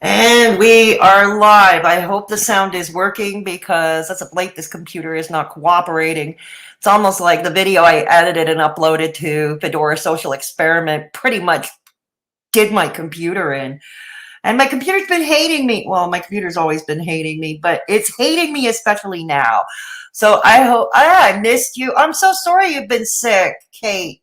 And we are live. I hope the sound is working because as of late, this computer is not cooperating. It's almost like the video I edited and uploaded to Fedora Social Experiment pretty much did my computer in. And my computer's been hating me. Well, my computer's always been hating me, but it's hating me especially now. So I hope I missed you. I'm so sorry you've been sick, Kate.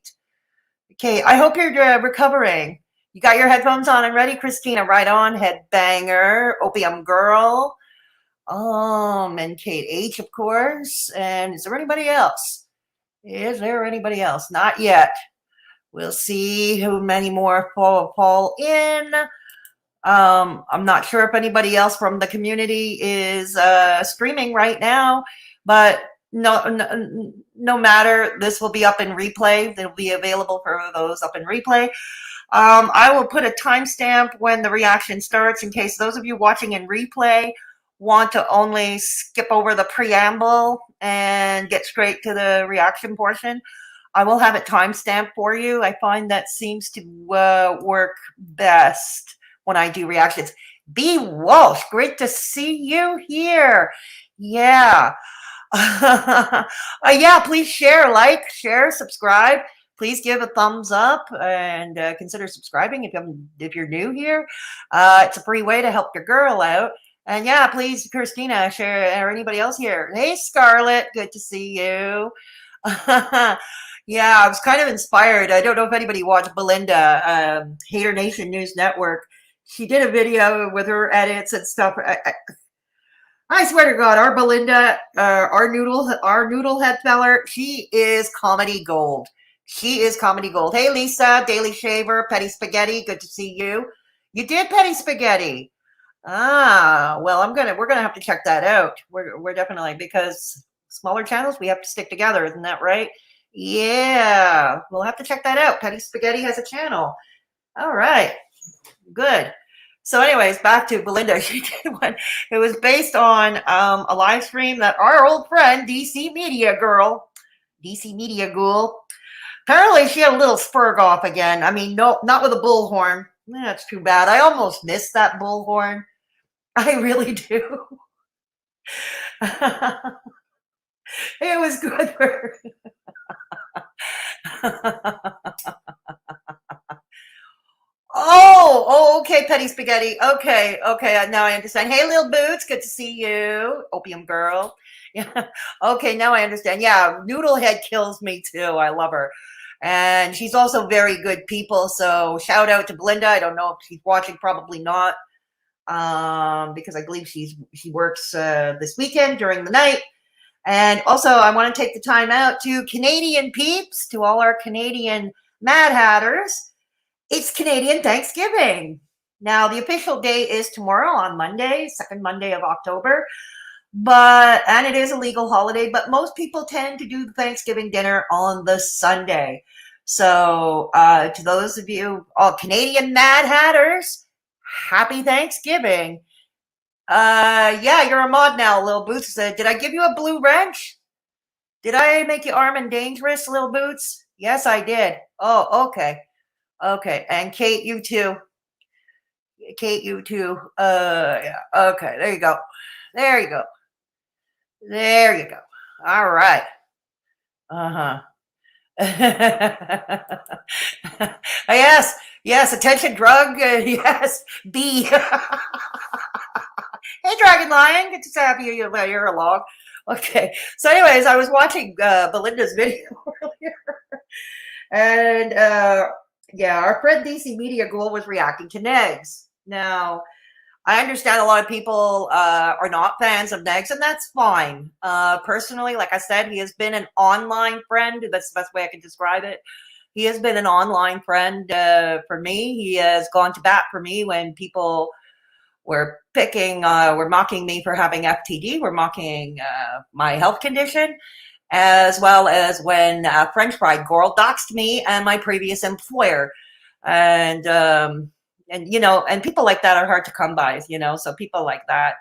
Kate, I hope you're recovering. You got your headphones on and ready, Christina? Right on, headbanger, opium girl, and Kate H, of course. And is there anybody else? Is there anybody else? Not yet. We'll see who many more fall in. I'm not sure if anybody else from the community is streaming right now, but no matter. This will be up in replay. It'll be available for those up in replay. I will put a timestamp when the reaction starts in case those of you watching in replay want to only skip over the preamble and get straight to the reaction portion. I will have it timestamped for you. I find that seems to work best when I do reactions. B. Walsh, great to see you here. Yeah. Yeah, please share, like, share, subscribe. Please give a thumbs up and consider subscribing if you're new here. It's a free way to help your girl out. And yeah, please, Christina, share, or anybody else here. Hey, Scarlett, good to see you. Yeah, I was kind of inspired. I don't know if anybody watched Belinda, Haydurnation News Network. She did a video with her edits and stuff. I swear to God, our Belinda, our noodle head feller, she is comedy gold. She is comedy gold. Hey, Lisa, Daily Shaver, Petty Spaghetti, good to see you. You did Petty Spaghetti. Well, we're gonna have to check that out. We're definitely, because smaller channels, we have to stick together, isn't that right? Yeah, we'll have to check that out. Petty Spaghetti has a channel. All right, good. So anyways, back to Belinda. She did one. It was based on a live stream that our old friend, DC Media Ghoul, apparently she had a little spurg off again. I mean, no, not with a bullhorn. That's too bad. I almost missed that bullhorn. I really do. It was good for okay, Petty Spaghetti. Okay, now I understand. Hey, Lil Boots, good to see you. Opium Girl. Yeah. Okay, now I understand. Yeah, Noodlehead kills me too. I love her. And she's also very good people. So shout out to Belinda. I don't know if she's watching, probably not. Because I believe she works this weekend during the night. And also, I want to take the time out to Canadian peeps, to all our Canadian Mad Hatters. It's Canadian Thanksgiving. Now, the official day is tomorrow on Monday, second Monday of October. And it is a legal holiday, but most people tend to do the Thanksgiving dinner on the Sunday. So to those of you, all Canadian Mad Hatters, happy Thanksgiving. Yeah, you're a mod now, Lil Boots. Did I give you a blue wrench? Did I make you armed and dangerous, Lil Boots? Yes, I did. Oh, okay. Okay, and Kate, you too. Kate, you too. Yeah. Okay, there you go. There you go. There you go. All right. Uh-huh. Yes, attention drug. Yes, B. Hey, Dragon Lion, good to have you. You're along. Okay, so anyways, I was watching Belinda's video earlier, and yeah, our friend DC Media Ghoul was reacting to Negz. Now, I understand a lot of people are not fans of Negz, and that's fine. Personally, like I said, he has been an online friend. That's the best way I can describe it. He has been an online friend for me. He has gone to bat for me when people were mocking me for having FTD. We're mocking my health condition, as well as when French Fry Gorl doxed me and my previous employer. And people like that are hard to come by, so people like that.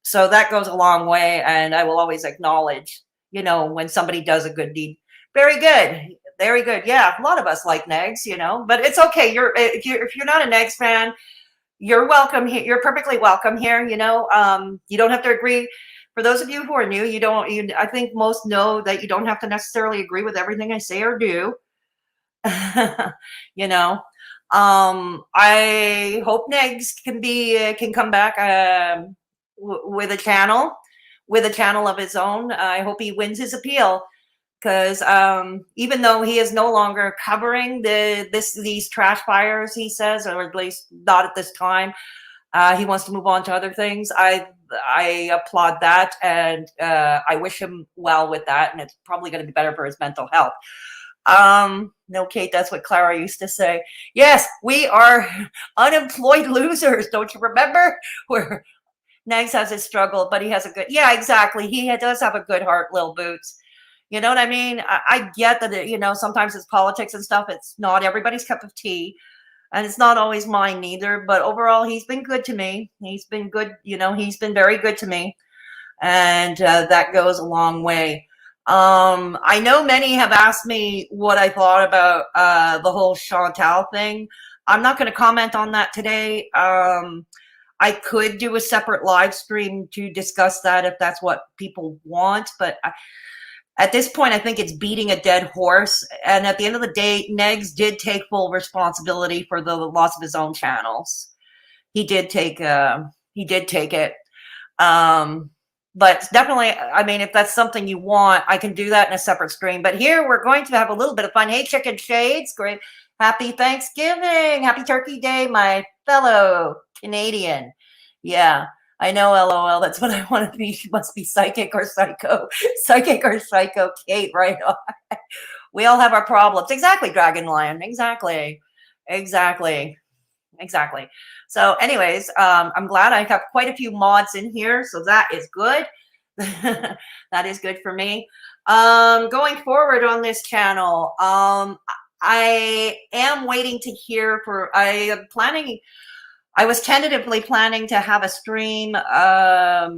So that goes a long way, and I will always acknowledge, when somebody does a good deed. Very good. Very good. Yeah, a lot of us like Negz, but it's okay. If you're not a Negz fan, You're welcome here. You're perfectly welcome here. You don't have to agree. For those of you who are new, I think most know that you don't have to necessarily agree with everything I say or do. you know, I hope Negz can come back with a channel of his own. I hope he wins his appeal, because even though he is no longer covering these trash fires, he says, or at least not at this time, he wants to move on to other things. I applaud that, and I wish him well with that, and it's probably going to be better for his mental health. No, Kate, that's what Clara used to say. Yes, we are unemployed losers. Don't you remember? Where Negz has his struggle, but he has a good, yeah, exactly. He does have a good heart, Lil Boots. You know what I mean? I get that, sometimes it's politics and stuff. It's not everybody's cup of tea, and it's not always mine neither. But overall, he's been good to me. He's been good. He's been very good to me. And that goes a long way. I know many have asked me what I thought about the whole Chantal thing. I'm not going to comment on that today. I could do a separate live stream to discuss that if that's what people want, but at this point, I think it's beating a dead horse. And at the end of the day, Negz did take full responsibility for the loss of his own channels. He did take it. But definitely, I mean, if that's something you want, I can do that in a separate stream. But here we're going to have a little bit of fun. Hey, Chicken Shades, great. Happy Thanksgiving. Happy Turkey Day, my fellow Canadian. Yeah, I know, LOL. That's what I want to be. She must be psychic or psycho. Psychic or psycho, Kate, right on. We all have our problems. Exactly, Dragon Lion. Exactly. So anyways, I'm glad I have quite a few mods in here, so that is good. That is good for me. Going forward on this channel, I am waiting to hear I was tentatively planning to have a stream. I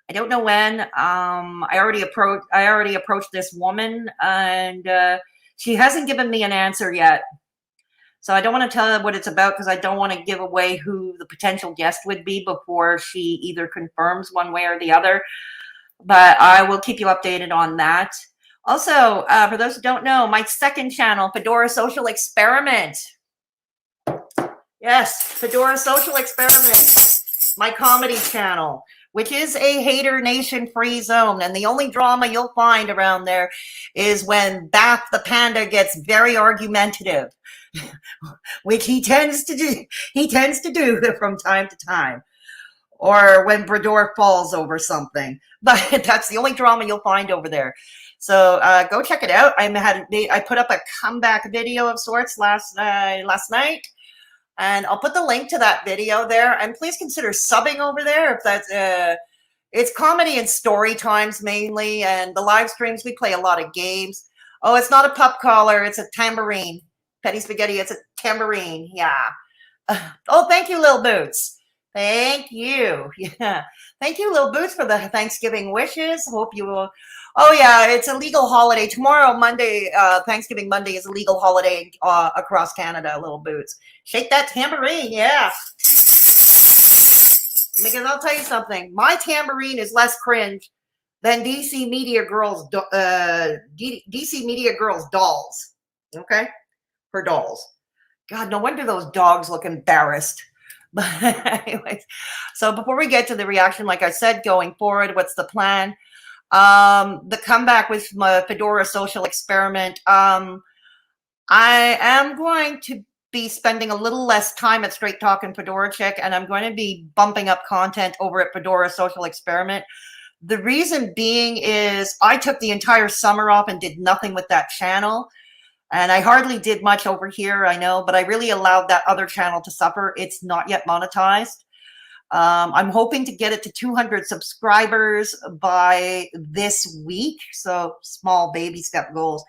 don't know when. I already approached this woman, and she hasn't given me an answer yet. So I don't want to tell her what it's about, because I don't want to give away who the potential guest would be before she either confirms one way or the other. But I will keep you updated on that. Also, for those who don't know, my second channel, Fedora Social Experiment. Yes, Fedora Social Experiment, my comedy channel, which is a hater nation free zone. And the only drama you'll find around there is when Bath the Panda gets very argumentative, which he tends to do from time to time, or when Brador falls over something. But that's the only drama you'll find over there. So go check it out. I put up a comeback video of sorts last night, and I'll put the link to that video there. And please consider subbing over there if that's it's comedy and story times mainly, and the live streams we play a lot of games. Oh, it's not a pup collar, it's a tambourine. Petty Spaghetti, it's a tambourine. Yeah. Oh, thank you, Lil Boots. Thank you. Yeah. Thank you, Lil Boots, for the Thanksgiving wishes. Hope you will. Oh, yeah, it's a legal holiday. Tomorrow, Monday, Thanksgiving Monday is a legal holiday across Canada, Lil Boots. Shake that tambourine, yeah. Because I'll tell you something. My tambourine is less cringe than DC Media Girls dolls. Okay? Her dolls. God, no wonder those dogs look embarrassed. But anyways, so before we get to the reaction, like I said, going forward, what's the plan? The comeback with my Fedora Social Experiment. I am going to be spending a little less time at Straight Talk and Fedora Chick, and I'm going to be bumping up content over at Fedora Social Experiment. The reason being is I took the entire summer off and did nothing with that channel. And I hardly did much over here, I know, but I really allowed that other channel to suffer. It's not yet monetized. I'm hoping to get it to 200 subscribers by this week. So small baby step goals.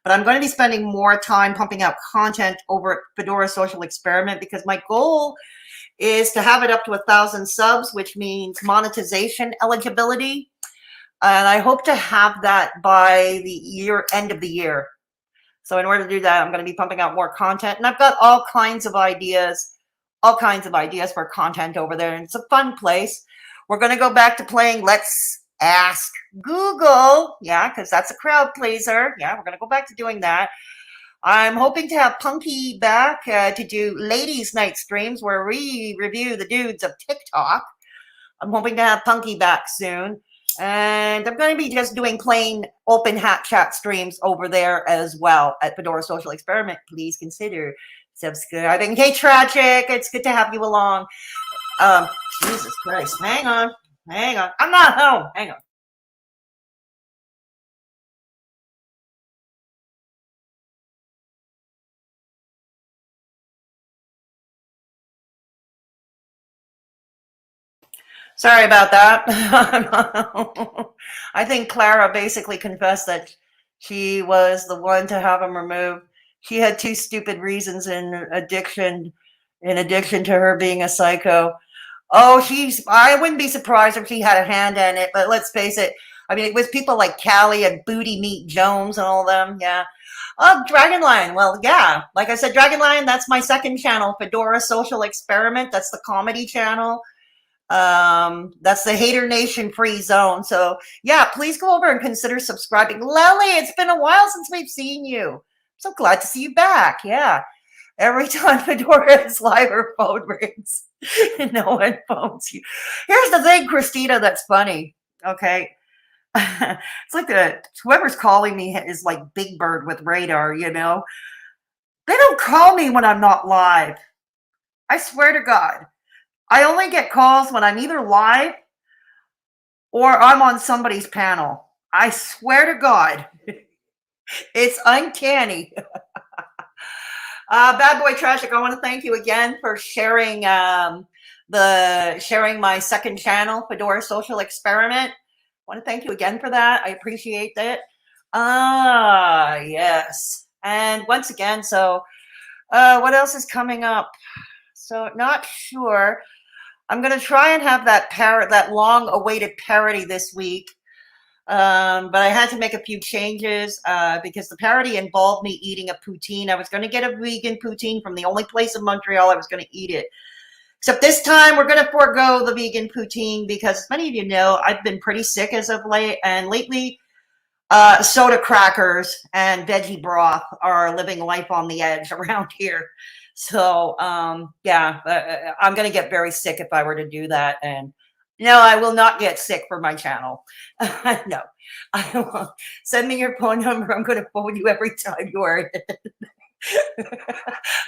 But I'm going to be spending more time pumping out content over at Fedora Social Experiment, because my goal is to have it up to 1,000 subs, which means monetization eligibility. And I hope to have that by the end of the year. So in order to do that, I'm going to be pumping out more content. And I've got all kinds of ideas all kinds of ideas for content over there. And it's a fun place. We're going to go back to playing Let's Ask Google. Yeah, because that's a crowd pleaser. Yeah, we're going to go back to doing that. I'm hoping to have Punky back to do ladies' night streams where we review the dudes of TikTok. I'm hoping to have Punky back soon. And I'm going to be just doing plain open hat chat streams over there as well at Fedora Social Experiment. Please consider subscribing. Hey, Tragic, it's good to have you along. Jesus Christ, hang on. I'm not home. Hang on. Sorry about that. I think Clara basically confessed that she was the one to have him removed. She had two stupid reasons in addition to her being a psycho. Oh, I wouldn't be surprised if she had a hand in it, but let's face it. I mean, it was people like Callie and Booty Meat Jones and all them. Yeah. Oh, Dragon Lion. Well, yeah. Like I said, Dragon Lion, that's my second channel, Fedora Social Experiment. That's the comedy channel. That's the haydurnation free zone. So yeah, please go over and consider subscribing. Lely, it's been a while since we've seen you. I'm so glad to see you back. Yeah. Every time Fedora is live, her phone rings. No one phones you. Here's the thing, Christina, that's funny. Okay. It's like whoever's calling me is like Big Bird with radar, you know. They don't call me when I'm not live. I swear to God. I only get calls when I'm either live or I'm on somebody's panel. I swear to God. It's uncanny. Bad Boy Tragic, I want to thank you again for sharing sharing my second channel, Fedora Social Experiment. I want to thank you again for that. I appreciate it. Yes. And once again, so what else is coming up? So not sure. I'm going to try and have that long-awaited parody this week. But I had to make a few changes because the parody involved me eating a poutine. I was going to get a vegan poutine from the only place in Montreal I was going to eat it. Except this time we're going to forego the vegan poutine because, as many of you know, I've been pretty sick as of late. And lately, soda crackers and veggie broth are living life on the edge around here. So, yeah, I'm going to get very sick if I were to do that. And no, I will not get sick for my channel. No, I will. Send me your phone number. I'm going to phone you every time you are.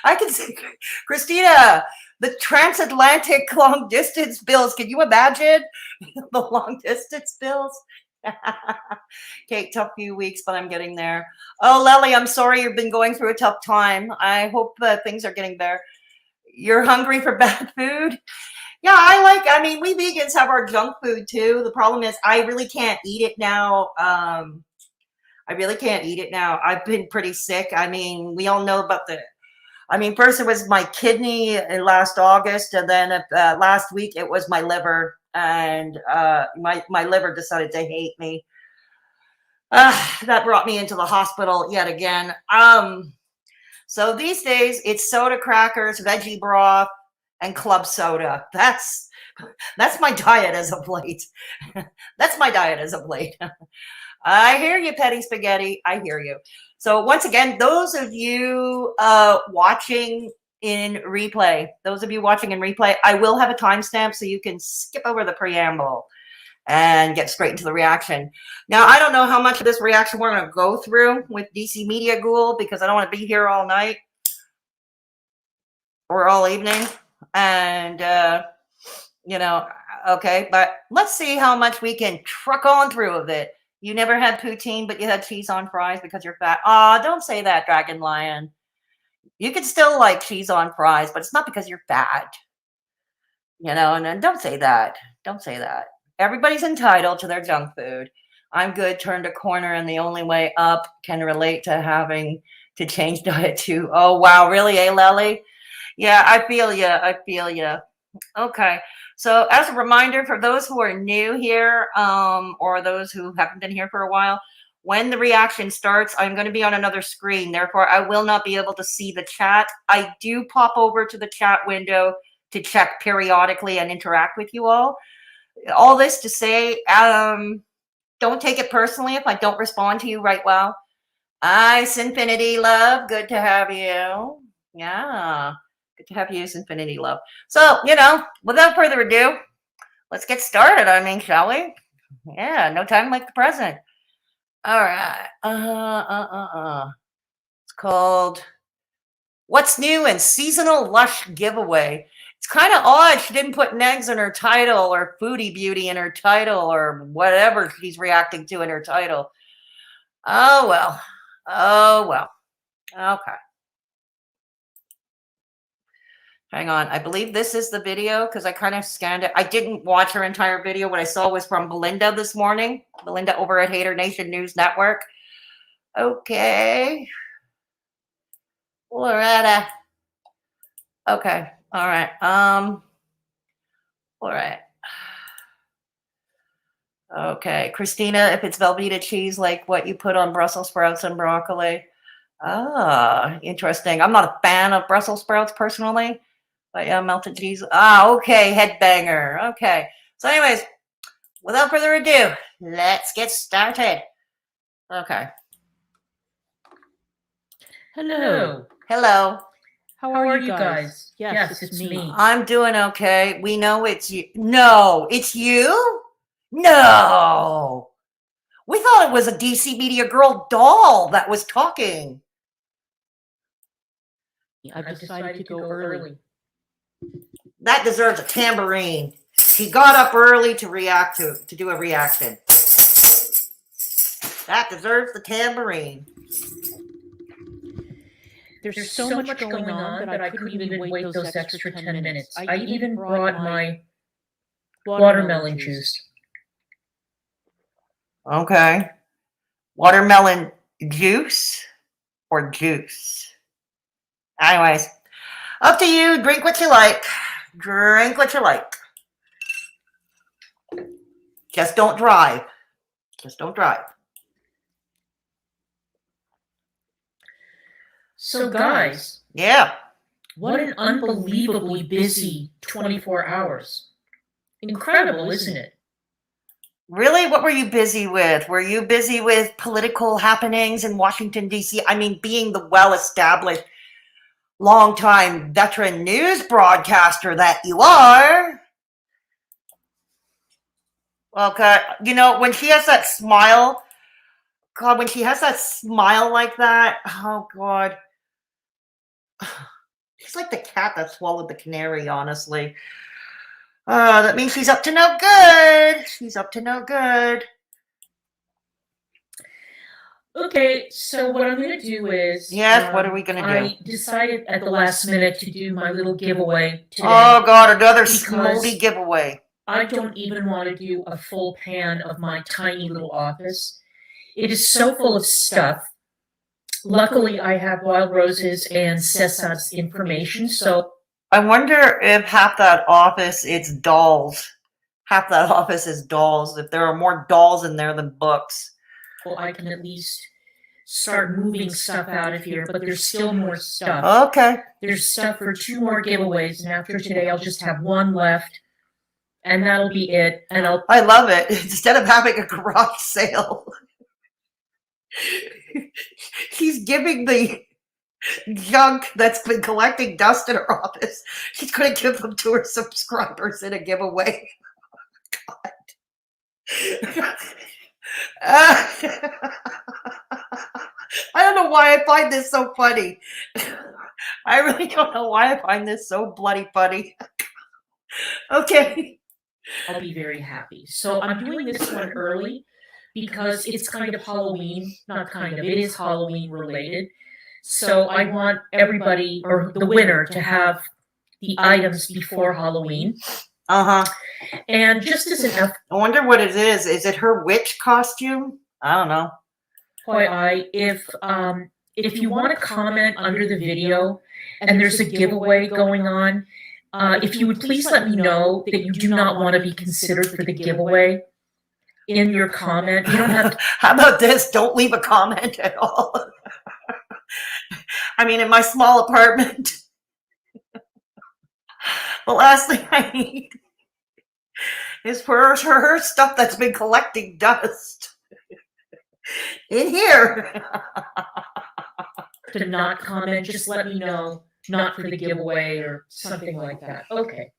I can see Christina, the transatlantic long distance bills. Can you imagine the long distance bills? Okay, tough few weeks, but I'm getting there. Oh, Lely, I'm sorry you've been going through a tough time. I hope things are getting better. You're hungry for bad food? Yeah, I mean, we vegans have our junk food too. The problem is I really can't eat it now. I really can't eat it now. I've been pretty sick. I mean, we all know about first it was my kidney last August, and then last week it was my liver, and my liver decided to hate me. That brought me into the hospital yet again. So these days it's soda crackers, veggie broth, and club soda. That's my diet as of late. That's my diet as of late. I hear you, Petty Spaghetti. I hear you. So once again, those of you watching in replay, I will have a timestamp so you can skip over the preamble and get straight into the reaction. Now, I don't know how much of this reaction we're going to go through with DCMEDIAGIRL because I don't want to be here all night or all evening. And, okay, but let's see how much we can truck on through of it. You never had poutine, but you had cheese on fries because you're fat. Aw, don't say that, Dragon Lion. You can still like cheese on fries, but it's not because you're fat. And then don't say that. Don't say that. Everybody's entitled to their junk food. I'm good, turned a corner, and the only way up can relate to having to change diet too. Oh, wow, really, Lely? Yeah, I feel you. Okay. So as a reminder for those who are new here, or those who haven't been here for a while, When the reaction starts, I'm going to be on another screen. Therefore, I will not be able to see the chat. I do pop over to the chat window to check periodically and interact with you all. All this to say, don't take it personally if I don't respond to you right well. Ice Infinity Love, good to have you. Yeah, good to have you, Infinity Love. So, without further ado, let's get started. I mean, shall we? Yeah, no time like the present. All right. It's called What's New and Seasonal Lush Giveaway. It's kind of odd she didn't put Negz in her title or foodiebeauty in her title or whatever she's reacting to in her title. Oh, well. Oh, well. Okay. Hang on. I believe this is the video because I kind of scanned it. I didn't watch her entire video. What I saw was from Belinda this morning. Belinda over at Haydurnation News Network. Okay. Loretta. Okay. All right. All right. Okay. Christina, if it's Velveeta cheese, like what you put on Brussels sprouts and broccoli. Ah, interesting. I'm not a fan of Brussels sprouts personally, but yeah, melted cheese. Ah, okay. Headbanger. Okay. So anyways, without further ado, let's get started. Okay. Hello. Hello. How are you guys? Yes, it's me. I'm doing okay. We know it's you. No, it's you? No. We thought it was a DC Media Girl doll that was talking. I've decided to go early. That deserves a tambourine. He got up early to do a reaction. That deserves the tambourine. There's so much going on that I couldn't even wait those extra 10 minutes. I even brought my watermelon juice. Okay. Watermelon juice or juice? Anyways, up to you. Drink what you like. Drink what you like. Just don't drive. Just don't drive. So guys. Yeah. What an unbelievably busy 24 hours. Incredible, isn't it? Really? What were you busy with? Were you busy with political happenings in Washington, D.C.? I mean, being the well-established, long-time veteran news broadcaster that you are. Okay. When she has that smile, God, when she has that smile like that, oh, God. She's like the cat that swallowed the canary, honestly. That means she's up to no good. She's up to no good. Okay, so what I'm going to do is... Yes, what are we going to do? I decided at the last minute to do my little giveaway today. Oh, God, another smoldy giveaway. I don't even want to do a full pan of my tiny little office. It is so full of stuff. Luckily, I have Wild Roses and Cesar's information, so... I wonder if half that office is dolls. Half that office is dolls. If there are more dolls in there than books. Well, I can at least start moving stuff out of here, but there's still more stuff. Okay. There's stuff for 2 more giveaways, and after today, I'll just have 1 left, and that'll be it. And I love it. Instead of having a garage sale, she's giving the junk that's been collecting dust in her office. She's going to give them to her subscribers in a giveaway. God. I don't know why I find this so funny. I really don't know why I find this so bloody funny. Okay. I'll be very happy. So I'm doing this one early because it's kind of Halloween. Not kind of, it is Halloween related. So I want everybody, or the winner, to have the items before Halloween. Uh-huh. And just as an F... I wonder what it is. Is it her witch costume? I don't know. If you want to comment under the video and there's a giveaway going on, if you would please let me know that you do not want to be considered for the giveaway. in your comment. You don't have to. How about this? Don't leave a comment at all. I mean, in my small apartment, the last thing I need is for her stuff that's been collecting dust in here. To not comment, just let me know, not for the giveaway or something like that. Okay.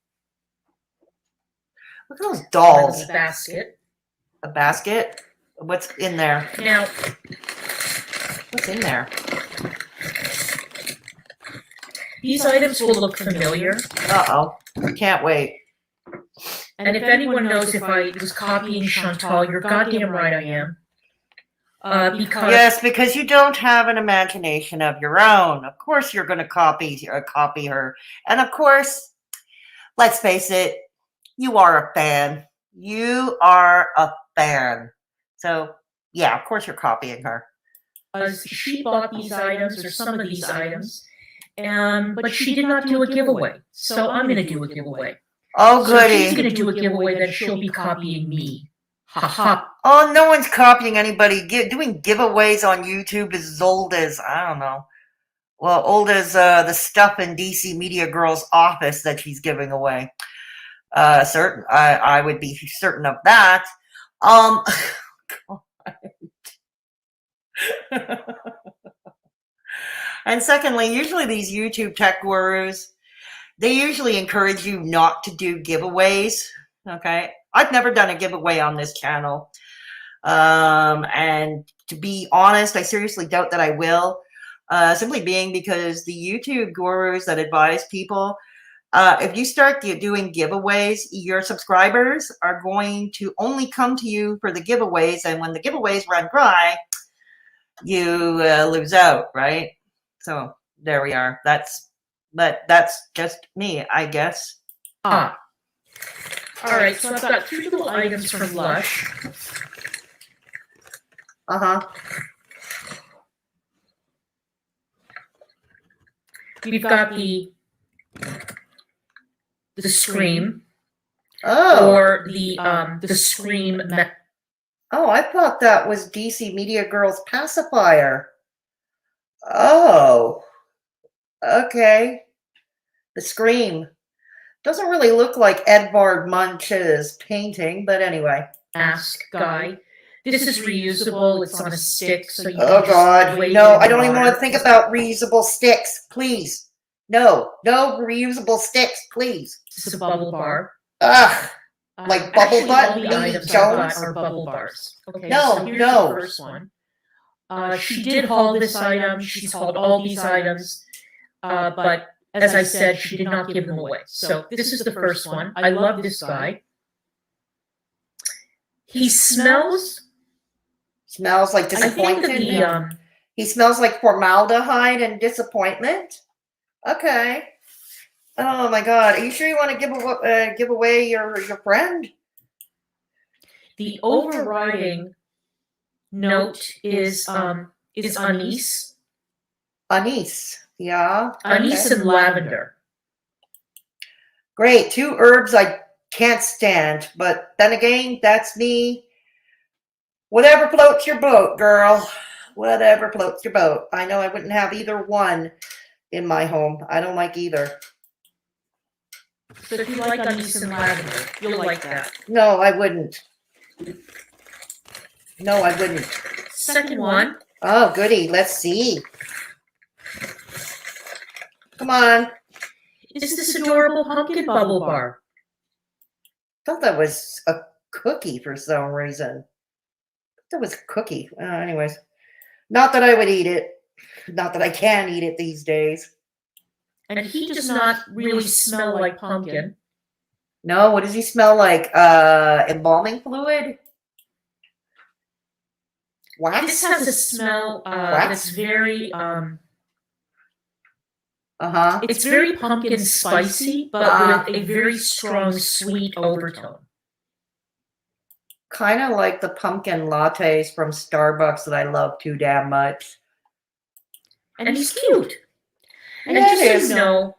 Look at those dolls. Basket. A basket? What's in there? Now, what's in there? These items will look familiar. Uh-oh. Can't wait. And if anyone knows if I was copying Chantal, you're goddamn right I am. Because you don't have an imagination of your own. Of course you're going to copy her. And of course, let's face it, you are a fan. You are a fan. So, yeah, of course you're copying her. She bought these items, or some of these items, but she did not do a giveaway. So I'm going to do a giveaway. Oh, goody. So she's going to do a giveaway, then she'll be copying me. Ha ha. Oh, no one's copying anybody. Doing giveaways on YouTube is as old as, I don't know. Well, old as the stuff in DC Media Girl's office that she's giving away. I would be certain of that. And secondly, usually these YouTube tech gurus, they usually encourage you not to do giveaways. Okay. I've never done a giveaway on this channel. And to be honest, I seriously doubt that I will. Simply being because the YouTube gurus that advise people, if you start doing giveaways, your subscribers are going to only come to you for the giveaways. And when the giveaways run dry, you lose out, right? So there we are. But that's just me, I guess. All right, so I've got 3 little items from Lush. Uh-huh. We've got the Scream. Oh. Or the Scream. Oh, I thought that was DC Media Girl's pacifier. Oh. Okay. The Scream. Doesn't really look like Edvard Munch's painting, but anyway. Ask guy. This is reusable. It's on a stick, so you Oh, God. No, I don't even want to think about about reusable sticks. Please. No reusable sticks, please. This is a bubble bar. Ugh. Like bubble butt? All the items Jones? are bubble bars. Okay, No, so here's no. the first one. She did haul this item. She's hauled all these items. But as I said, she did not give them away. So this is the first one. I love this guy. He smells like disappointment. I think that he smells like formaldehyde and disappointment. Okay. Oh my God! Are you sure you want to give away your friend? The overriding note is anise. Anise. Yeah. Anise and lavender. Great. 2 herbs I can't stand, but then again, that's me. Whatever floats your boat, girl. Whatever floats your boat. I know I wouldn't have either one in my home. I don't like either. So if you like anise and lavender, you'll like that. No, I wouldn't. No, I wouldn't. Second one. Oh, goody. Let's see. Come on. Is this adorable pumpkin bubble bar? I thought that was a cookie for some reason. That was a cookie. Anyways, not that I would eat it. Not that I can eat it these days. And he does not really smell like pumpkin. No, what does he smell like? Embalming fluid? Wax? This has a smell that's very it's very pumpkin spicy, but with a very strong sweet overtone. Kind of like the pumpkin lattes from Starbucks that I love too damn much. And he's cute. And Yeah, just it so is. you know,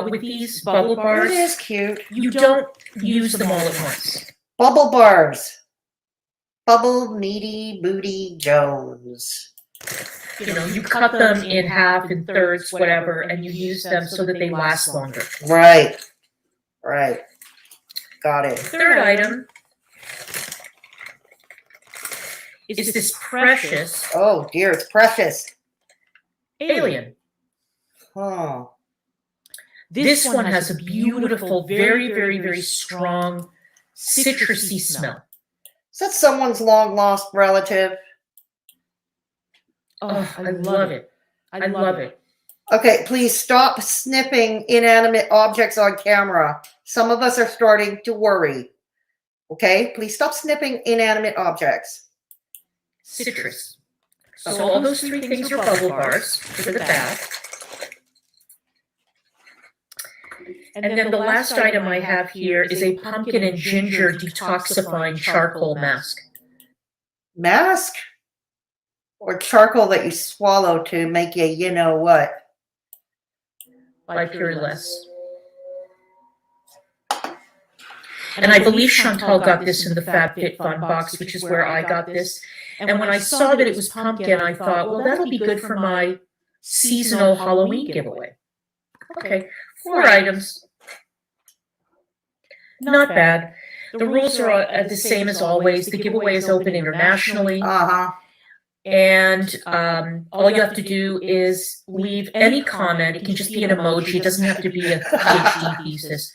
with these bubble bars, It is cute. you don't use them all at once. Bubble bars. Bubble Meaty Booty Jones. You cut them in half, in thirds, whatever, and you use them so that they last longer. Right. Right. Got it. Third item is this precious Oh dear, it's precious. alien. Oh. This one has a beautiful, very, very, very strong citrusy smell. Is that someone's long lost relative? Oh, I love it. I love it. Okay, please stop sniffing inanimate objects on camera. Some of us are starting to worry. Okay, please stop sniffing inanimate objects. Citrus. So all those three things are bubble bars for the bath. And then the last item I have here is a pumpkin and ginger detoxifying charcoal mask. Mask? Or charcoal that you swallow to make you know what? By Pure Less. And I believe Chantal got this in the FabFitFun box, which is where I got this. And when I saw that it was pumpkin, I thought, well, that'll be good for my seasonal Halloween giveaway. Okay, 4 items. Not bad. The rules are the same as always. The giveaway is open internationally. Uh-huh. And all you have to do is leave any comment. It can just be an emoji. It doesn't have to be a PhD thesis.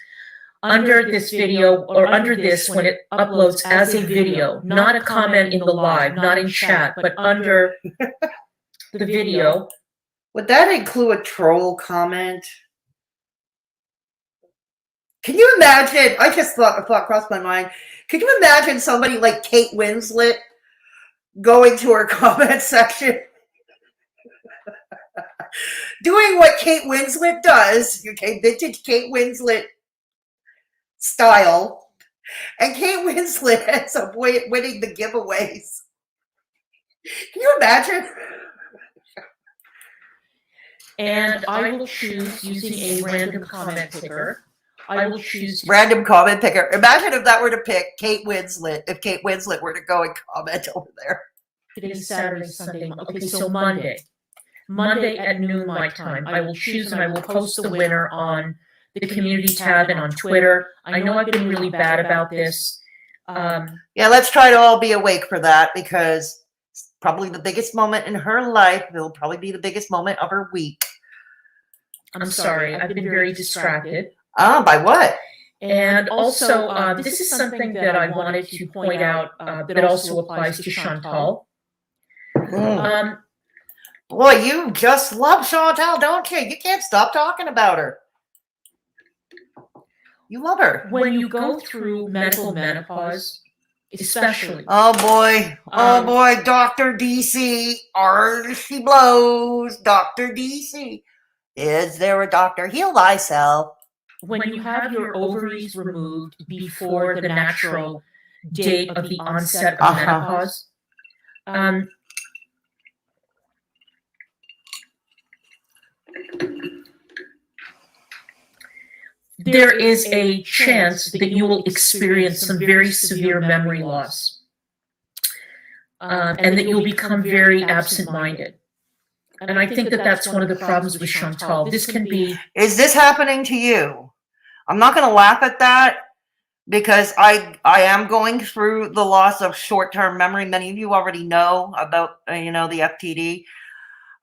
Under this video, or under this when it uploads as a video, not a comment in the live, not in chat, but under the video. Would that include a troll comment? Can you imagine? I just thought crossed my mind. Could you imagine somebody like Kate Winslet going to her comment section, doing what Kate Winslet does, okay, vintage Kate Winslet style, and Kate Winslet ends up winning the giveaways? Can you imagine? And I will choose using a random comment picker. I will choose random comment picker. Imagine if that were to pick Kate Winslet, if Kate Winslet were to go and comment over there. Today's Saturday, Sunday. Okay, so Monday. Monday at noon my time. I will choose and I will post the winner on the community tab and on Twitter. I know I've been really bad about this. Yeah, let's try to all be awake for that, because it's probably the biggest moment in her life. It'll probably be the biggest moment of her week. I'm sorry, I've been very distracted. By what? And also, this is something that I wanted to point out that also applies to Chantal. Boy, you just love Chantal, don't you? You can't stop talking about her. You love her. When you go through medical menopause, especially. Oh boy, Dr. DC. She blows. Dr. DC. Is there a doctor? Heal thyself. When you have your ovaries removed before the natural date of the onset of menopause, there is a chance that you will experience some very severe memory loss, and that you'll become very absent-minded. And I think that that's one of the problems with Chantal. This can be... Is this happening to you? I'm not going to laugh at that, because I am going through the loss of short-term memory. Many of you already know about, the FTD.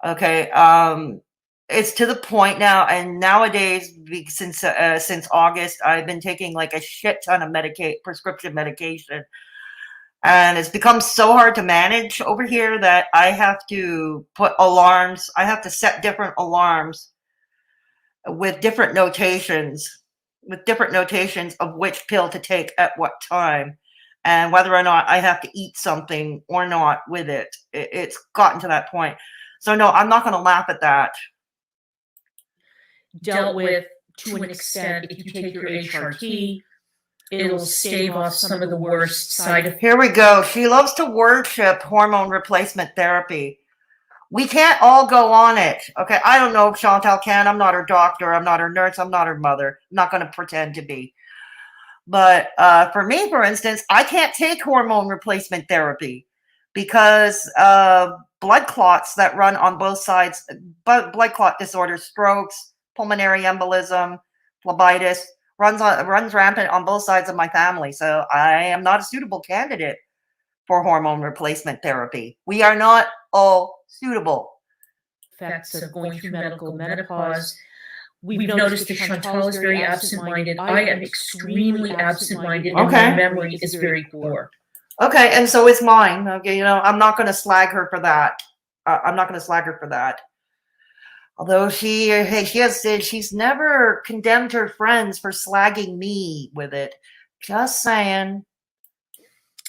Okay. It's to the point now, and nowadays, since August, I've been taking like a shit ton of prescription medication. And it's become so hard to manage over here that I have to put alarms. I have to set different alarms with different notations of which pill to take at what time, and whether or not I have to eat something or not with it. It's gotten to that point. So no, I'm not going to laugh at that. Dealt with to an extent. If you take your HRT, it'll stave off some of the worst side effects. Here we go. She loves to worship hormone replacement therapy. We can't all go on it. Okay, I don't know if Chantal can. I'm not her doctor. I'm not her nurse. I'm not her mother. I'm not going to pretend to be. But for me, for instance, I can't take hormone replacement therapy because blood clots that run on both sides, blood clot disorders, strokes, pulmonary embolism, phlebitis, runs rampant on both sides of my family. So I am not a suitable candidate for hormone replacement therapy. We are not all suitable. Effects of going through medical menopause. We've noticed that Chantal is very absent-minded. I am extremely absent-minded, and my memory is very poor. Okay, and so is mine. Okay, I'm not going to slag her for that. I'm not going to slag her for that. Although she's never condemned her friends for slagging me with it. Just saying.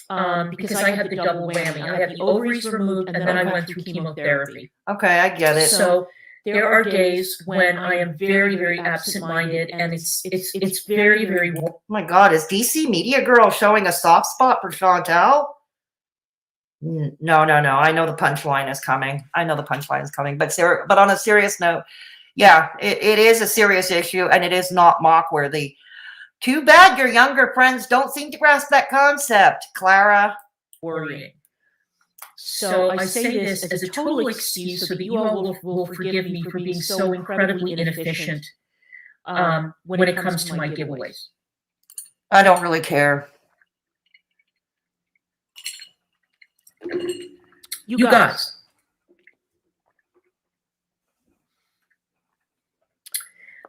Because I had the double whammy. I had the ovaries removed, and then I went through chemotherapy. Okay, I get it. So there are days when I am very, very absent-minded, and it's very, very. Oh my God, is DC Media Girl showing a soft spot for Chantal? No. I know the punchline is coming. But on a serious note, yeah, it is a serious issue, and it is not mock-worthy. Too bad your younger friends don't seem to grasp that concept, Clara. Worrying. So I say this as a total excuse so that you all will forgive me for being so incredibly inefficient when it comes to my giveaways. I don't really care. You guys.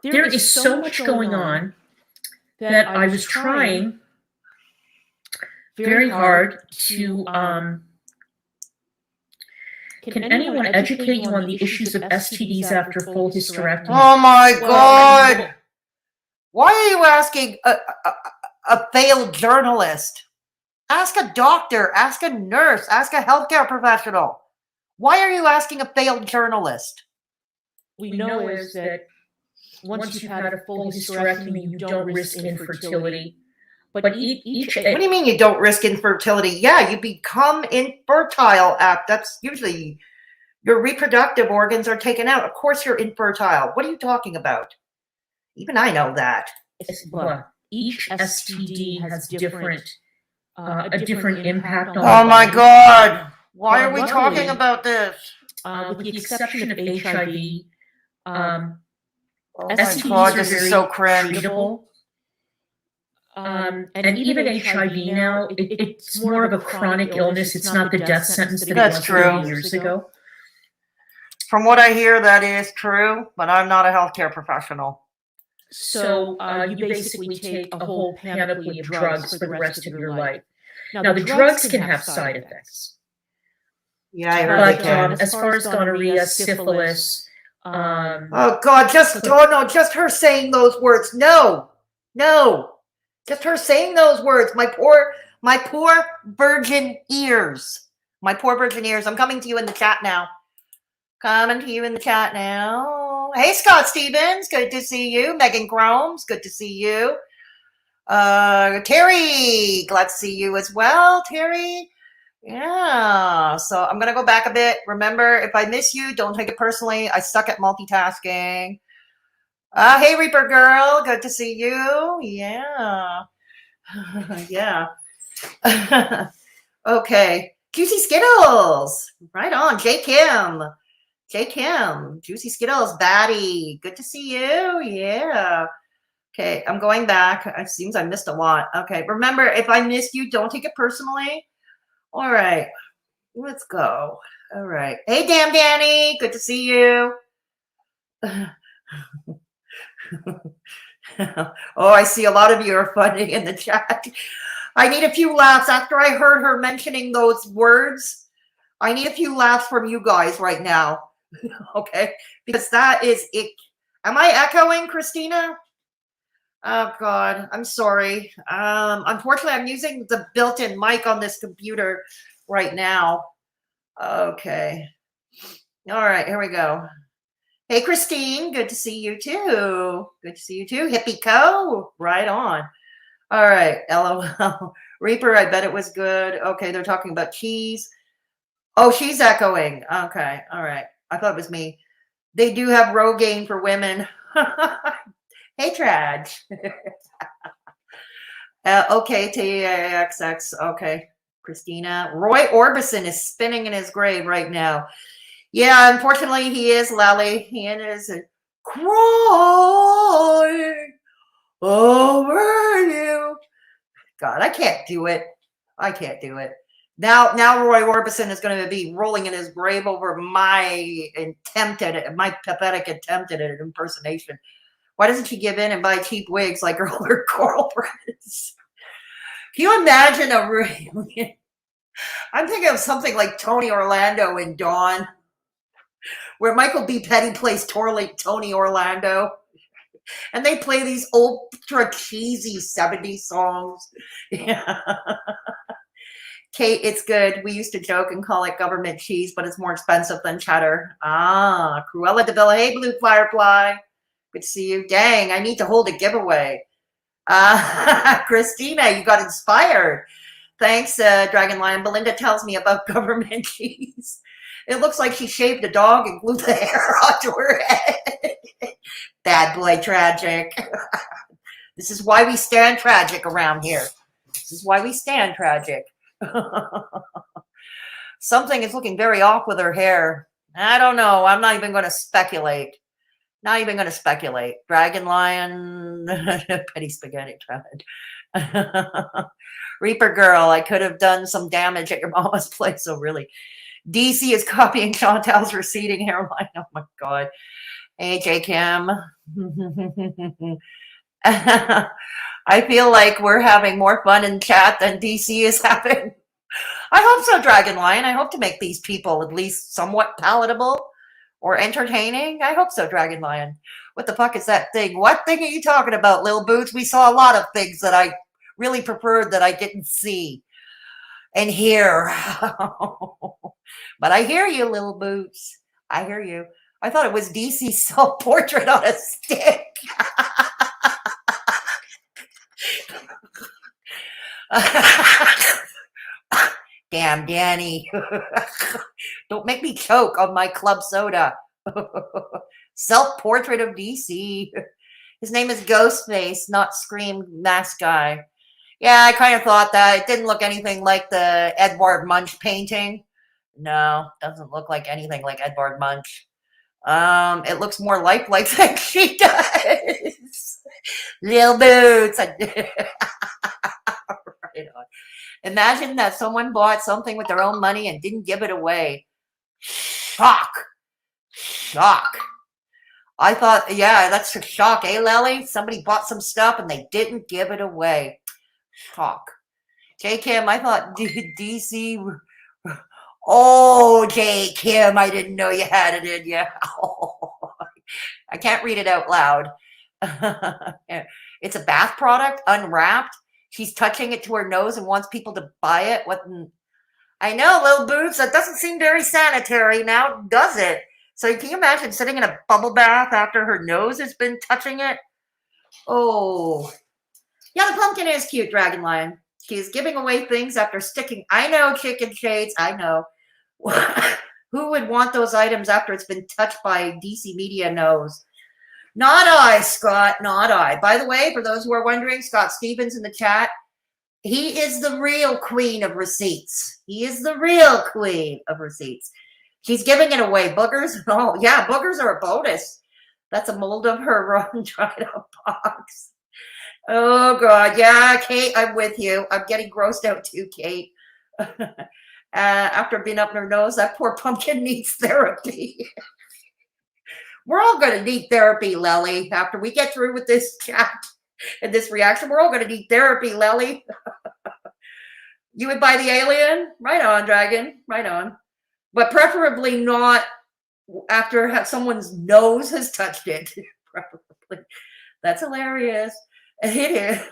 There is so much going on that I was trying very hard to can anyone educate you on the issues of STDs after full hysterectomy? Oh my God! Why are you asking a failed journalist? Ask a doctor, ask a nurse, ask a healthcare professional. Why are you asking a failed journalist? We know is that once you've had a full hysterectomy, you don't risk infertility. But what do you mean you don't risk infertility? Yeah, you become infertile that's usually your reproductive organs are taken out. Of course you're infertile. What are you talking about? Even I know that. Well, each STD has a different impact on. Oh my God! Why are we talking about this? With the exception of HIV, oh my God, this is so cringe. Treatable. And even HIV now, it's more of a chronic illness. It's not the death sentence that it was 30 years ago. From what I hear, that is true, but I'm not a healthcare professional. So you basically take a whole panoply of drugs for the rest of your life. Now, the drugs can have side effects. Yeah, I heard they can. As far as gonorrhea, syphilis. Oh God, just her saying those words. No. Just her saying those words. My poor virgin ears. My poor virgin ears. I'm coming to you in the chat now. Hey, Scott Stevens. Good to see you. Megan Gromes. Good to see you. Terry. Glad to see you as well, Terry. Yeah. So I'm going to go back a bit. Remember, if I miss you, don't take it personally. I suck at multitasking. Hey, Reaper Girl. Good to see you. Yeah. Yeah. Okay. Juicy Skittles. Right on. J. Kim. Juicy Skittles. Baddie. Good to see you. Yeah. Okay. I'm going back. It seems I missed a lot. Okay. Remember, if I missed you, don't take it personally. All right. Let's go. All right. Hey, Damn Danny. Good to see you. Oh, I see a lot of you are funny in the chat. I need a few laughs after I heard her mentioning those words. I need a few laughs from you guys right now. Okay, because that is it. Am I echoing, Christina? Oh God, I'm sorry. Unfortunately, I'm using the built-in mic on this computer right now. Okay. All right, here we go. Hey, Christine, good to see you too. Hippie Co, right on. All right, LOL. Reaper, I bet it was good. Okay, they're talking about cheese. Oh, she's echoing. Okay, all right. I thought it was me. They do have Rogaine for women. Hey, Traj. Okay, TAXX. Okay. Christina. Roy Orbison is spinning in his grave right now. Yeah, unfortunately, he is, Lally. He is crying over you. God, I can't do it. I can't do it. Now Roy Orbison is going to be rolling in his grave over my pathetic attempt at an impersonation. Why doesn't she give in and buy cheap wigs like her older gorl friends? Can you imagine a reunion? I'm thinking of something like Tony Orlando and Dawn, where Michael B. Petty plays Tony Orlando, and they play these ultra cheesy 70s songs. Yeah. Kate, it's good. We used to joke and call it government cheese, but it's more expensive than cheddar. Ah, Cruella de Vil. Hey, Blue Firefly. Good to see you. Dang, I need to hold a giveaway. Christina, you got inspired. Thanks, Dragon Lion. Belinda tells me about government cheese. It looks like she shaved a dog and glued the hair onto her head. Bad boy tragic. This is why we stand tragic around here. This is why we stand tragic. Something is looking very off with her hair. I don't know. I'm not even going to speculate. Not even going to speculate. Dragon Lion, Petty Spaghetti Tread. Reaper Girl, I could have done some damage at your mama's place. So really, DC is copying Chantal's receding hairline. Oh my God. Hey, J Kim. I feel like we're having more fun in chat than DC is having. I hope so, Dragon Lion. I hope to make these people at least somewhat palatable or entertaining. I hope so, Dragon Lion. What the fuck is that thing? What thing are you talking about, Lil Boots? We saw a lot of things that I really preferred that I didn't see and hear. But I hear you, Lil Boots. I hear you. I thought it was DC's self-portrait on a stick. Damn, Danny. Don't make me choke on my club soda. Self-portrait of DC. His name is Ghostface, not Scream Mask Guy. Yeah, I kind of thought that. It didn't look anything like the Edvard Munch painting. No, doesn't look like anything like Edvard Munch. It looks more lifelike than she does. Lil Boots. Right on. Imagine that someone bought something with their own money and didn't give it away. Shock. Shock. I thought, yeah, that's a shock, eh, Lily? Somebody bought some stuff and they didn't give it away. Shock. J. Kim, I thought DC. Oh, J. Kim, I didn't know you had it in you. Oh, I can't read it out loud. It's a bath product, unwrapped. She's touching it to her nose and wants people to buy it. What? I know, Lil Boots. That doesn't seem very sanitary now, does it? So can you imagine sitting in a bubble bath after her nose has been touching it? Oh. Yeah, the pumpkin is cute, Dragon Lion. She's giving away things after sticking. I know, chicken shades. I know. Who would want those items after it's been touched by DC Media nose? Not I, Scott. Not I. By the way, for those who are wondering, Scott Stevens in the chat, he is the real queen of receipts. He is the real queen of receipts. She's giving it away. Boogers? Oh, yeah, boogers are a bonus. That's a mold of her run dried up box. Oh, God. Yeah, Kate, I'm with you. I'm getting grossed out too, Kate. After being up her nose, that poor pumpkin needs therapy. We're all going to need therapy, Lely. After we get through with this chat and this reaction, we're all going to need therapy, Lely. You would buy the alien? Right on, Dragon. Right on. But preferably not after someone's nose has touched it. Preferably. That's hilarious. It is.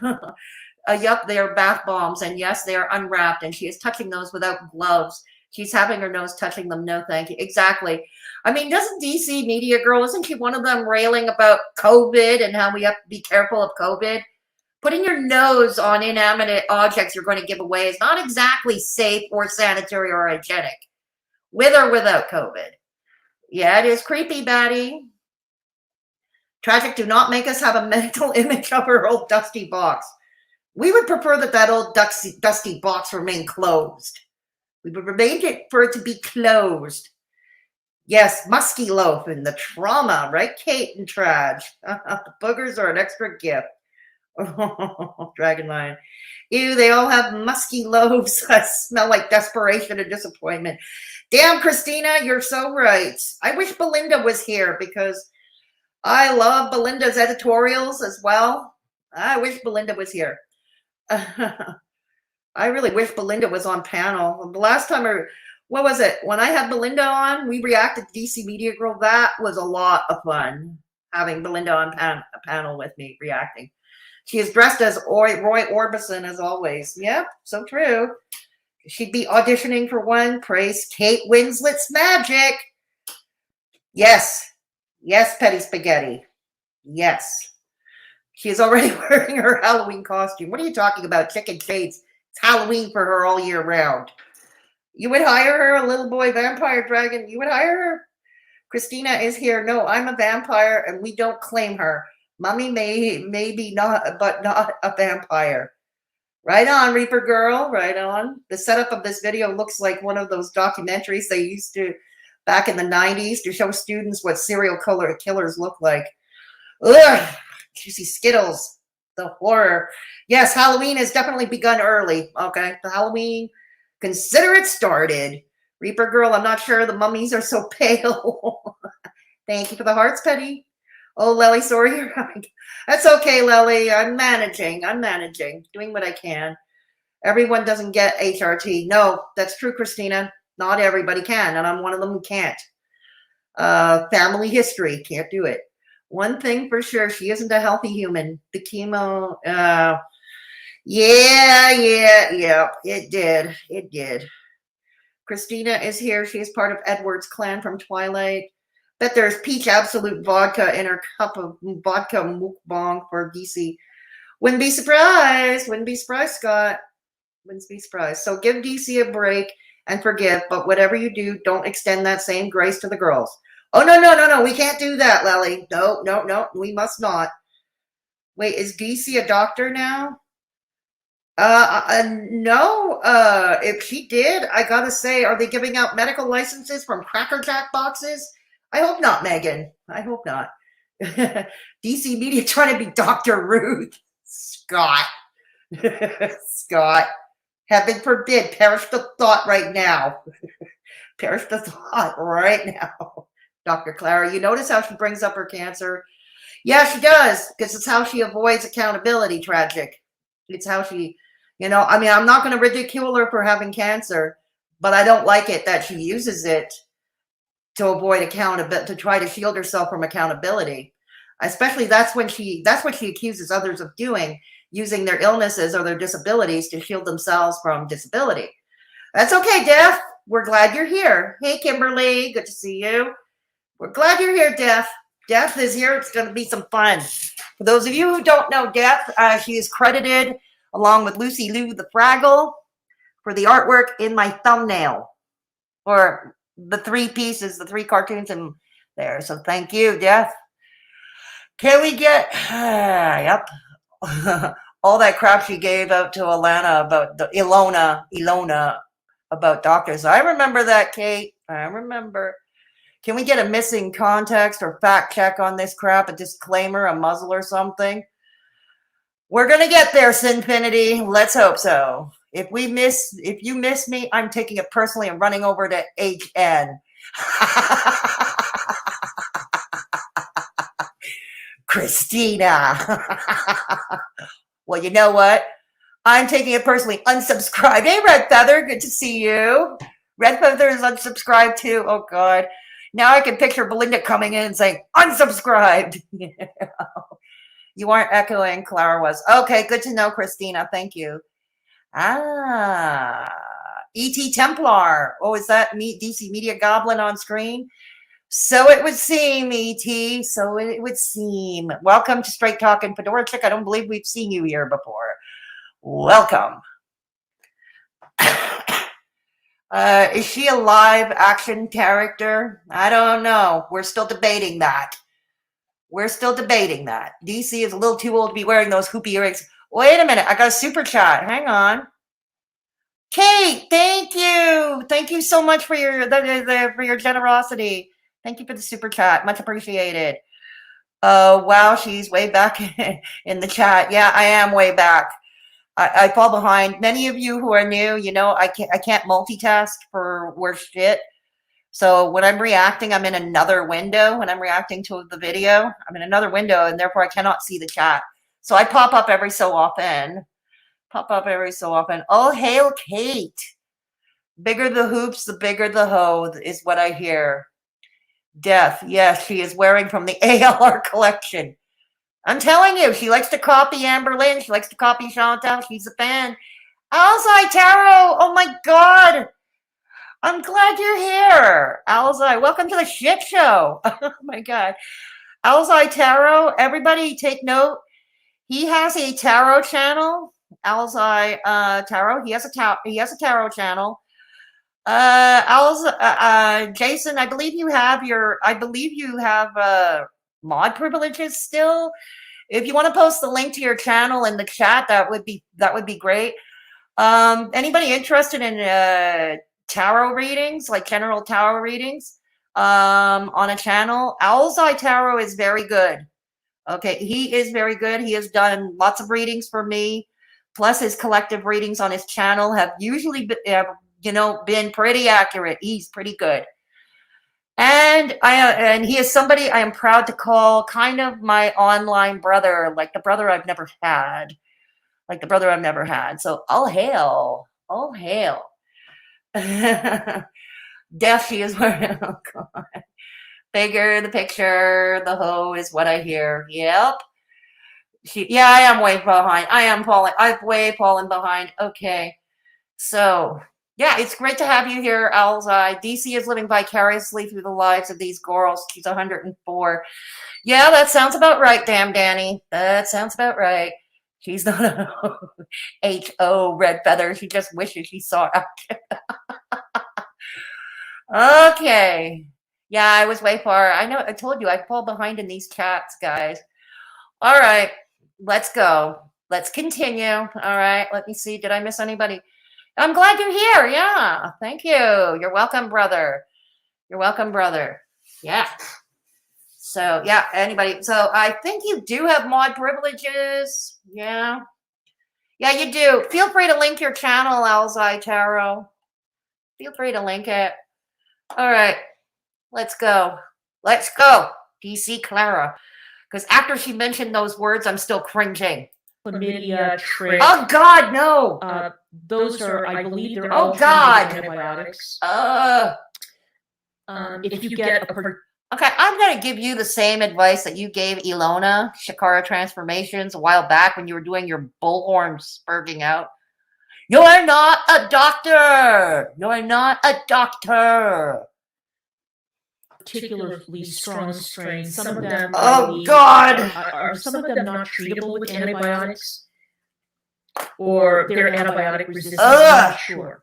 Yup, they are bath bombs. And yes, they are unwrapped. And she is touching those without gloves. She's having her nose touching them. No, thank you. Exactly. I mean, doesn't DC Media Girl, isn't she one of them railing about COVID and how we have to be careful of COVID? Putting your nose on inanimate objects you're going to give away is not exactly safe or sanitary or hygienic, with or without COVID. Yeah, it is creepy, Batty. Tragic, do not make us have a mental image of her old dusty box. We would prefer that old dusty box remain closed. We would remain for it to be closed. Yes, musky loaf and the trauma, right, Kate and Traj? The boogers are an extra gift. Dragon Lion. Ew, they all have musky loaves. I smell like desperation and disappointment. Damn, Christina, you're so right. I wish Belinda was here because I love Belinda's editorials as well. I wish Belinda was here. I really wish Belinda was on panel. The last time, what was it? When I had Belinda on, we reacted to DC Media Girl. That was a lot of fun, having Belinda on a panel with me reacting. She is dressed as Roy Orbison as always. Yep, so true. She'd be auditioning for one. Praise Kate Winslet's magic. Yes. Yes, Petty Spaghetti. Yes. She is already wearing her Halloween costume. What are you talking about, Chicken Shades? It's Halloween for her all year round. You would hire her, a little boy vampire dragon? You would hire her? Christina is here. No, I'm a vampire, and we don't claim her. Mummy may be not, but not a vampire. Right on, Reaper Girl. Right on. The setup of this video looks like one of those documentaries they used to back in the 90s to show students what serial killers look like. Ugh, juicy Skittles. The horror. Yes, Halloween has definitely begun early. Okay, the Halloween, consider it started. Reaper Girl, I'm not sure the mummies are so pale. Thank you for the hearts, Petty. Oh, Lely, sorry you're right. That's okay, Lely. I'm managing. Doing what I can. Everyone doesn't get HRT. No, that's true, Christina. Not everybody can, and I'm one of them who can't. Family history, can't do it. One thing for sure, she isn't a healthy human. The chemo, yeah, it did. Christina is here. She is part of Edward's clan from Twilight. Bet there's peach absolute vodka in her cup of vodka mukbang for DC. Wouldn't be surprised, Scott. Wouldn't be surprised. So give DC a break and forgive, but whatever you do, don't extend that same grace to the girls. Oh, no. We can't do that, Lely. No. We must not. Wait, is DC a doctor now? No. If she did, I gotta say, are they giving out medical licenses from Cracker Jack boxes? I hope not, Megan. I hope not. DC Media trying to be Dr. Ruth. Scott. Scott. Heaven forbid. Perish the thought right now. Perish the thought right now. Dr. Clara, you notice how she brings up her cancer? Yeah, she does, because it's how she avoids accountability, tragic. It's how she, I'm not going to ridicule her for having cancer, but I don't like it that she uses it to avoid accountability, to try to shield herself from accountability. Especially that's what she accuses others of doing, using their illnesses or their disabilities to shield themselves from disability. That's okay, Def. We're glad you're here. Hey, Kimberly, good to see you. We're glad you're here, Def. Def is here. It's going to be some fun. For those of you who don't know Def, she is credited along with Lucy Lou the Fraggle for the artwork in my thumbnail, or the three pieces, the three cartoons in there. So thank you, Def. Can we get, yep, all that crap she gave out to Ilona about doctors. I remember that, Kate. I remember. Can we get a missing context or fact check on this crap, a disclaimer, a muzzle or something? We're going to get there, Sinfinity. Let's hope so. If you miss me, I'm taking it personally and running over to HN. Christina. Well, you know what? I'm taking it personally. Unsubscribe. Hey, Red Feather. Good to see you. Red Feather is unsubscribed too. Oh, God. Now I can picture Belinda coming in and saying, unsubscribed. You aren't echoing. Clara was. Okay, good to know, Christina. Thank you. E.T. Templar. Oh, is that DC Media Goblin on screen? So it would seem, E.T. So it would seem. Welcome to Straight Talkin' Fedora Chick. I don't believe we've seen you here before. Welcome. Is she a live action character? I don't know. We're still debating that. DC is a little too old to be wearing those hoopy earrings. Wait a minute. I got a super chat. Hang on. Kate, thank you. Thank you so much for your generosity. Thank you for the super chat. Much appreciated. Wow, she's way back in the chat. Yeah, I am way back. I fall behind. Many of you who are new, you know, I can't multitask for worse shit. So when I'm reacting, I'm in another window. When I'm reacting to the video, I'm in another window, and therefore I cannot see the chat. So I pop up every so often. Oh, hail Kate. Bigger the hoops, the bigger the hoe is what I hear. Death. Yes, she is wearing from the ALR collection. I'm telling you, she likes to copy Amber Lynn. She likes to copy Chantal. She's a fan. Alzai Tarot. Oh my God. I'm glad you're here. Alzai, welcome to the shit show. Oh my God. Alzai Tarot. Everybody take note. He has a tarot channel. Alzai Tarot. He has a tarot channel. Jason, I believe you have mod privileges still. If you want to post the link to your channel in the chat, that would be great. Anybody interested in tarot readings, like general tarot readings, on a channel? Alzai Tarot is very good. Okay, he is very good. He has done lots of readings for me. Plus, his collective readings on his channel have usually been pretty accurate. He's pretty good. And he is somebody I am proud to call kind of my online brother, like the brother I've never had. So all hail. Death, she is wearing. Oh God. Bigger the picture, the hoe is what I hear. Yep. I am way behind. I've way fallen behind. Okay. So yeah, it's great to have you here, Alzai. DC is living vicariously through the lives of these girls. She's 104. Yeah, that sounds about right, damn Danny. That sounds about right. She's not a H-O red feather. She just wishes she saw it. Okay. Yeah, I was way far. I know. I told you I fall behind in these chats, guys. All right. Let's go. Let's continue. All right. Let me see. Did I miss anybody? I'm glad you're here. Yeah. Thank you. You're welcome, brother. Yeah. So, yeah, anybody. So, I think you do have mod privileges. Yeah. Yeah, you do. Feel free to link your channel, Alzai Tarot. Feel free to link it. All right. Let's go. DC Clara. Because after she mentioned those words, I'm still cringing. Chlamydia, trick. Oh God, no. Those are, I believe, they're Oh all God. antibiotics. If you get okay, I'm gonna give you the same advice that you gave Ilona Shakara Transformations a while back when you were doing your bullhorn spurging out. You are not a doctor. particularly strong strains, some of them Oh God. are some of them not treatable with antibiotics, or they're antibiotic resistant. I'm not sure.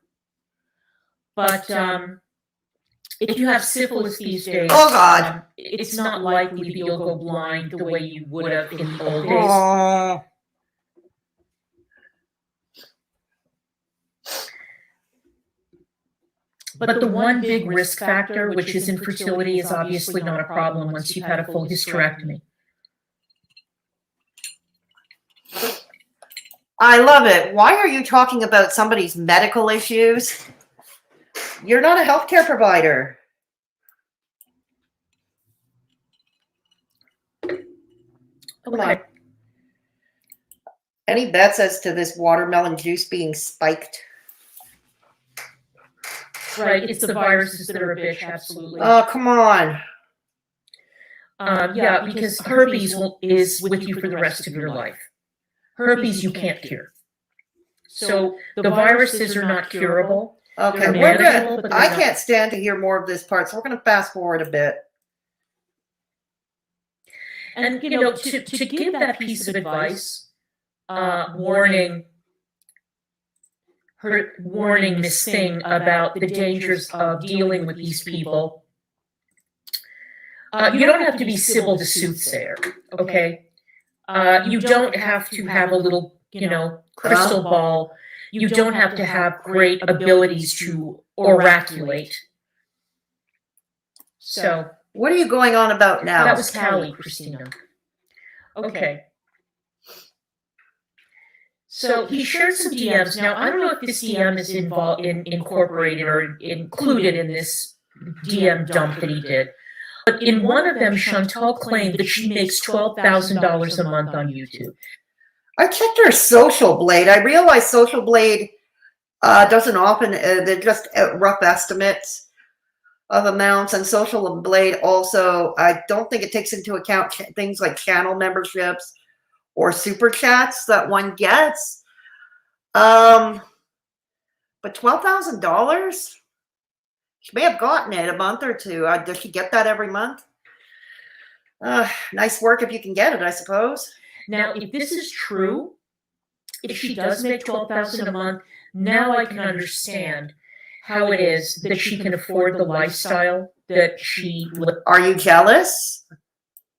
But if you have syphilis these days, oh God, it's not likely that you'll go blind the way you would have in the old days. But the one big risk factor, which is infertility, is obviously not a problem once you've had a full hysterectomy. I love it. Why are you talking about somebody's medical issues? You're not a healthcare provider. Okay. Any bets as to this watermelon juice being spiked? Right, it's the viruses that are a bitch, absolutely. Oh, come on. Yeah, because herpes is with you for the rest of your life. Herpes you can't cure. So the viruses are not curable. Okay, we're good. I can't stand to hear more of this part, so we're going to fast forward a bit. And, you know, to give that piece of advice, warning Miss Thing about the dangers of dealing with these people. You don't have to be Sybil the soothsayer, okay? You don't have to have a little, crystal ball. You don't have to have great abilities to oraculate. So, what are you going on about now? that was Callie, Christina. Okay. So he shared some DMs. Now I don't know if this DM is incorporated or included in this DM dump that he did. But in one of them, Chantal claimed that she makes $12,000 a month on YouTube. I checked her Social Blade. I realized Social Blade doesn't often, they're just rough estimates of amounts. And Social Blade also, I don't think it takes into account things like channel memberships or super chats that one gets. But $12,000? She may have gotten it a month or two. Does she get that every month? Nice work if you can get it, I suppose. Now, if this is true, if she does make $12,000 a month, now I can understand how it is that she can afford the lifestyle that she Are you jealous?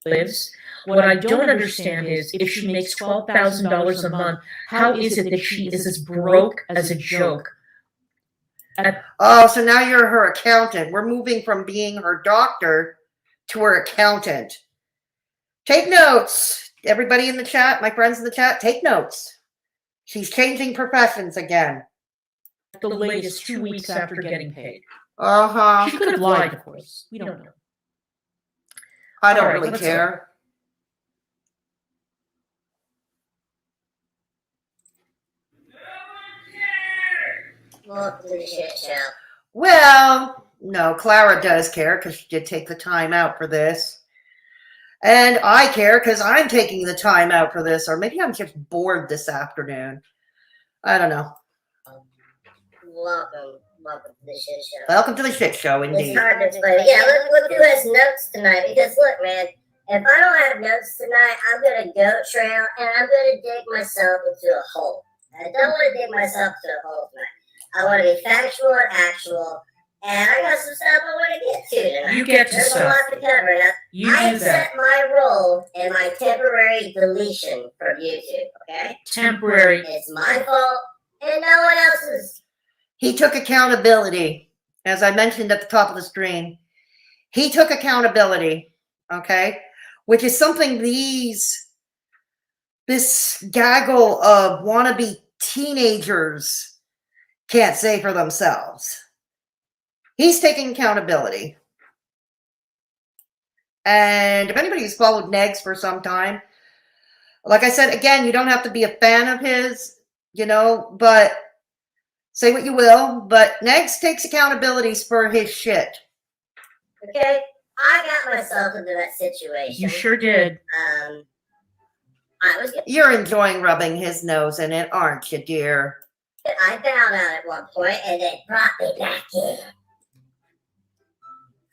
lives. What I don't understand is if she makes $12,000 a month, how is it that she is as broke as a joke? Oh, so now you're her accountant. We're moving from being her doctor to her accountant. Take notes. Everybody in the chat, my friends in the chat, take notes. She's changing professions again. The latest 2 weeks after getting paid. Uh-huh. She could have lied, of course. We don't know. I don't really care. Welcome to the shit show. Well, no, Clara does care because she did take the time out for this. And I care because I'm taking the time out for this. Or maybe I'm just bored this afternoon. I don't know. Welcome to the shit show. Welcome to the shit show, indeed. It's hard to explain. Yeah, look who has notes tonight. Because look, man, if I don't have notes tonight, I'm gonna goat trail and I'm gonna dig myself into a hole. I don't want to dig myself into a hole tonight. I want to be factual and actual, and I got some stuff I want to get to tonight. You get to There's stuff. a lot to cover. Now, I set my role in my temporary deletion from YouTube. Okay, Temporary. it's my fault and no one else's. He took accountability, as I mentioned at the top of the stream. He took accountability, okay, which is something this gaggle of wannabe teenagers can't say for themselves. He's taking accountability. And if anybody's followed Negz for some time, like I said, again, you don't have to be a fan of his, but say what you will, but Negz takes accountabilities for his shit. Okay, I got myself into that situation. You sure did. You're enjoying rubbing his nose in it, aren't you, dear? I found out at one point, and they brought me back in.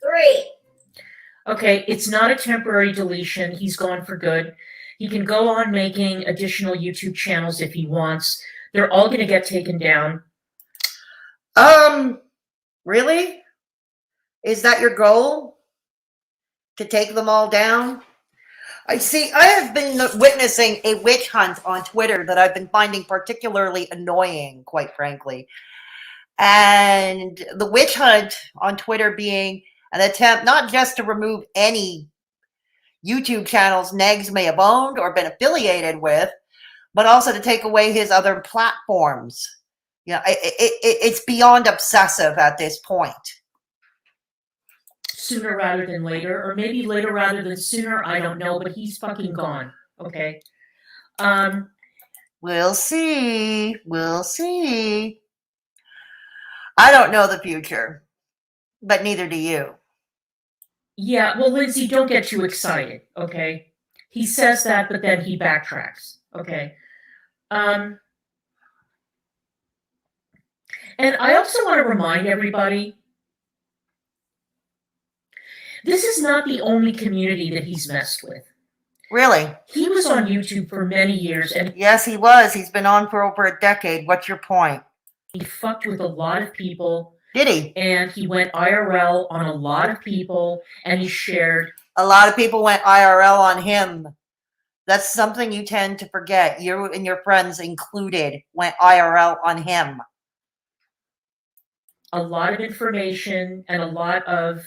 3. Okay, it's not a temporary deletion. He's gone for good. He can go on making additional YouTube channels if he wants. They're all going to get taken down. Really? Is that your goal? To take them all down? I have been witnessing a witch hunt on Twitter that I've been finding particularly annoying, quite frankly. And the witch hunt on Twitter being an attempt not just to remove any YouTube channels Negz may have owned or been affiliated with, but also to take away his other platforms. It's beyond obsessive at this point. Sooner rather than later, or maybe later rather than sooner, I don't know, but he's fucking gone. Okay. We'll see. We'll see. I don't know the future, but neither do you. Yeah, well, Lindsay, don't get too excited, okay? He says that, but then he backtracks, okay? And I also want to remind everybody, this is not the only community that he's messed with. Really? He was on YouTube for many years. And yes, he was. He's been on for over a decade. What's your point? He fucked with a lot of people. Did he? And he went IRL on a lot of people, and he shared. A lot of people went IRL on him. That's something you tend to forget. You and your friends included went IRL on him. A lot of information and a lot of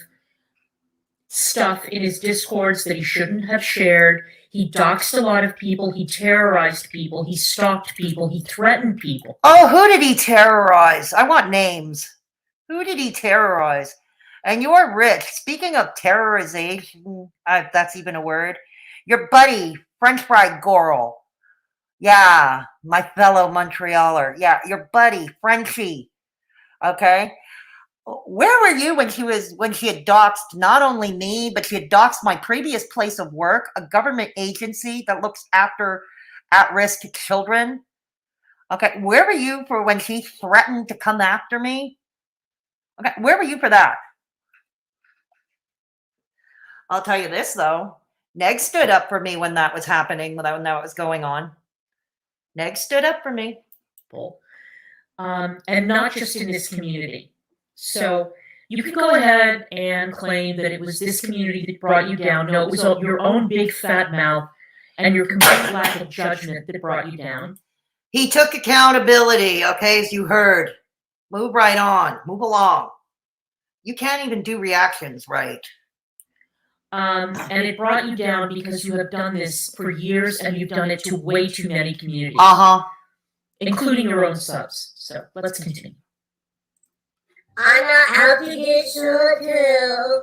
stuff in his discords that he shouldn't have shared. He doxed a lot of people. He terrorized people. He stalked people. He threatened people. Oh, who did he terrorize? I want names. Who did he terrorize? And you're rich. Speaking of terrorization, that's even a word. Your buddy, French fried gorl. Yeah, my fellow Montrealer. Yeah, your buddy, Frenchie. Okay. Where were you when she had doxed not only me, but she had doxed my previous place of work, a government agency that looks after at-risk children? Okay, where were you for when she threatened to come after me? Okay, where were you for that? I'll tell you this, though. Negz stood up for me when that was happening, when that was going on. Negz stood up for me. And not just in this community. So you could go ahead and claim that it was this community that brought you down. No, it was your own big fat mouth and your complete lack of judgment that brought you down. He took accountability, okay, as you heard. Move right on. Move along. You can't even do reactions right. And it brought you down because you have done this for years and you've done it to way too many communities. Including your own subs. So let's continue. I'm not out to get short too.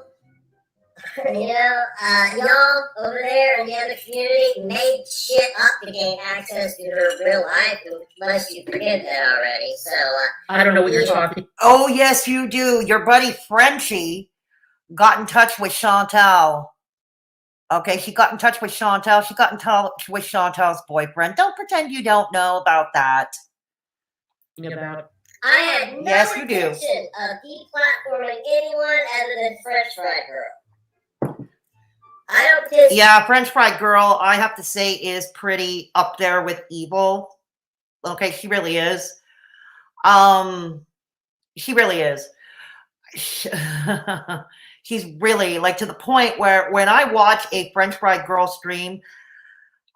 Y'all over there in the other community made shit up to gain access to their real life, unless you forget that already. So I don't know what you're talking. Oh yes, you do. Your buddy Frenchie got in touch with Chantal. Okay, she got in touch with Chantal. She got in touch with Chantal's boyfriend. Don't pretend you don't know about that. I had no Yes, you do. intention of deplatforming anyone other than French Fry Girl. I don't piss. Yeah, French Fried Girl, I have to say, is pretty up there with evil. Okay, she really is. She really is. She's really, like, to the point where when I watch a French Fried Girl stream,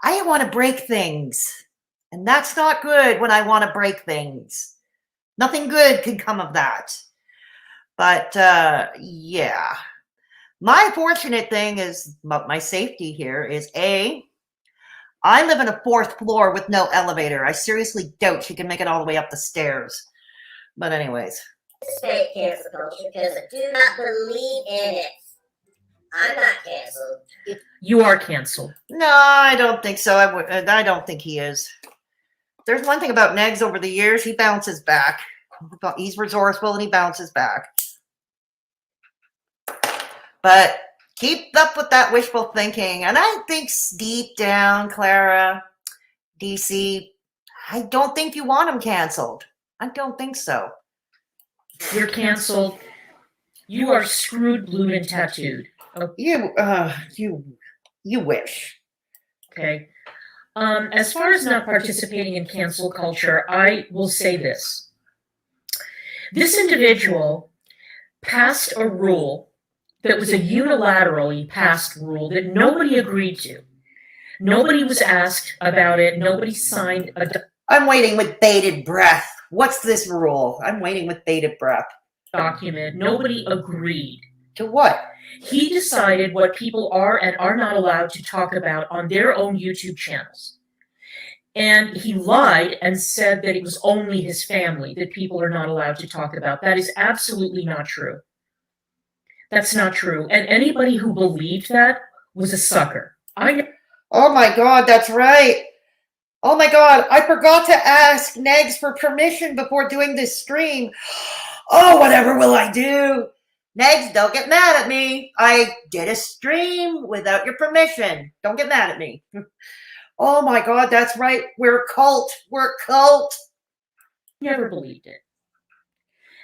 I want to break things. And that's not good when I want to break things. Nothing good can come of that. But, yeah. My fortunate thing is, my safety here is, A, I live in a 4th floor with no elevator. I seriously doubt she can make it all the way up the stairs. But anyways. Fake cancel culture because I do not believe in it. I'm not canceled. You are canceled. No, I don't think so. I don't think he is. There's one thing about Negz over the years, he bounces back. He's resourceful and he bounces back. But keep up with that wishful thinking. And I think deep down, Clara, DC, I don't think you want him canceled. I don't think so. You're canceled. You are screwed, blued, and tattooed. You wish. Okay. As far as not participating in cancel culture, I will say this. This individual passed a rule that was a unilaterally passed rule that nobody agreed to. Nobody was asked about it. Nobody signed a I'm waiting with bated breath. What's this rule? I'm waiting with bated breath. Document. Nobody agreed. To what? He decided what people are and are not allowed to talk about on their own YouTube channels. And he lied and said that it was only his family that people are not allowed to talk about. That is absolutely not true. That's not true. And anybody who believed that was a sucker. Oh my God, that's right. Oh my God, I forgot to ask Negz for permission before doing this stream. Oh, whatever will I do? Negz, don't get mad at me. I did a stream without your permission. Don't get mad at me. Oh my God, that's right. We're a cult. We're a cult. Never believed it.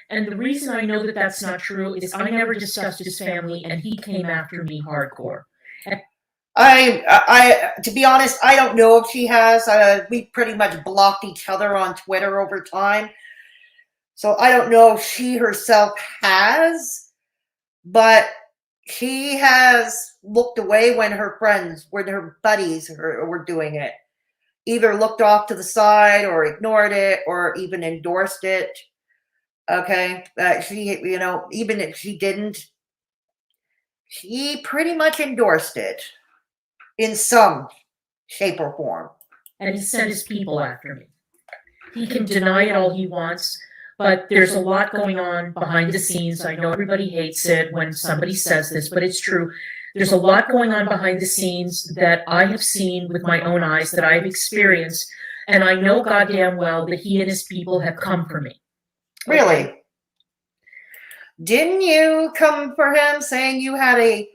And the reason I know that that's not true is I never discussed his family and he came after me hardcore. To be honest, I don't know if she has. We pretty much blocked each other on Twitter over time. So I don't know if she herself has. But she has looked away when her friends, when her buddies were doing it. Either looked off to the side or ignored it or even endorsed it. Okay. She, you know, even if she didn't, she pretty much endorsed it in some shape or form. And he sent his people after me. He can deny it all he wants, but there's a lot going on behind the scenes. I know everybody hates it when somebody says this, but it's true. There's a lot going on behind the scenes that I have seen with my own eyes, that I've experienced, and I know goddamn well that he and his people have come for me. Really? Didn't you come for him saying you had a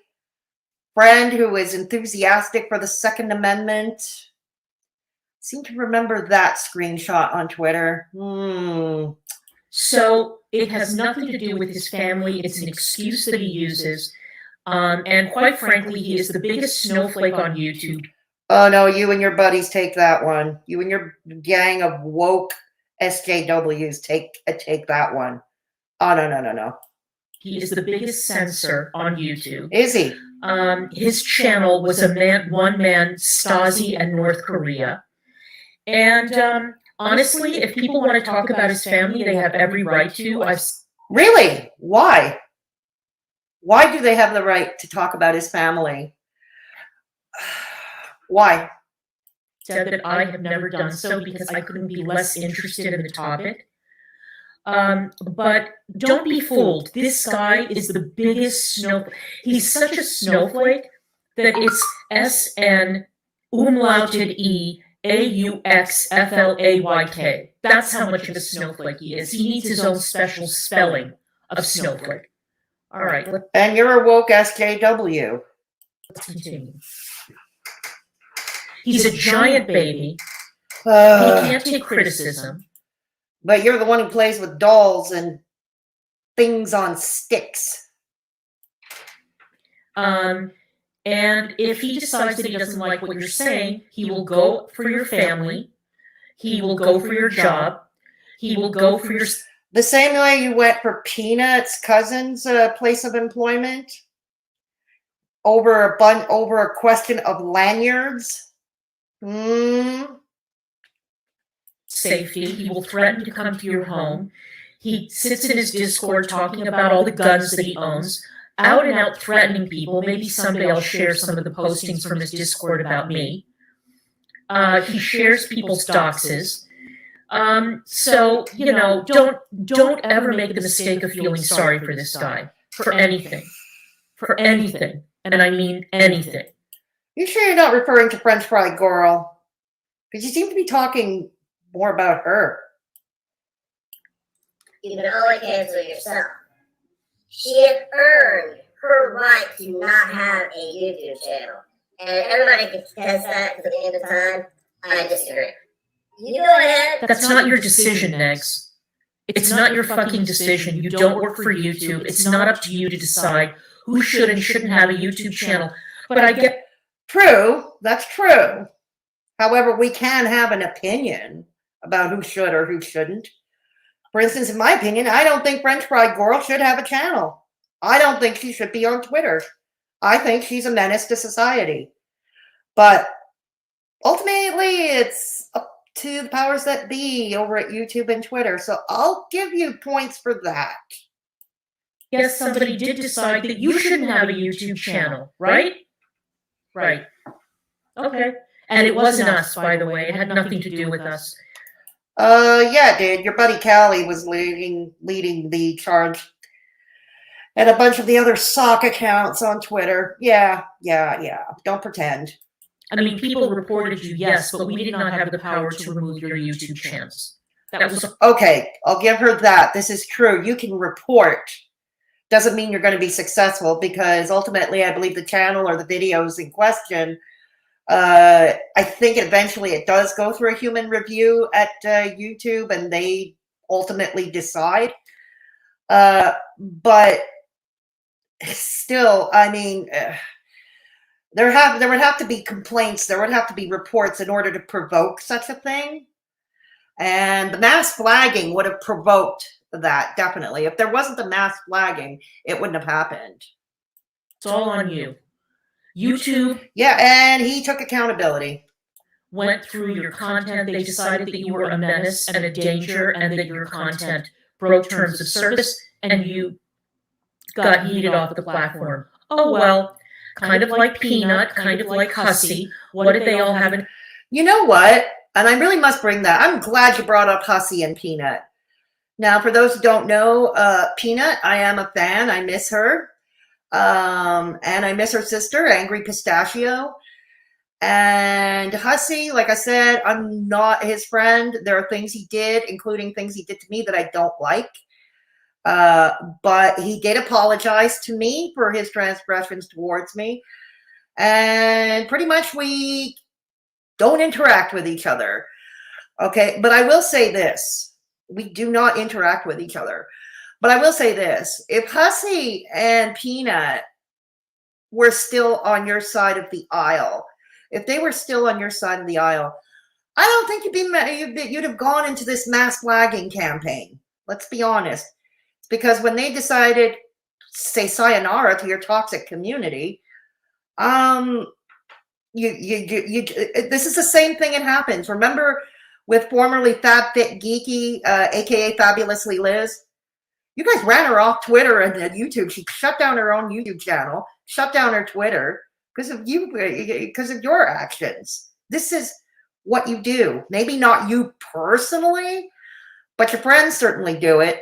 friend who was enthusiastic for the Second Amendment? Seem to remember that screenshot on Twitter. So it has nothing to do with his family. It's an excuse that he uses. And quite frankly, he is the biggest snowflake on YouTube. Oh, no, you and your buddies take that one. You and your gang of woke SJWs take that one. Oh, no. He is the biggest censor on YouTube. Is he? His channel was one man, Stasi and North Korea. And honestly, if people want to talk about his family, they have every right to. Really? Why? Why do they have the right to talk about his family? Why? Said that I have never done so because I couldn't be less interested in the topic. But don't be fooled. This guy is the biggest snowflake. He's such a snowflake that it's SN umlauted E AUXFLAYK. That's how much of a snowflake he is. He needs his own special spelling of snowflake. All right. And you're a woke SJW. Let's continue. He's a giant baby. He can't take criticism. But you're the one who plays with dolls and things on sticks. And if he decides that he doesn't like what you're saying, he will go for your family. He will go for your job. He will go for your... The same way you went for Peanut's cousin's place of employment over a question of lanyards. Safety. He will threaten to come to your home. He sits in his Discord talking about all the guns that he owns, out and out threatening people. Maybe someday I'll share some of the postings from his Discord about me. He shares people's doxes. So, you know, don't ever make the mistake of feeling sorry for this guy. For anything. For anything. And I mean anything. You sure you're not referring to French fry girl? Because you seem to be talking more about her. You can only cancel yourself. She had earned her right to not have a YouTube channel. And everybody can contest that at the end of time. I disagree. You go ahead. That's not your decision, Negz. It's not your fucking decision. You don't work for YouTube. It's not up to you to decide who should and shouldn't have a YouTube channel. But I get... True. That's true. However, we can have an opinion about who should or who shouldn't. For instance, in my opinion, I don't think French Fry Girl should have a channel. I don't think she should be on Twitter. I think she's a menace to society. But ultimately, it's up to the powers that be over at YouTube and Twitter. So I'll give you points for that. Yes, somebody did decide that you shouldn't have a YouTube channel, right? Right. Okay. And it wasn't us, by the way. It had nothing to do with us. Yeah, it did. Your buddy Callie was leading the charge. And a bunch of the other sock accounts on Twitter. Yeah. Don't pretend. I mean, people reported you, yes, but we did not have the power to remove your YouTube channels. That was... Okay, I'll give her that. This is true. You can report. Doesn't mean you're going to be successful, because ultimately I believe the channel or the videos in question, I think eventually it does go through a human review at YouTube, and they ultimately decide. But still, I mean, there would have to be complaints, there would have to be reports in order to provoke such a thing. And the mass flagging would have provoked that, definitely. If there wasn't the mass flagging, it wouldn't have happened. It's all on you. YouTube Yeah, and he took accountability. went through your content. They decided that you were a menace and a danger and that your content broke terms of service and you got yeeted off the platform. Oh, well, kind of like Peanut, kind of like Hussy. What did they all have in? You know what? And I really must bring that. I'm glad you brought up Hussy and Peanut. Now, for those who don't know, Peanut, I am a fan. I miss her. And I miss her sister, Angry Pistachio. And Hussy, like I said, I'm not his friend. There are things he did, including things he did to me that I don't like. But he did apologize to me for his transgressions towards me. And pretty much we don't interact with each other. Okay, but I will say this. We do not interact with each other. But I will say this. If Hussy and Peanut were still on your side of the aisle, if they were still on your side of the aisle, I don't think you'd have gone into this mass flagging campaign. Let's be honest. It's because when they decided to say sayonara to your toxic community, this is the same thing that happens. Remember with formerly Fab Fit Geeky, aka Fabulously Liz? You guys ran her off Twitter and YouTube. She shut down her own YouTube channel, shut down her Twitter because of you, because of your actions. This is what you do. Maybe not you personally, but your friends certainly do it.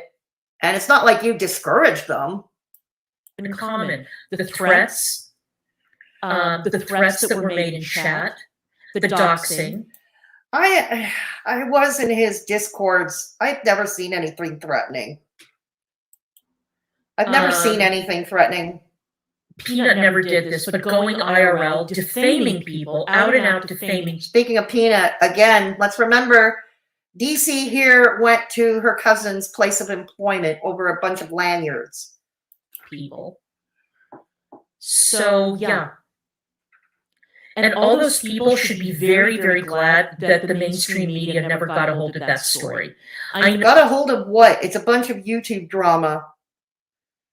And it's not like you discourage them. In common, the threats that were made in chat, the doxing. I was in his discords. I've never seen anything threatening. I've never seen anything threatening. Peanut never did this, but going IRL, defaming people, out and out defaming. Speaking of Peanut, again, let's remember, DC here went to her cousin's place of employment over a bunch of lanyards. People. So, yeah. And all those people should be very, very glad that the mainstream media never got a hold of that story. I got a hold of what? It's a bunch of YouTube drama.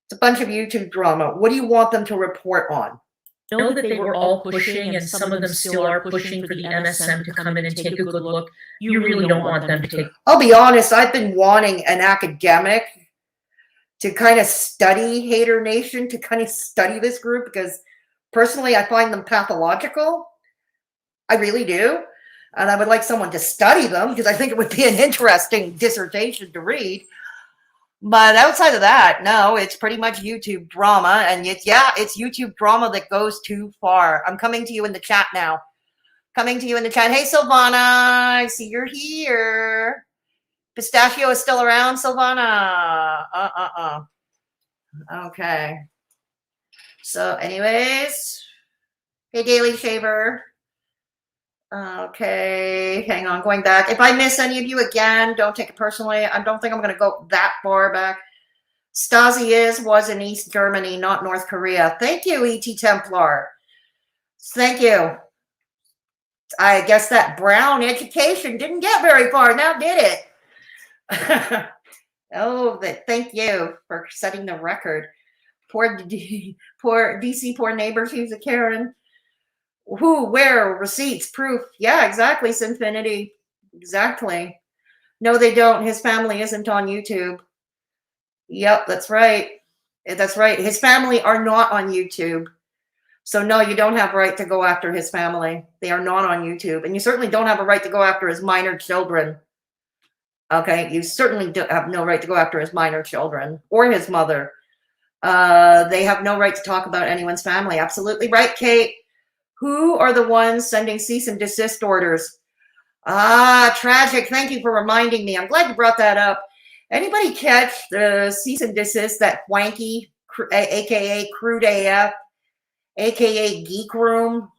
It's a bunch of YouTube drama. What do you want them to report on? Know that they were all pushing, and some of them still are pushing for the MSM to come in and take a good look. You really don't want them to take. I'll be honest, I've been wanting an academic to kind of study haydurnation, to kind of study this group, because personally I find them pathological. I really do. And I would like someone to study them because I think it would be an interesting dissertation to read. But outside of that, no, it's pretty much YouTube drama. And it's YouTube drama that goes too far. I'm coming to you in the chat now. Coming to you in the chat. Hey, Silvana, I see you're here. Pistachio is still around, Silvana. Okay. So anyways, hey, Daily Shaver. Okay, hang on, going back. If I miss any of you again, don't take it personally. I don't think I'm going to go that far back. Stasi was in East Germany, not North Korea. Thank you, E.T. Templar. Thank you. I guess that Brown education didn't get very far, now did it? Oh, thank you for setting the record. Poor DC, poor neighbors, who's a Karen. Who, where, receipts, proof. Yeah, exactly, Sinfinity. Exactly. No, they don't. His family isn't on YouTube. Yep, that's right. That's right. His family are not on YouTube. So no, you don't have a right to go after his family. They are not on YouTube. And you certainly don't have a right to go after his minor children. Okay, you certainly have no right to go after his minor children or his mother. They have no right to talk about anyone's family. Absolutely right, Kate. Who are the ones sending cease and desist orders? Ah, tragic. Thank you for reminding me. I'm glad you brought that up. Anybody catch the cease and desist that Wanky, aka Crude AF, aka Geek Room,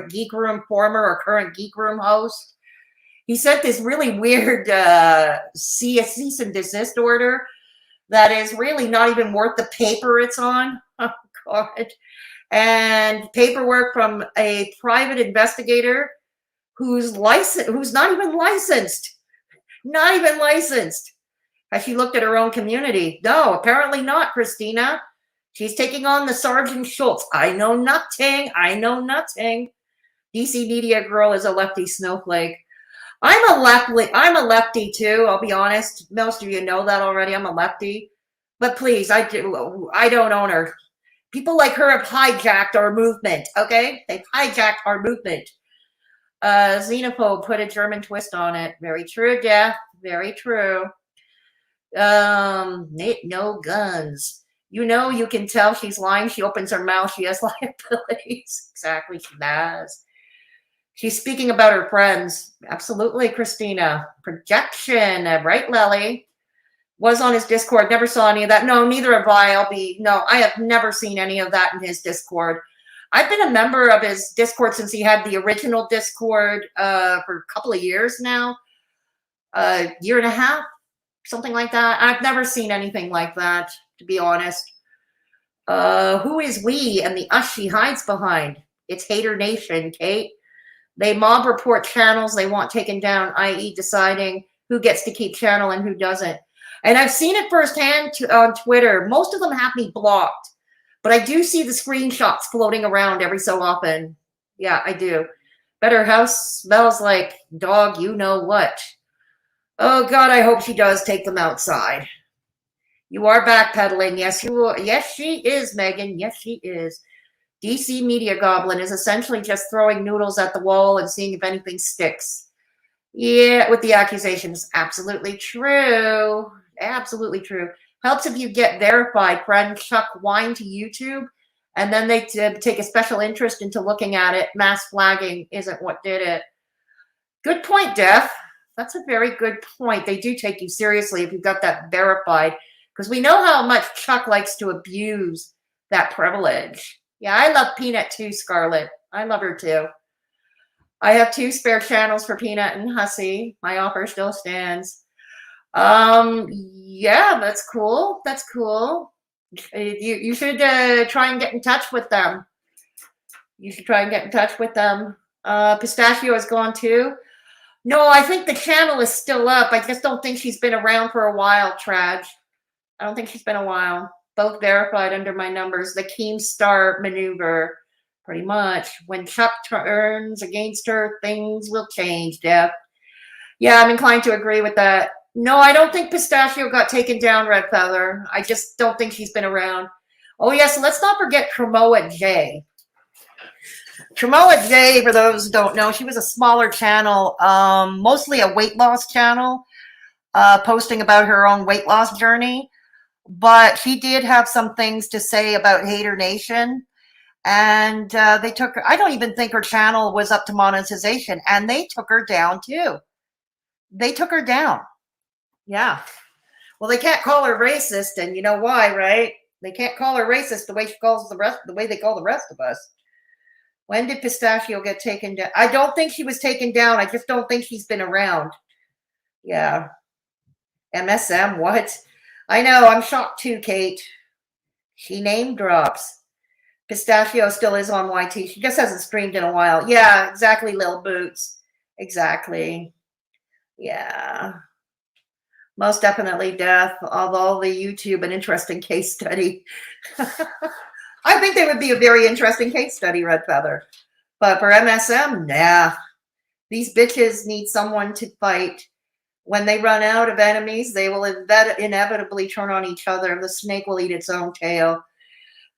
Geek Room former or current Geek Room host? He sent this really weird cease and desist order that is really not even worth the paper it's on. Oh, God. And paperwork from a private investigator who's not even licensed. Not even licensed. Has she looked at her own community? No, apparently not, Christina. She's taking on the Sergeant Schultz. I know nothing. I know nothing. DC Media Girl is a lefty snowflake. I'm a lefty too. I'll be honest. Most of you know that already. I'm a lefty. But please, I don't own her. People like her have hijacked our movement. Okay, they've hijacked our movement. Xenophobe put a German twist on it. Very true, Jeff. Very true. Nate, no guns. You know, you can tell she's lying. She opens her mouth. She has liabilities. Exactly, she does. She's speaking about her friends. Absolutely, Christina. Projection, right, Lily? Was on his Discord. Never saw any of that. No, neither have I. I have never seen any of that in his Discord. I've been a member of his Discord since he had the original Discord for a couple of years now. A year and a half, something like that. I've never seen anything like that, to be honest. Who is we and the us she hides behind? It's Hater Nation, Kate. They mob report channels they want taken down, i.e. deciding who gets to keep channel and who doesn't. And I've seen it firsthand on Twitter. Most of them have me blocked, but I do see the screenshots floating around every so often. Yeah, I do. Better House smells like dog, you know what. Oh, God, I hope she does take them outside. You are backpedaling. Yes, you will. Yes, she is, Megan. Yes, she is. DC Media Goblin is essentially just throwing noodles at the wall and seeing if anything sticks. Yeah, with the accusations. Absolutely true. Absolutely true. Helps if you get verified. Friend Chuck wine to YouTube, and then they take a special interest into looking at it. Mass flagging isn't what did it. Good point, Def. That's a very good point. They do take you seriously if you've got that verified, because we know how much Chuck likes to abuse that privilege. Yeah, I love Peanut too, Scarlett. I love her too. I have 2 spare channels for Peanut and Hussy. My offer still stands. Yeah, that's cool. That's cool. You should try and get in touch with them. You should try and get in touch with them. Pistachio is gone too. No, I think the channel is still up. I just don't think she's been around for a while, Traj. I don't think she's been a while. Both verified under my numbers. The Keemstar maneuver, pretty much. When Chuck turns against her, things will change, Deb. Yeah, I'm inclined to agree with that. No, I don't think Pistachio got taken down, Red Feather. I just don't think she's been around. Oh, yes, let's not forget Tremoa J. Tremoa J, for those who don't know, she was a smaller channel, mostly a weight loss channel, posting about her own weight loss journey. But she did have some things to say about Hater Nation. And they took her, I don't even think her channel was up to monetization. And they took her down too. They took her down. Yeah. Well, they can't call her racist, and you know why, right? They can't call her racist the way she calls the way they call the rest of us. When did Pistachio get taken down? I don't think she was taken down. I just don't think she's been around. Yeah. MSM, what? I know, I'm shocked too, Kate. She name drops. Pistachio still is on YT. She just hasn't streamed in a while. Yeah, exactly, Lil Boots. Exactly. Yeah. Most definitely death of all the YouTube, an interesting case study. I think they would be a very interesting case study, Red Feather. But for MSM, nah. These bitches need someone to fight. When they run out of enemies, they will inevitably turn on each other. The snake will eat its own tail.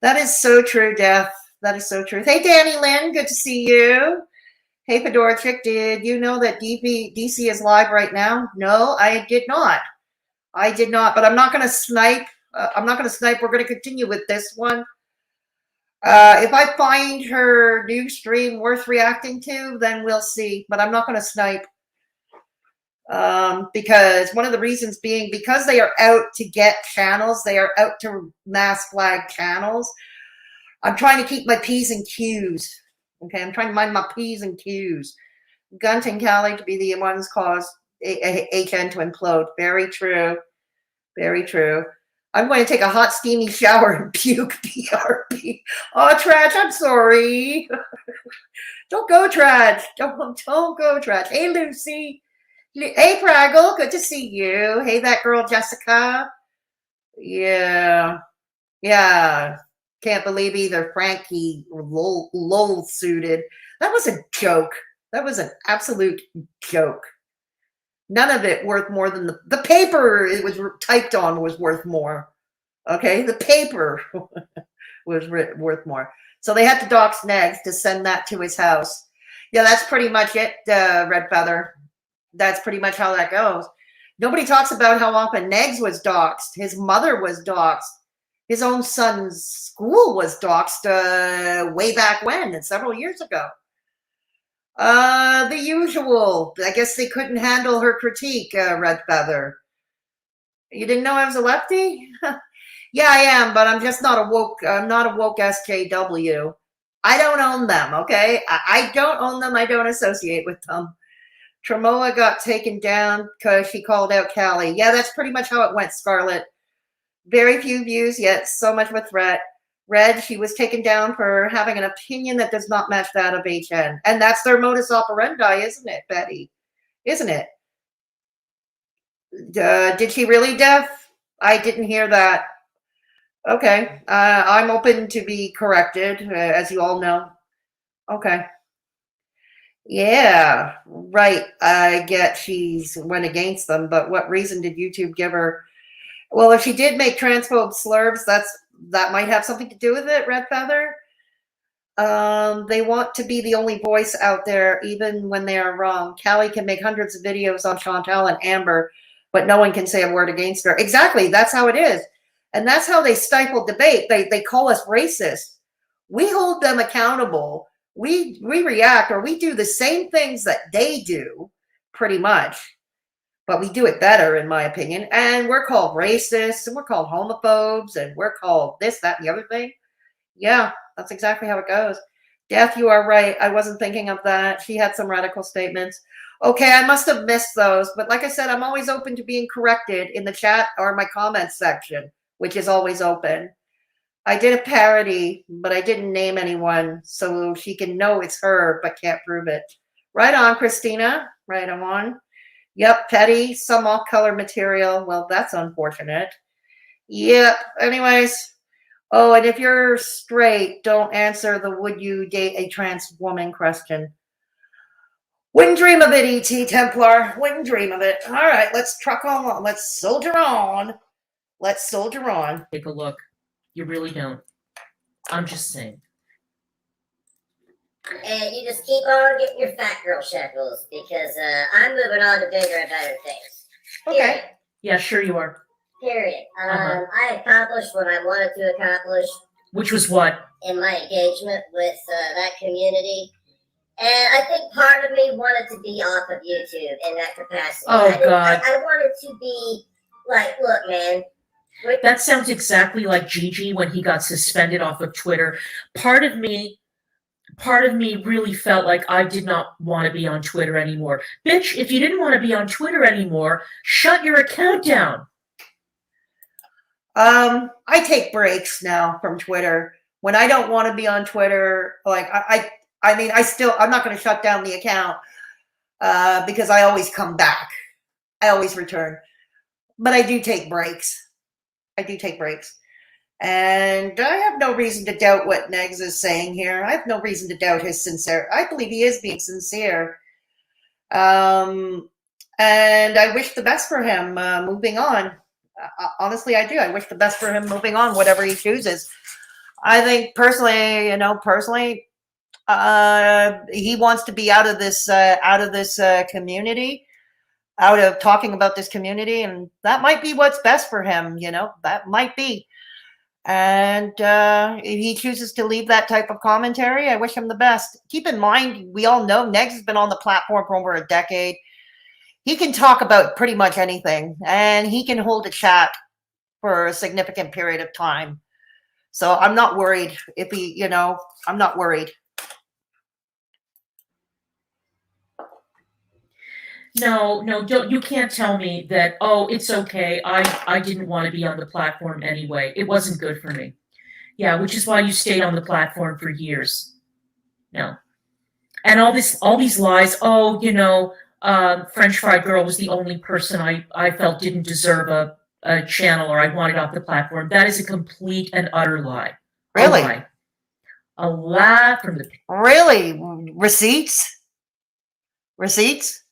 That is so true, Death. That is so true. Hey, Danny Lynn, good to see you. Hey, Fedora Chick, did you know that DC is live right now? No, I did not. I did not, but I'm not going to snipe. I'm not going to snipe. We're going to continue with this one. If I find her new stream worth reacting to, then we'll see. But I'm not going to snipe. Because one of the reasons being, because they are out to get channels, they are out to mass flag channels. I'm trying to keep my P's and Q's. Okay, I'm trying to mind my P's and Q's. Gunt and Callie to be the ones cause HN to implode. Very true. Very true. I'm going to take a hot, steamy shower and puke. BRB. Oh, Trash, I'm sorry. Don't go, Trash. Don't go, Trash. Hey, Lucy. Hey, Praggle. Good to see you. Hey, that girl, Jessica. Yeah. Yeah. can't believe either Frankie lol suited. That was a joke. That was an absolute joke. None of it worth more than the paper it was typed on was worth more. Okay, the paper was worth more. So they had to dox Negz to send that to his house. Yeah, that's pretty much it, Red Feather. That's pretty much how that goes. Nobody talks about how often Negz was doxed. His mother was doxed. His own son's school was doxed way back when, several years ago. The usual. I guess they couldn't handle her critique, Red Feather. You didn't know I was a lefty? Yeah, I am, but I'm just not a woke. I'm not a woke SJW. I don't own them, okay? I don't own them. I don't associate with them. Tremoa got taken down because she called out Callie. Yeah, that's pretty much how it went, Scarlett. Very few views, yet so much of a threat. Red, she was taken down for having an opinion that does not match that of HN. And that's their modus operandi, isn't it, Betty? Isn't it? Did she really, Deaf? I didn't hear that. Okay. I'm open to be corrected, as you all know. Okay. Yeah, right. I get she's went against them, but what reason did YouTube give her? Well, if she did make transphobe slurs, that might have something to do with it, Red Feather. They want to be the only voice out there, even when they are wrong. Callie can make hundreds of videos on Chantal and Amber, but no one can say a word against her. Exactly, that's how it is. And that's how they stifle debate. They call us racist. We hold them accountable. We react, or we do the same things that they do, pretty much. But we do it better, in my opinion. And we're called racists, and we're called homophobes, and we're called this, that, and the other thing. Yeah, that's exactly how it goes. Death, you are right. I wasn't thinking of that. She had some radical statements. Okay, I must have missed those. But like I said, I'm always open to being corrected in the chat or my comments section, which is always open. I did a parody, but I didn't name anyone, so she can know it's her, but can't prove it. Right on, Christina. Right on. Yep, petty, some off-color material. Well, that's unfortunate. Yep, anyways. Oh, and if you're straight, don't answer the would you date a trans woman question. Wouldn't dream of it, E.T. Templar. Wouldn't dream of it. All right, let's truck on. Let's soldier on. Let's soldier on. Take a look. You really don't. I'm just saying. And you just keep on getting your fat girl shekels because I'm moving on to bigger and better things. Okay. Period. Yeah, sure you are. Period. I accomplished what I wanted to accomplish. Which was what? In my engagement with that community. And I think part of me wanted to be off of YouTube in that capacity. Oh, God. I wanted to be like, look, man. That sounds exactly like Gigi when he got suspended off of Twitter. Part of me really felt like I did not want to be on Twitter anymore. Bitch, if you didn't want to be on Twitter anymore, shut your account down. I take breaks now from Twitter. When I don't want to be on Twitter, like I mean, I'm not going to shut down the account because I always come back. I always return. But I do take breaks. And I have no reason to doubt what Negz is saying here. I have no reason to doubt his sincerity. I believe he is being sincere. And I wish the best for him moving on. Honestly, I do. I wish the best for him moving on, whatever he chooses. I think personally, he wants to be out of this community, out of talking about this community, and that might be what's best for him. That might be. And if he chooses to leave that type of commentary, I wish him the best. Keep in mind, we all know Negz has been on the platform for over a decade. He can talk about pretty much anything, and he can hold a chat for a significant period of time. So I'm not worried if he, I'm not worried. No, don't. You can't tell me that, oh, it's okay. I didn't want to be on the platform anyway. It wasn't good for me. Yeah, which is why you stayed on the platform for years. No. And all these lies, oh, French Fried Girl was the only person I felt didn't deserve a channel or I wanted off the platform. That is a complete and utter lie. Really? A lot from the Really? Receipts? Receipts?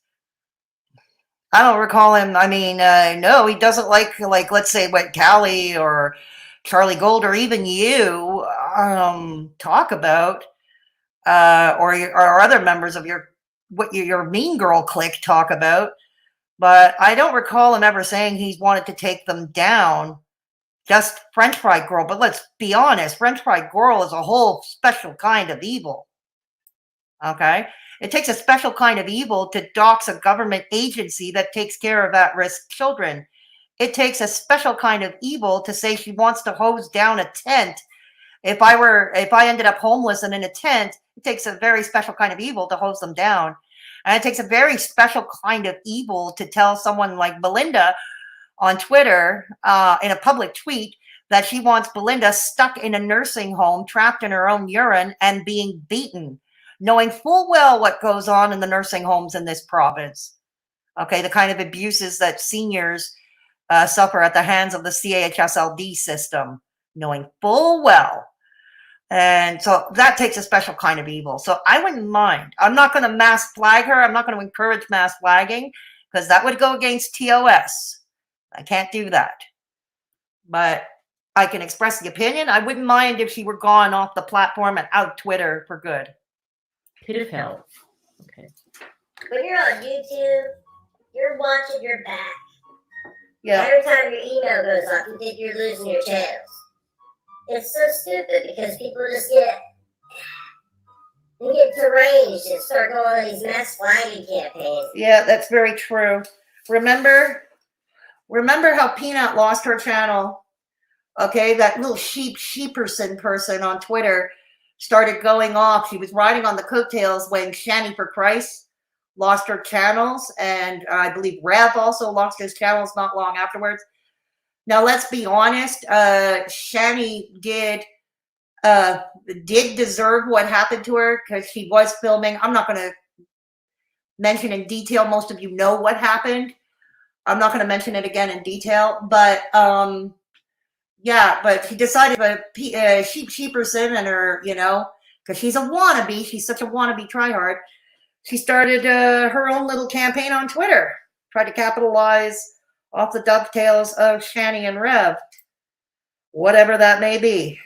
I don't recall him. I mean, no, he doesn't like, let's say what Callie or Charlie Gold or even you talk about, or other members of your mean girl clique talk about. But I don't recall him ever saying he wanted to take them down. Just French fry girl. But let's be honest, French fry girl is a whole special kind of evil. Okay? It takes a special kind of evil to dox a government agency that takes care of at-risk children. It takes a special kind of evil to say she wants to hose down a tent. If I ended up homeless and in a tent, it takes a very special kind of evil to hose them down. And it takes a very special kind of evil to tell someone like Belinda on Twitter, in a public tweet, that she wants Belinda stuck in a nursing home, trapped in her own urine and being beaten, knowing full well what goes on in the nursing homes in this province. Okay, the kind of abuses that seniors suffer at the hands of the CHSLD system, knowing full well. And so that takes a special kind of evil. So I wouldn't mind. I'm not going to mass flag her. I'm not going to encourage mass flagging because that would go against TOS. I can't do that. But I can express the opinion. I wouldn't mind if she were gone off the platform and out Twitter for good. pit of hell. Okay. When you're on YouTube, you're watching your back. Yeah. Every time your email goes off, you think you're losing your channels. It's so stupid because people just get deranged and start going on these mass flagging campaigns. Yeah, that's very true. Remember how Peanut lost her channel? Okay, that little sheeperson person on Twitter started going off. She was riding on the coattails when Shani for Christ lost her channels, and I believe Rev also lost his channels not long afterwards. Now, let's be honest. Shani did deserve what happened to her because she was filming. I'm not going to mention in detail. Most of you know what happened. I'm not going to mention it again in detail. But yeah, but she decided sheeperson and her, because she's a wannabe. She's such a wannabe tryhard. She started her own little campaign on Twitter, tried to capitalize off the dovetails of Shani and Rev, whatever that may be.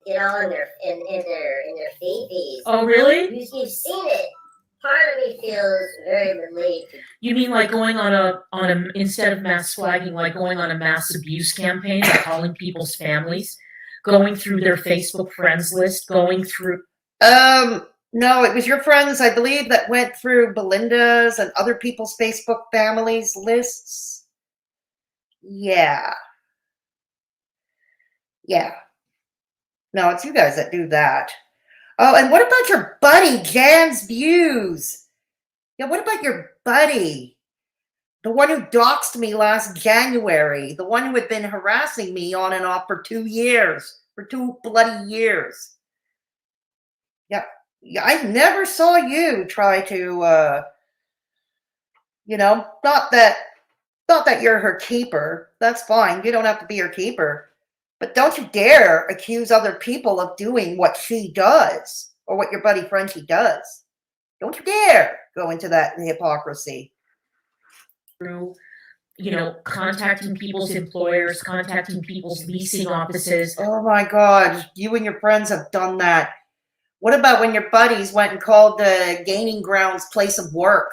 Get all in their feeds. Oh, really? You've seen it. Part of me feels very relieved. You mean like going on a instead of mass flagging, like going on a mass abuse campaign and calling people's families, going through their Facebook friends list, going through. No, it was your friends, I believe, that went through Belinda's and other people's Facebook families lists. Yeah. Yeah. No, it's you guys that do that. Oh, and what about your buddy, Jan's Views? Yeah, what about your buddy? The one who doxed me last January. The one who had been harassing me on and off for 2 years. For 2 bloody years. Yeah. I never saw you try to, not that you're her keeper. That's fine. You don't have to be her keeper. But don't you dare accuse other people of doing what she does or what your buddy Frenchie does. Don't you dare go into that hypocrisy. Through, contacting people's employers, contacting people's leasing offices. Oh my God, you and your friends have done that. What about when your buddies went and called the Gaining Grounds place of work?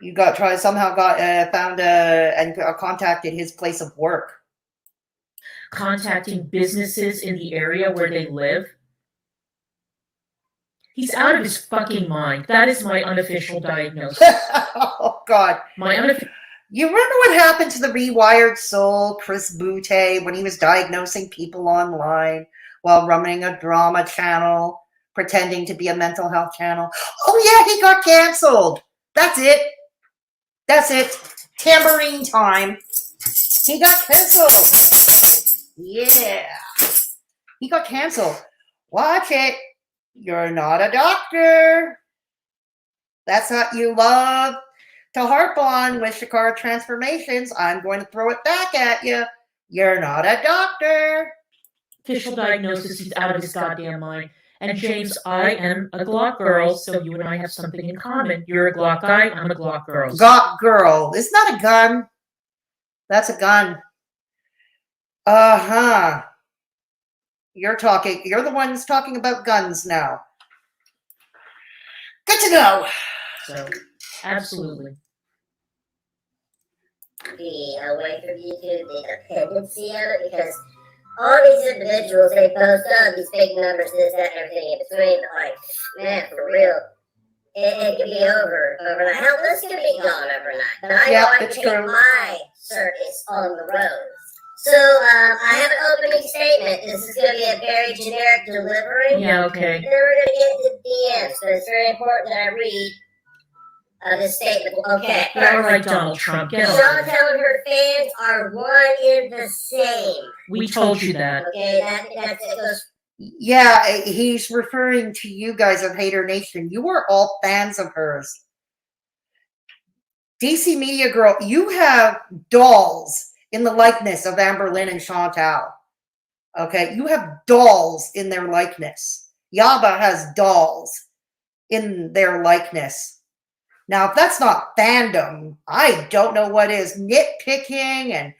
You found and contacted his place of work. Contacting businesses in the area where they live. He's out of his fucking mind. That is my unofficial diagnosis. Oh God. You remember what happened to the rewired soul, Chris Boutte, when he was diagnosing people online while running a drama channel, pretending to be a mental health channel? Oh yeah, he got canceled. That's it. Tambourine time. He got canceled. Yeah. He got canceled. Watch it. You're not a doctor. That's what you love to harp on with Shakara transformations. I'm going to throw it back at you. You're not a doctor. official diagnosis, he's out of his goddamn mind. And James, I am a Glock girl, so you and I have something in common. You're a Glock guy, I'm a Glock girl. Glock girl. It's not a gun. That's a gun. Uh-huh. You're the ones talking about guns now. Good to know. So, absolutely. Be away from YouTube, the dependency of it, because all these individuals, they post on these big numbers, this, that, and everything in between. Like, man, for real, it could be overnight. Hell, this could be gone overnight. But I know I can take my circus on the road. So, I have an opening statement. This is going to be a very generic delivery. Yeah, okay. And then we're going to get into DMs, but it's very important that I read this statement. Okay. All right, Donald Trump, get on. Chantel and her fans are one in the same. We told you that. Okay, that's it. Goes. Yeah, he's referring to you guys of Haydurnation. You were all fans of hers. DC Media Girl, you have dolls in the likeness of Amber Lynn and Chantal. Okay, you have dolls in their likeness. Yaba has dolls in their likeness. Now, if that's not fandom, I don't know what is. Nitpicking and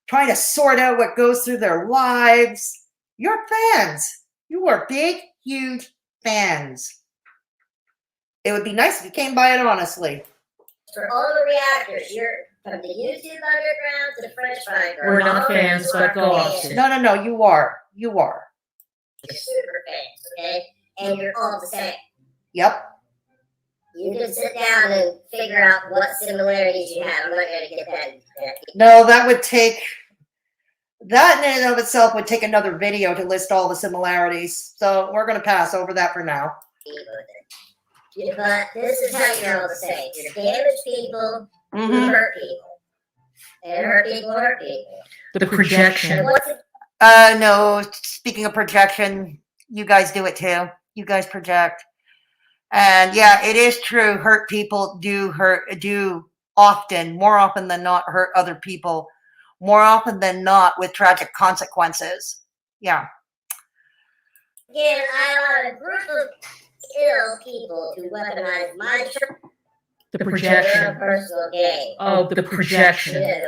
trying to sort out what goes through their lives. You're fans. You are big, huge fans. It would be nice if you came by it honestly. For all the reactors, you're from the YouTube underground to the French fry girl. We're not fans, but go off. No, you are. You are. You're super fans, okay? And you're all the same. Yep. You can sit down and figure out what similarities you have. I'm not going to get that. No, that would take, that in and of itself would take another video to list all the similarities. So we're going to pass over that for now. But this is how you're all the same. You're damaged people who hurt people. And hurt people hurt people. The projection. No, speaking of projection, you guys do it too. You guys project. And yeah, it is true. Hurt people do often, more often than not, hurt other people. More often than not with tragic consequences. Yeah. Again, I have a group of ill people to weaponize my the projection. Personal gain. Oh, the projection.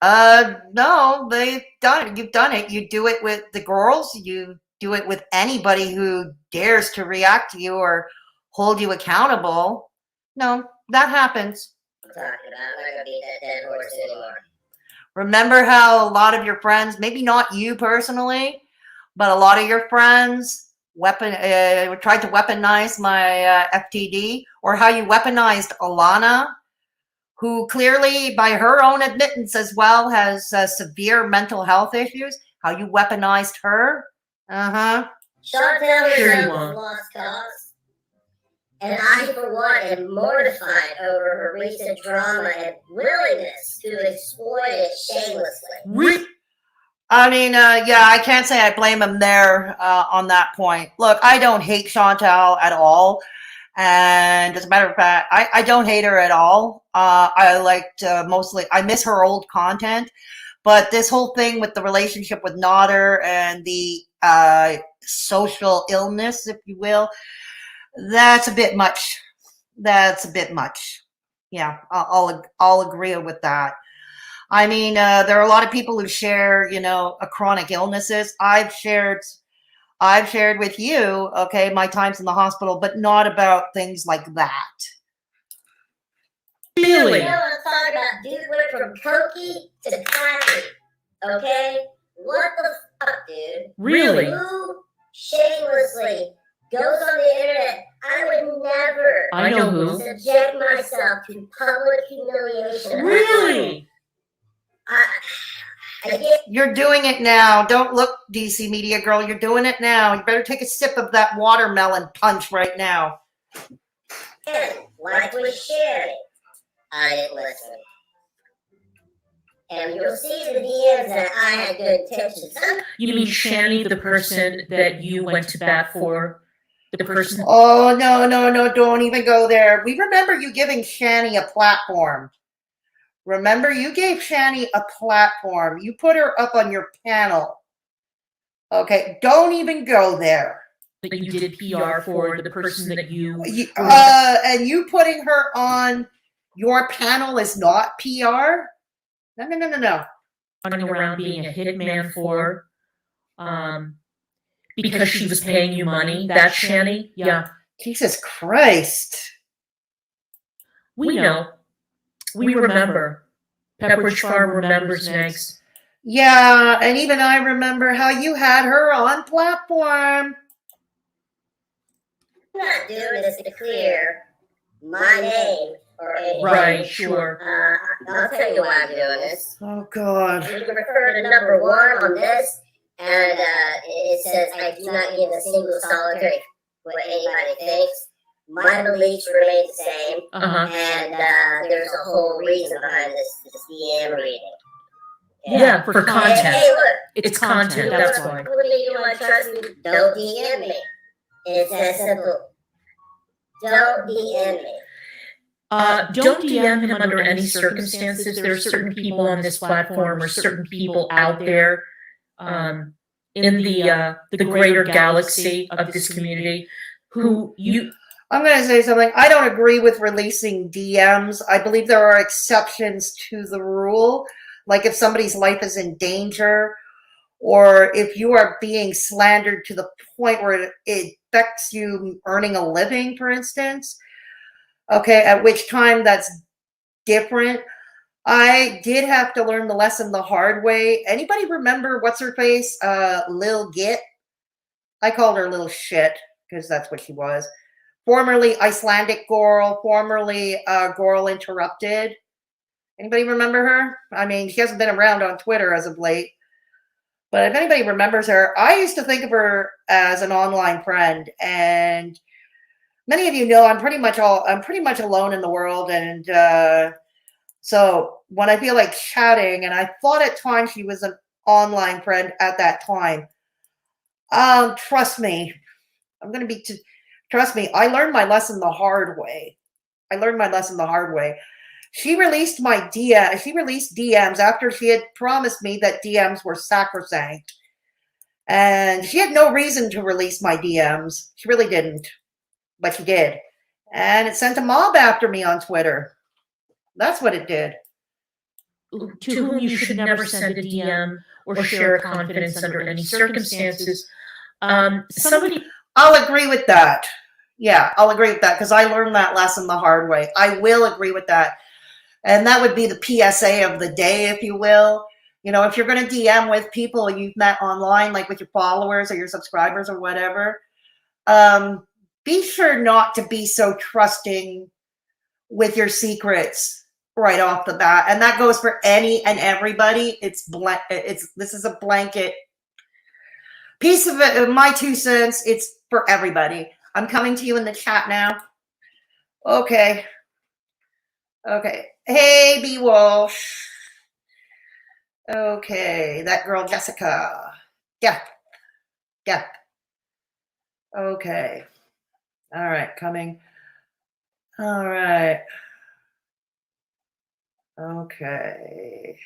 No, they've done it. You've done it. You do it with the girls. You do it with anybody who dares to react to you or hold you accountable. No, that happens. I'm talking about. I'm not going to beat that dead horse anymore. Remember how a lot of your friends, maybe not you personally, but a lot of your friends tried to weaponize my FTD, or how you weaponized Alana, who clearly, by her own admittance as well, has severe mental health issues. How you weaponized her. Chantel herself lost cause. And I, for one, am mortified over her recent drama and willingness to exploit it shamelessly. I mean, yeah, I can't say I blame him there on that point. Look, I don't hate Chantal at all. And as a matter of fact, I don't hate her at all. I liked I miss her old content. But this whole thing with the relationship with Nodder and the social illness, if you will, that's a bit much. That's a bit much. Yeah, I'll agree with that. I mean, there are a lot of people who share, a chronic illnesses. I've shared with you, okay, my times in the hospital, but not about things like that. Really? You know what I'm talking about? Dude went from cokey to classy. Okay? What the fuck, dude? Really? Who shamelessly goes on the internet? I would never I know who. subject myself to public humiliation. Really? You're doing it now. Don't look, DC Media Girl. You're doing it now. You better take a sip of that watermelon punch right now. Like we shared it. I didn't listen. And you'll see in the DMs that I had good intentions. You mean Shani, the person that you went to bat for? The person? Oh, no, don't even go there. We remember you giving Shani a platform. Remember, you gave Shani a platform. You put her up on your panel. Okay, don't even go there. That you did PR for the person that you And you putting her on your panel is not PR? No. running around being a hitman for, because she was paying you money. That Shanny, yeah, Jesus Christ. we know, we remember. Pepperidge Farm remembers, Negz. Yeah, and even I remember how you had her on platform. I'm not doing this to clear my name or anything. Right, sure. I'll tell you why I'm doing this. Oh, God. You can refer to number 1 on this, and it says, I do not give a single solitary what anybody thinks. My beliefs remain the same, and there's a whole reason behind this DM reading. Yeah, for content. Hey, look. It's content, that's why. What do you want to trust me? Don't DM me. It's that simple. Don't DM me. Don't DM him under any circumstances. There are certain people on this platform or certain people out there in the greater galaxy of this community who you... I'm going to say something. I don't agree with releasing DMs. I believe there are exceptions to the rule. Like if somebody's life is in danger, or if you are being slandered to the point where it affects you earning a living, for instance. Okay, at which time that's different. I did have to learn the lesson the hard way. Anybody remember what's her face? Lil Git? I called her Little Shit because that's what she was. Formerly Icelandic Gorl, formerly Gorl Interrupted. Anybody remember her? I mean, she hasn't been around on Twitter as of late. But if anybody remembers her, I used to think of her as an online friend. And many of you know I'm pretty much alone in the world. And so when I feel like chatting, and I thought at times she was an online friend at that time. Trust me, trust me, I learned my lesson the hard way. She released DMs after she had promised me that DMs were sacrosanct. And she had no reason to release my DMs. She really didn't. But she did. And it sent a mob after me on Twitter. That's what it did. To whom you should never send a DM or share a confidence under any circumstances. I'll agree with that. Yeah, I'll agree with that because I learned that lesson the hard way. I will agree with that. And that would be the PSA of the day, if you will. You know, if you're going to DM with people you've met online, like with your followers or your subscribers or whatever, be sure not to be so trusting with your secrets right off the bat. And that goes for any and everybody. This is a blanket piece of it. My 2 cents. It's for everybody. I'm coming to you in the chat now. Okay. Hey, B. Walsh. Okay, that girl Jessica. Yeah. Okay. All right, coming. All right. Okay.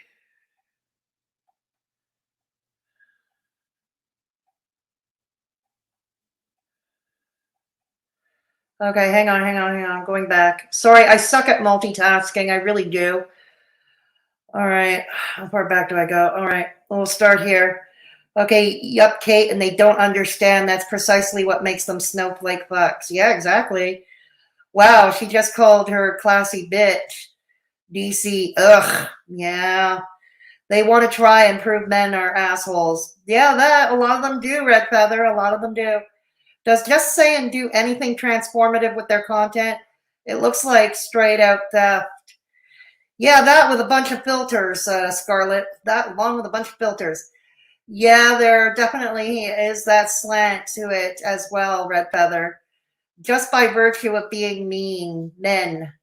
Okay, hang on. Going back. Sorry, I suck at multitasking. I really do. All right. How far back do I go? All right. We'll start here. Okay. Yup, Kate. And they don't understand. That's precisely what makes them snowflake fucks. Yeah, exactly. Wow. She just called her classy bitch. DC. Ugh. Yeah. They want to try and prove men are assholes. Yeah, that. A lot of them do, Red Feather. A lot of them do. Does just say and do anything transformative with their content? It looks like straight out theft. Yeah, that with a bunch of filters, Scarlett. That along with a bunch of filters. Yeah, there definitely is that slant to it as well, Red Feather. Just by virtue of being mean, men.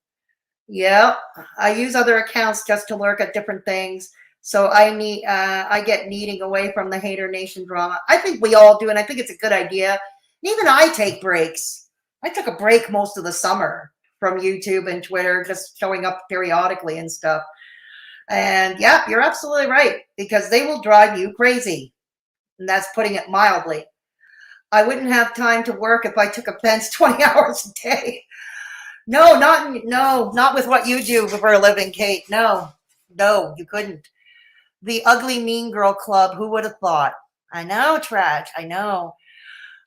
Yeah, I use other accounts just to lurk at different things. So I get needing away from the Hater Nation drama. I think we all do, and I think it's a good idea. Even I take breaks. I took a break most of the summer from YouTube and Twitter, just showing up periodically and stuff. And yeah, you're absolutely right, because they will drive you crazy. And that's putting it mildly. I wouldn't have time to work if I took offense 20 hours a day. No, not with what you do for a living, Kate. No, you couldn't. The ugly mean girl club, who would have thought? I know, Traj, I know.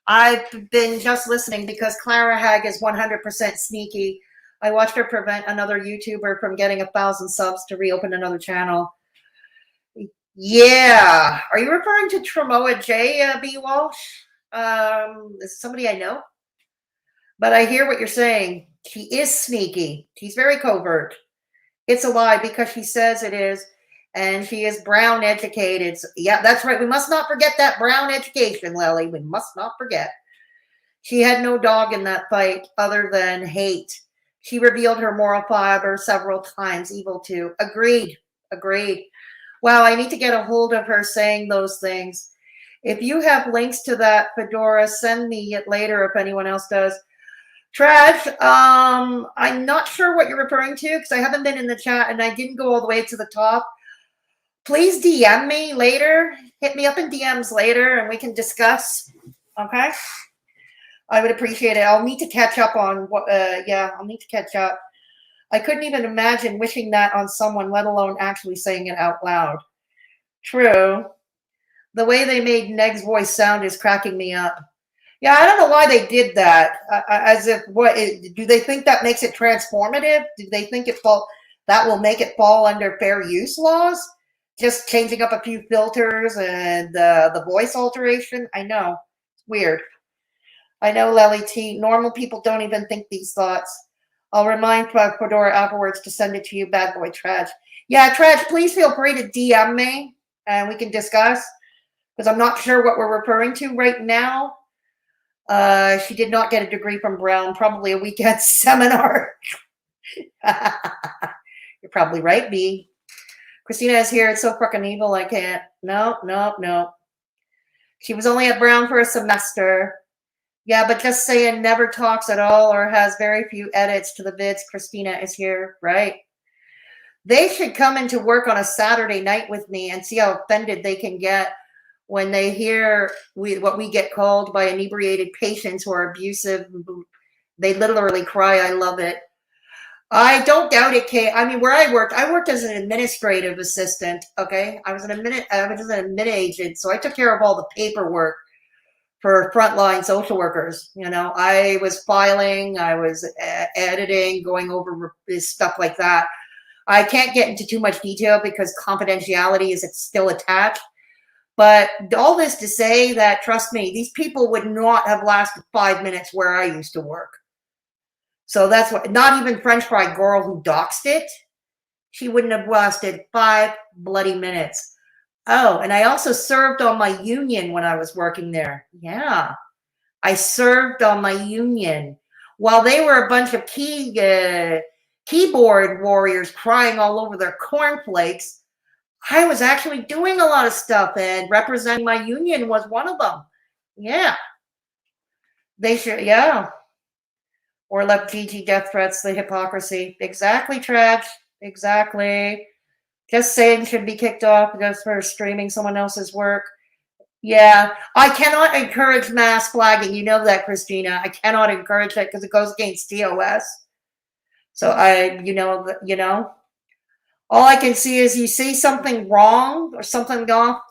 I've been just listening because Clara Hag is 100% sneaky. I watched her prevent another YouTuber from getting 1,000 subs to reopen another channel. Yeah. Are you referring to Tremoa J. B. Walsh? Is somebody I know? But I hear what you're saying. She is sneaky. She's very covert. It's a lie because she says it is. And she is brown educated. So, yeah, that's right. We must not forget that brown education, Lily. We must not forget. She had no dog in that fight other than hate. She revealed her moral fiber several times, evil too. Agreed. Wow, I need to get a hold of her saying those things. If you have links to that, Fedora, send me it later if anyone else does. Trash, I'm not sure what you're referring to because I haven't been in the chat and I didn't go all the way to the top. Please DM me later. Hit me up in DMs later and we can discuss. Okay? I would appreciate it. I'll need to catch up on what, I'll need to catch up. I couldn't even imagine wishing that on someone, let alone actually saying it out loud. True. The way they made Neg's voice sound is cracking me up. Yeah, I don't know why they did that. As if, do they think that makes it transformative? Do they think that will make it fall under fair use laws? Just changing up a few filters and the voice alteration? I know. It's weird. I know, Lely T. Normal people don't even think these thoughts. I'll remind Fedora afterwards to send it to you, bad boy Traj. Yeah, Traj, please feel free to DM me and we can discuss because I'm not sure what we're referring to right now. She did not get a degree from Brown, probably a weekend seminar. You're probably right, B. Christina is here. It's so fucking evil. I can't. No. She was only at Brown for a semester. Yeah, but just saying never talks at all or has very few edits to the vids. Christina is here, right? They should come into work on a Saturday night with me and see how offended they can get when they hear what we get called by inebriated patients who are abusive. They literally cry. I love it. I don't doubt it, Kate. I mean, where I worked as an administrative assistant. Okay, I was an admin agent, so I took care of all the paperwork for frontline social workers. You know, I was filing, I was editing, going over stuff like that. I can't get into too much detail because confidentiality is still attached. But all this to say that, trust me, these people would not have lasted 5 minutes where I used to work. So that's what, not even French fry girl who doxed it, she wouldn't have lasted 5 bloody minutes. Oh, and I also served on my union when I was working there. Yeah, I served on my union. While they were a bunch of keyboard warriors crying all over their cornflakes, I was actually doing a lot of stuff and representing my union was one of them. Yeah. They should, yeah. Or left Gigi death threats, the hypocrisy. Exactly, Trash. Exactly. Just saying should be kicked off just for streaming someone else's work. Yeah, I cannot encourage mass flagging. You know that, Christina. I cannot encourage that because it goes against TOS. So all I can see is you see something wrong or something off,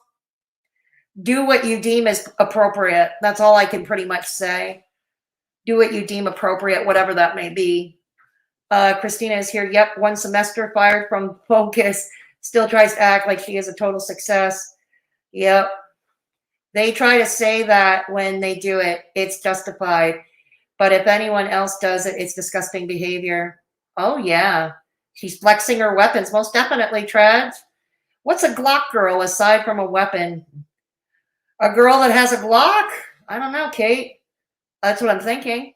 do what you deem as appropriate. That's all I can pretty much say. Do what you deem appropriate, whatever that may be. Christina is here. Yep, 1 semester, fired from Focus. Still tries to act like she is a total success. Yep. They try to say that when they do it, it's justified. But if anyone else does it, it's disgusting behavior. Oh, yeah. She's flexing her weapons. Most definitely, Trad. What's a Glock girl aside from a weapon? A girl that has a Glock? I don't know, Kate. That's what I'm thinking.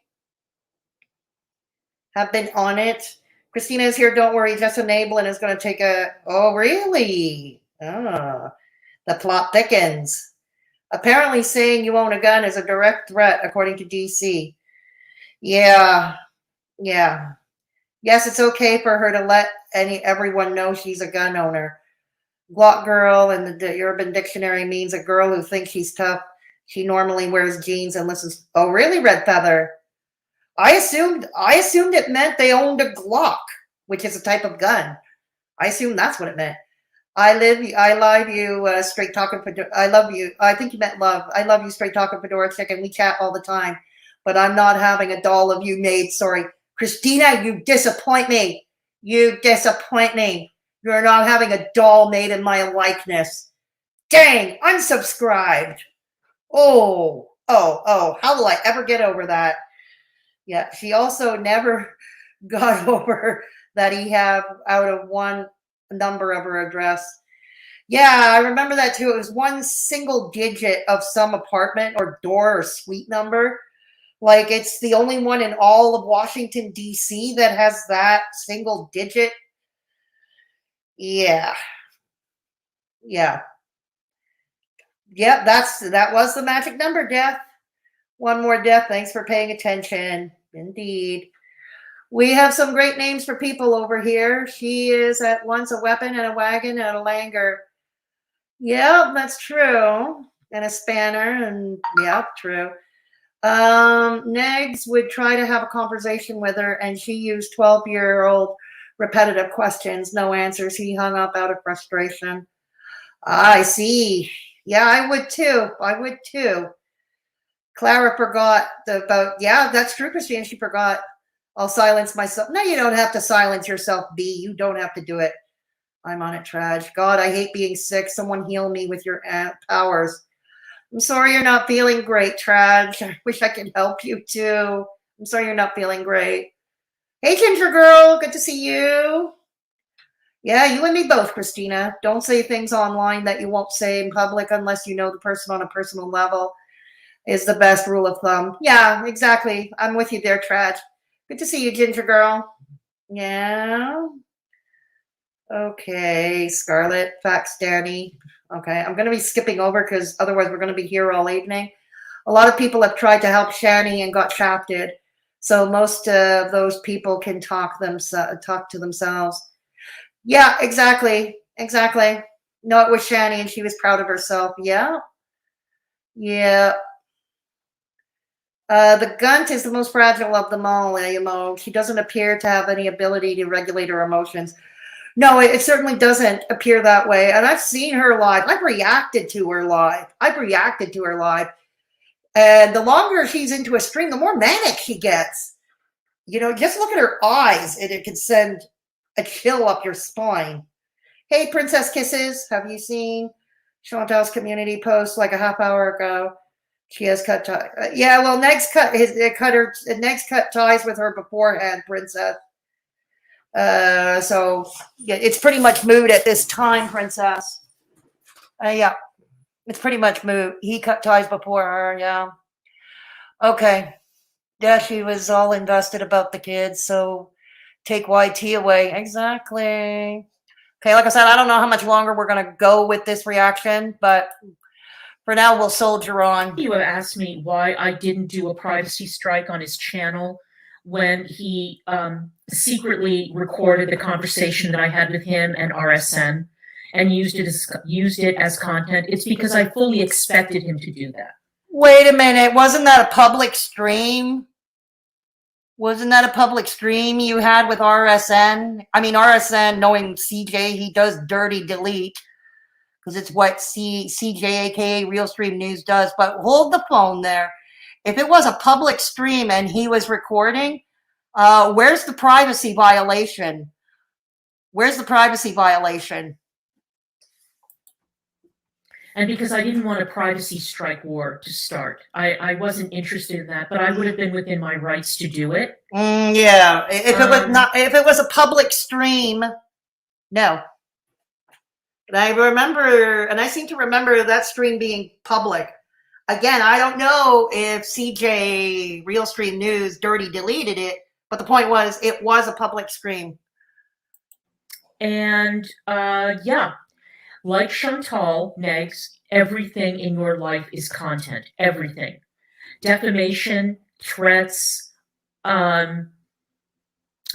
Have been on it. Christina is here. Don't worry. Just enable and is going to take a... Oh, really? Oh, the plot thickens. Apparently saying you own a gun is a direct threat, according to DC. Yeah. Yes, it's okay for her to let everyone know she's a gun owner. Glock girl in the Urban Dictionary means a girl who thinks she's tough. She normally wears jeans and listens. Oh, really, Red Feather? I assumed it meant they owned a Glock, which is a type of gun. I assumed that's what it meant. I love you, straight talking Fedora. I love you. I think you meant love. I love you, straight talking Fedora chick, and we chat all the time. But I'm not having a doll of you made. Sorry, Christina, you disappoint me. You disappoint me. You're not having a doll made in my likeness. Dang, unsubscribed. Oh, how will I ever get over that? Yeah, she also never got over that he have out of one number of her address. Yeah, I remember that too. It was one single digit of some apartment or door or suite number. Like it's the only one in all of Washington, D.C. that has that single digit. Yeah. Yeah. Yep, that was the magic number, Death. One more, Death. Thanks for paying attention. Indeed. We have some great names for people over here. She is at once a weapon and a wagon and a langer. Yeah, that's true. And a spanner, and yeah, true. Negz would try to have a conversation with her, and she used 12-year-old repetitive questions, no answers. He hung up out of frustration. I see. Yeah, I would too. Clara forgot yeah, that's true, Christine. She forgot. I'll silence myself. No, you don't have to silence yourself, B. You don't have to do it. I'm on it, Traj. God, I hate being sick. Someone heal me with your powers. I'm sorry you're not feeling great, Traj. I wish I could help you too. I'm sorry you're not feeling great. Hey, Ginger Girl. Good to see you. Yeah, you and me both, Christina. Don't say things online that you won't say in public unless you know the person on a personal level is the best rule of thumb. Yeah, exactly. I'm with you there, Traj. Good to see you, Ginger Girl. Yeah. Okay, Scarlet, Fax Danny. Okay, I'm going to be skipping over because otherwise we're going to be here all evening. A lot of people have tried to help Shani and got shafted. So most of those people can talk to themselves. Yeah, exactly. Exactly. No, it was Shani and she was proud of herself. Yeah. Yeah. The Gunt is the most fragile of them all, Amo. She doesn't appear to have any ability to regulate her emotions. No, it certainly doesn't appear that way. And I've seen her live. I've reacted to her live. And the longer she's into a stream, the more manic she gets. You know, just look at her eyes and it can send a chill up your spine. Hey, Princess Kisses, have you seen Chantal's community post like a half hour ago? She has cut ties. Yeah, well, Negz cut ties with her beforehand, Princess. So yeah, it's pretty much moot at this time, Princess. Yeah, it's pretty much moot. He cut ties before her. Yeah. Okay. Yeah, she was all invested about the kids. So take YT away. Exactly. Okay, like I said, I don't know how much longer we're gonna go with this reaction, but for now we'll soldier on. You have asked me why I didn't do a privacy strike on his channel when he secretly recorded the conversation that I had with him and RSN and used it as content. It's because I fully expected him to do that. Wait a minute, wasn't that a public stream? Wasn't that a public stream you had with RSN? I mean, RSN, knowing CJ, he does dirty delete because it's what CJ, aka Real Stream News, does. But hold the phone there. If it was a public stream and he was recording, where's the privacy violation? Where's the privacy violation? And because I didn't want a privacy strike war to start. I wasn't interested in that, but I would have been within my rights to do it. Yeah, if it was a public stream, no. And I seem to remember that stream being public. Again, I don't know if CJ Real Stream News dirty deleted it, but the point was it was a public stream. And yeah, like Chantal, Negz, everything in your life is content. Everything. Defamation, threats, going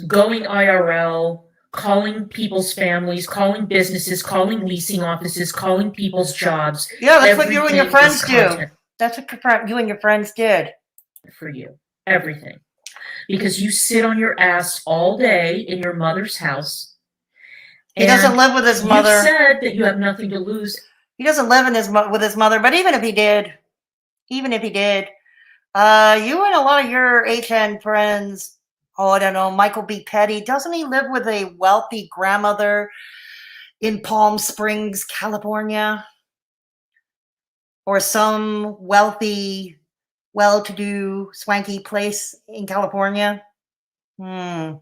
IRL, calling people's families, calling businesses, calling leasing offices, calling people's jobs. Yeah, that's what you and your Everything friends is do. content That's what you and your friends did. for you. Everything. Because you sit on your ass all day in your mother's house. He doesn't live with his You mother. said that you have nothing to lose. He doesn't live with his mother, but even if he did, you and a lot of your HN friends, oh, I don't know, Michael B. Petty, doesn't he live with a wealthy grandmother in Palm Springs, California? Or some wealthy, well-to-do, swanky place in California? And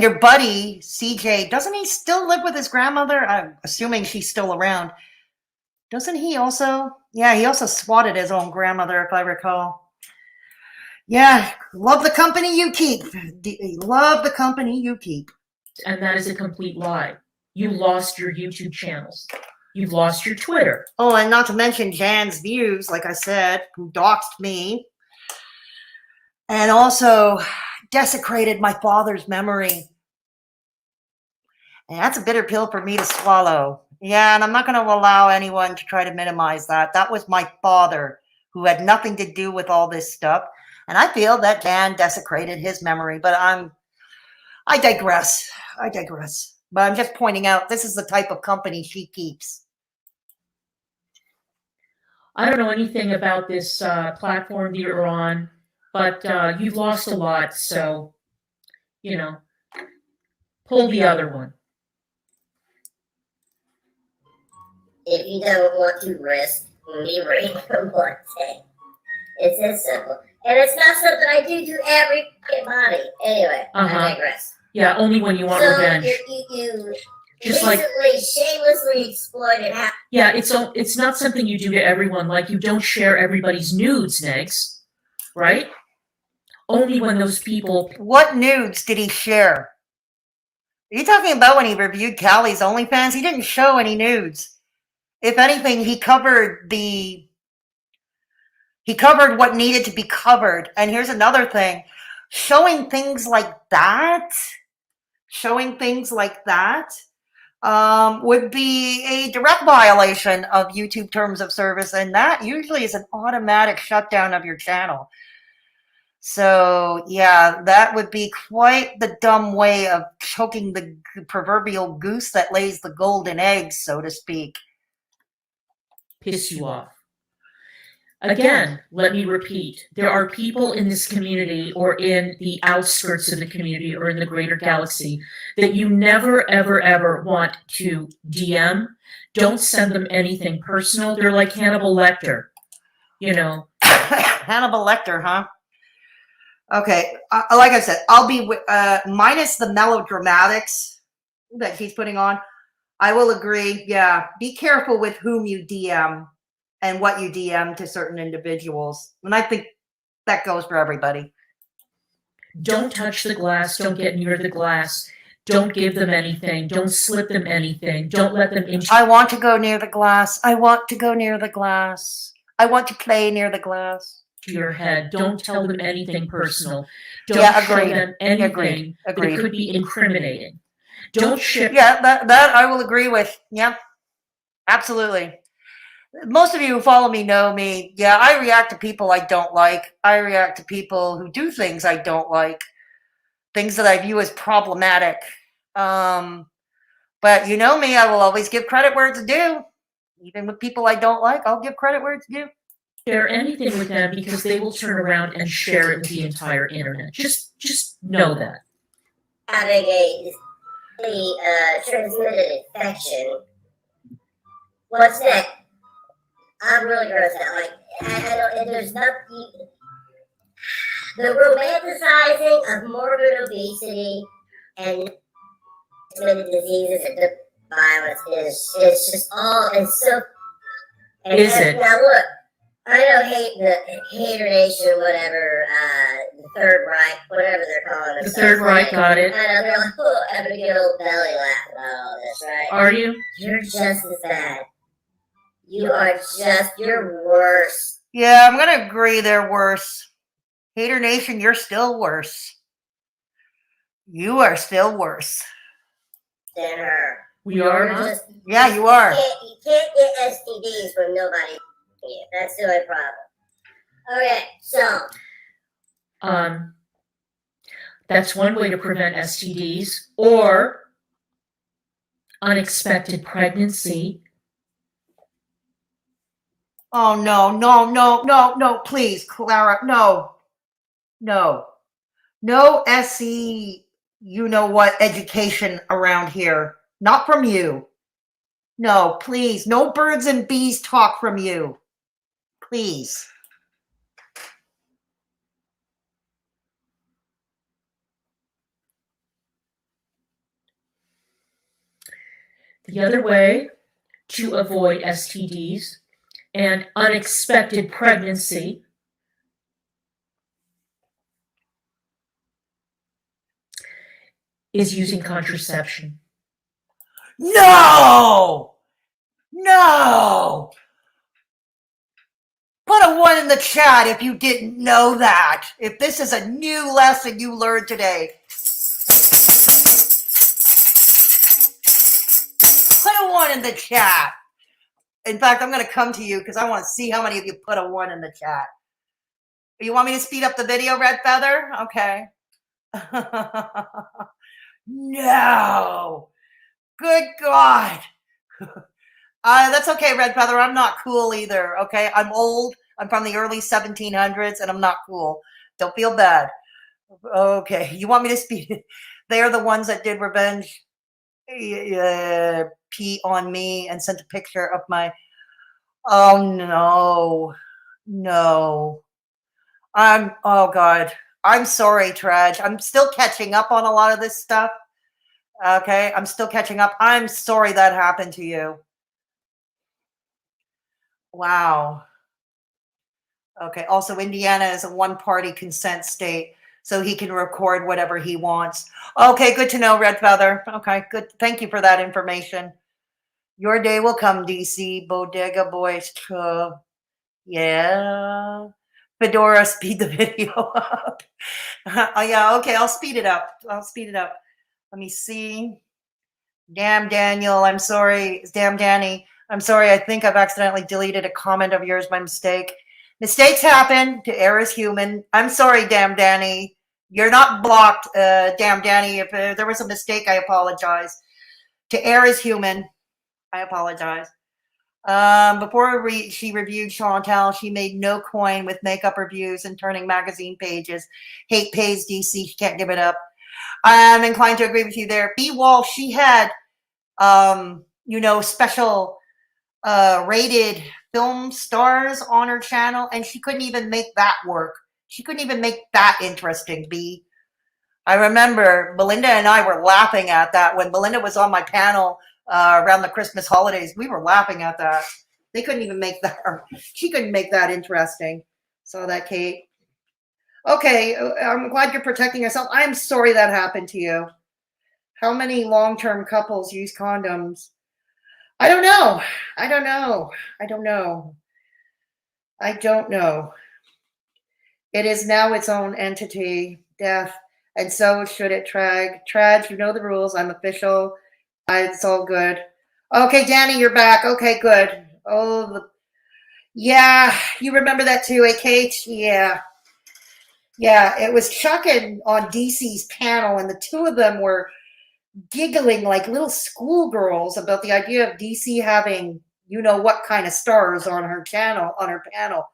your buddy, CJ, doesn't he still live with his grandmother? I'm assuming she's still around. Doesn't he also? Yeah, he also swatted his own grandmother, if I recall. Yeah, love the company you keep. Love the company you keep. And that is a complete lie. You lost your YouTube channels. You've lost your Twitter. Oh, and not to mention Jan's views, like I said, who doxed me. And also desecrated my father's memory. And that's a bitter pill for me to swallow. Yeah, and I'm not going to allow anyone to try to minimize that. That was my father who had nothing to do with all this stuff. And I feel that Dan desecrated his memory, but I digress. But I'm just pointing out this is the type of company she keeps. I don't know anything about this platform that you're on, but you've lost a lot, so, pull the other one. If you don't want to risk me reading one thing, it's this simple. And it's not something I do to every body. Anyway, I digress. Yeah, only when you want so revenge. You just recently shamelessly exploited how. Yeah, it's not something you do to everyone. Like, you don't share everybody's nudes, Negz, right? Only when those people. What nudes did he share? Are you talking about when he reviewed Callie's OnlyFans? He didn't show any nudes. If anything, he covered what needed to be covered. And here's another thing. Showing things like that would be a direct violation of YouTube terms of service. And that usually is an automatic shutdown of your channel. So, yeah, that would be quite the dumb way of choking the proverbial goose that lays the golden eggs, so to speak. Piss you off. Again, let me repeat, there are people in this community or in the outskirts of the community or in the greater galaxy that you never, ever, ever want to DM. Don't send them anything personal. They're like Hannibal Lecter, Hannibal Lecter, huh? Okay, like I said, I'll be minus the melodramatics that he's putting on. I will agree. Yeah, be careful with whom you DM and what you DM to certain individuals. And I think that goes for everybody. Don't touch the glass. Don't get near the glass. Don't give them anything. Don't slip them anything. Don't let them into. I want to go near the glass. I want to go near the glass. I want to play near the glass. To your head. Don't tell them anything personal. Don't show them anything that could be incriminating. Don't ship. Yeah, that I will agree with. Yeah, absolutely. Most of you who follow me know me. Yeah, I react to people I don't like. I react to people who do things I don't like. Things that I view as problematic. But you know me, I will always give credit where it's due. Even with people I don't like, I'll give credit where it's due. Share anything with them because they will turn around and share it with the entire internet. Just know that. Having a transmitted infection. What's next? I'm really grossed out. Like, I don't. There's nothing. The romanticizing of morbid obesity and transmitted diseases and violence is just all. It's so. Is it? Now look, I don't the haydurnation, whatever, the Third Reich, whatever they're calling themselves. The Third Reich, got it. I know, they're like, oh, having a good old belly laugh about all this, right? Are you? You're just as bad. You're worse. Yeah, I'm going to agree they're worse. Haydurnation, you're still worse. You are still worse. than her. We are You're not. just- Yeah, you are. You can't get STDs from nobody. Yeah, that's the only problem. Okay, so That's one way to prevent STDs or unexpected pregnancy. Oh, no, no, no, no, no, please, Clara, no, no, no SE, you know what, education around here. Not from you. No, please, no birds and bees talk from you. Please. The other way to avoid STDs and unexpected pregnancy is using contraception. No! No! Put a 1 in the chat if you didn't know that. If this is a new lesson you learned today. Put a 1 in the chat. In fact, I'm going to come to you because I want to see how many of you put a 1 in the chat. You want me to speed up the video, Red Feather? Okay. No. Good God. That's okay, Red Feather. I'm not cool either. Okay. I'm old. I'm from the early 1700s and I'm not cool. Don't feel bad. Okay. You want me to speed? They are the ones that did revenge pee on me and sent a picture of my. Oh, no. No. Oh God. I'm sorry, Traj. I'm still catching up on a lot of this stuff. Okay. I'm still catching up. I'm sorry that happened to you. Wow. Okay. Also, Indiana is a one-party consent state, so he can record whatever he wants. Okay. Good to know, Red Feather. Okay. Good. Thank you for that information. Your day will come, DC. Bodega Boys. Yeah. Fedora, speed the video up. Oh, yeah. Okay. I'll speed it up. I'll speed it up. Let me see. Damn, Daniel. I'm sorry. Damn, Danny. I'm sorry. I think I've accidentally deleted a comment of yours by mistake. Mistakes happen. To err is human. I'm sorry, damn, Danny. You're not blocked, damn, Danny. If there was a mistake, I apologize. To err is human. I apologize. Before she reviewed Chantal, she made no coin with makeup reviews and turning magazine pages. Hate pays DC. She can't give it up. I'm inclined to agree with you there. B Wall, she had, special rated film stars on her channel, and she couldn't even make that work. She couldn't even make that interesting, B. I remember Belinda and I were laughing at that when Belinda was on my panel around the Christmas holidays. We were laughing at that. They couldn't even make that. She couldn't make that interesting. Saw that, Kate. Okay, I'm glad you're protecting yourself. I'm sorry that happened to you. How many long-term couples use condoms? I don't know. I don't know. I don't know. I don't know. It is now its own entity, death, and so should it, Trag. Trag, you know the rules. I'm official. It's all good. Okay, Danny, you're back. Okay, good. Oh, yeah, you remember that too, eh, Kate? Yeah. Yeah, it was Chuck and on DC's panel, and the two of them were giggling like little schoolgirls about the idea of DC having, you know what kind of stars on her channel, on her panel.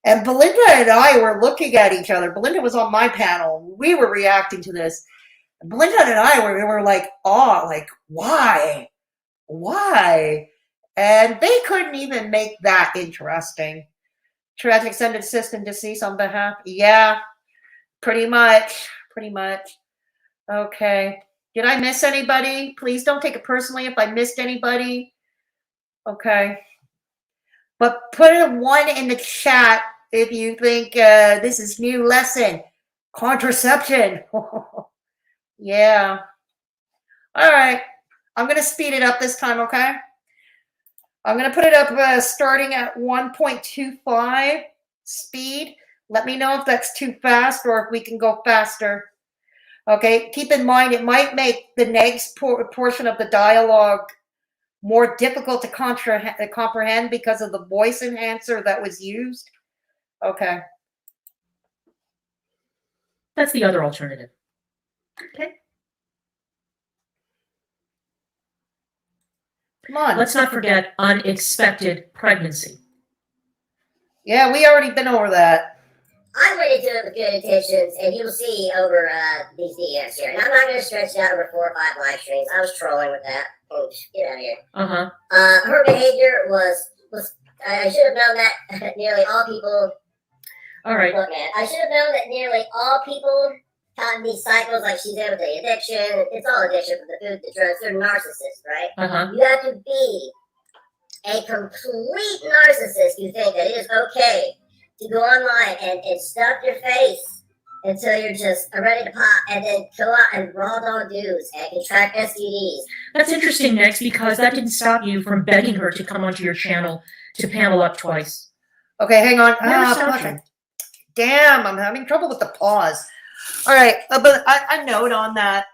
And Belinda and I were looking at each other. Belinda was on my panel. We were reacting to this. And Belinda and I were like, oh, like, why? Why? And they couldn't even make that interesting. Tragic extended assistant deceased on behalf. Yeah, pretty much. Pretty much. Okay. Did I miss anybody? Please don't take it personally if I missed anybody. Okay. But put a 1 in the chat if you think this is new lesson. Contraception. Yeah. All right. I'm going to speed it up this time, okay? I'm going to put it up starting at 1.25 speed. Let me know if that's too fast or if we can go faster. Okay, keep in mind it might make the next portion of the dialogue more difficult to comprehend because of the voice enhancer that was used. Okay. That's the other alternative. Okay. Come on. Let's not forget unexpected pregnancy. Yeah, we already been over that. I went into it with good intentions, and you'll see over these DMs here. And I'm not going to stretch it out over 4 or 5 live streams. I was trolling with that. Oh, get out of here. Her behavior was I should have known that nearly all people. All right. Look, man, I should have known that nearly all people caught in these cycles, like she's in with the addiction. It's all addiction from the food, the drugs. They're narcissists, right? You have to be a complete narcissist. You think that it is okay to go online and stuff your face until you're just ready to pop, and then go out and raw dog dudes and contract STDs. That's interesting, Negz, because that didn't stop you from begging her to come onto your channel to panel up twice. Okay, hang on. Never stopped you. Damn, I'm having trouble with the pause. All right, but I note on that.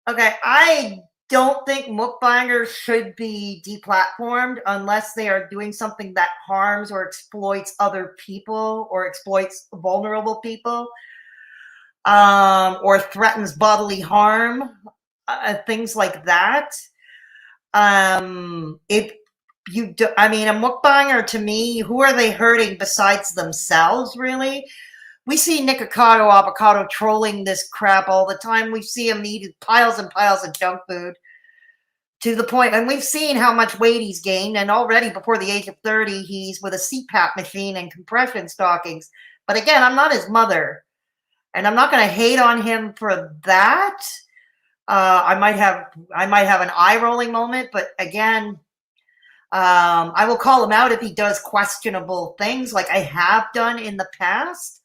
Okay, I don't think mukbangers should be deplatformed unless they are doing something that harms or exploits other people or exploits vulnerable people, or threatens bodily harm, things like that. If you do, I mean, a mukbanger, to me, who are they hurting besides themselves, really? We see Nikocado Avocado trolling this crap all the time. We see him eat piles and piles of junk food to the point, and we've seen how much weight he's gained, and already before the age of 30, he's with a CPAP machine and compression stockings. But again, I'm not his mother, and I'm not going to hate on him for that. I might have an eye-rolling moment, but again, I will call him out if he does questionable things like I have done in the past.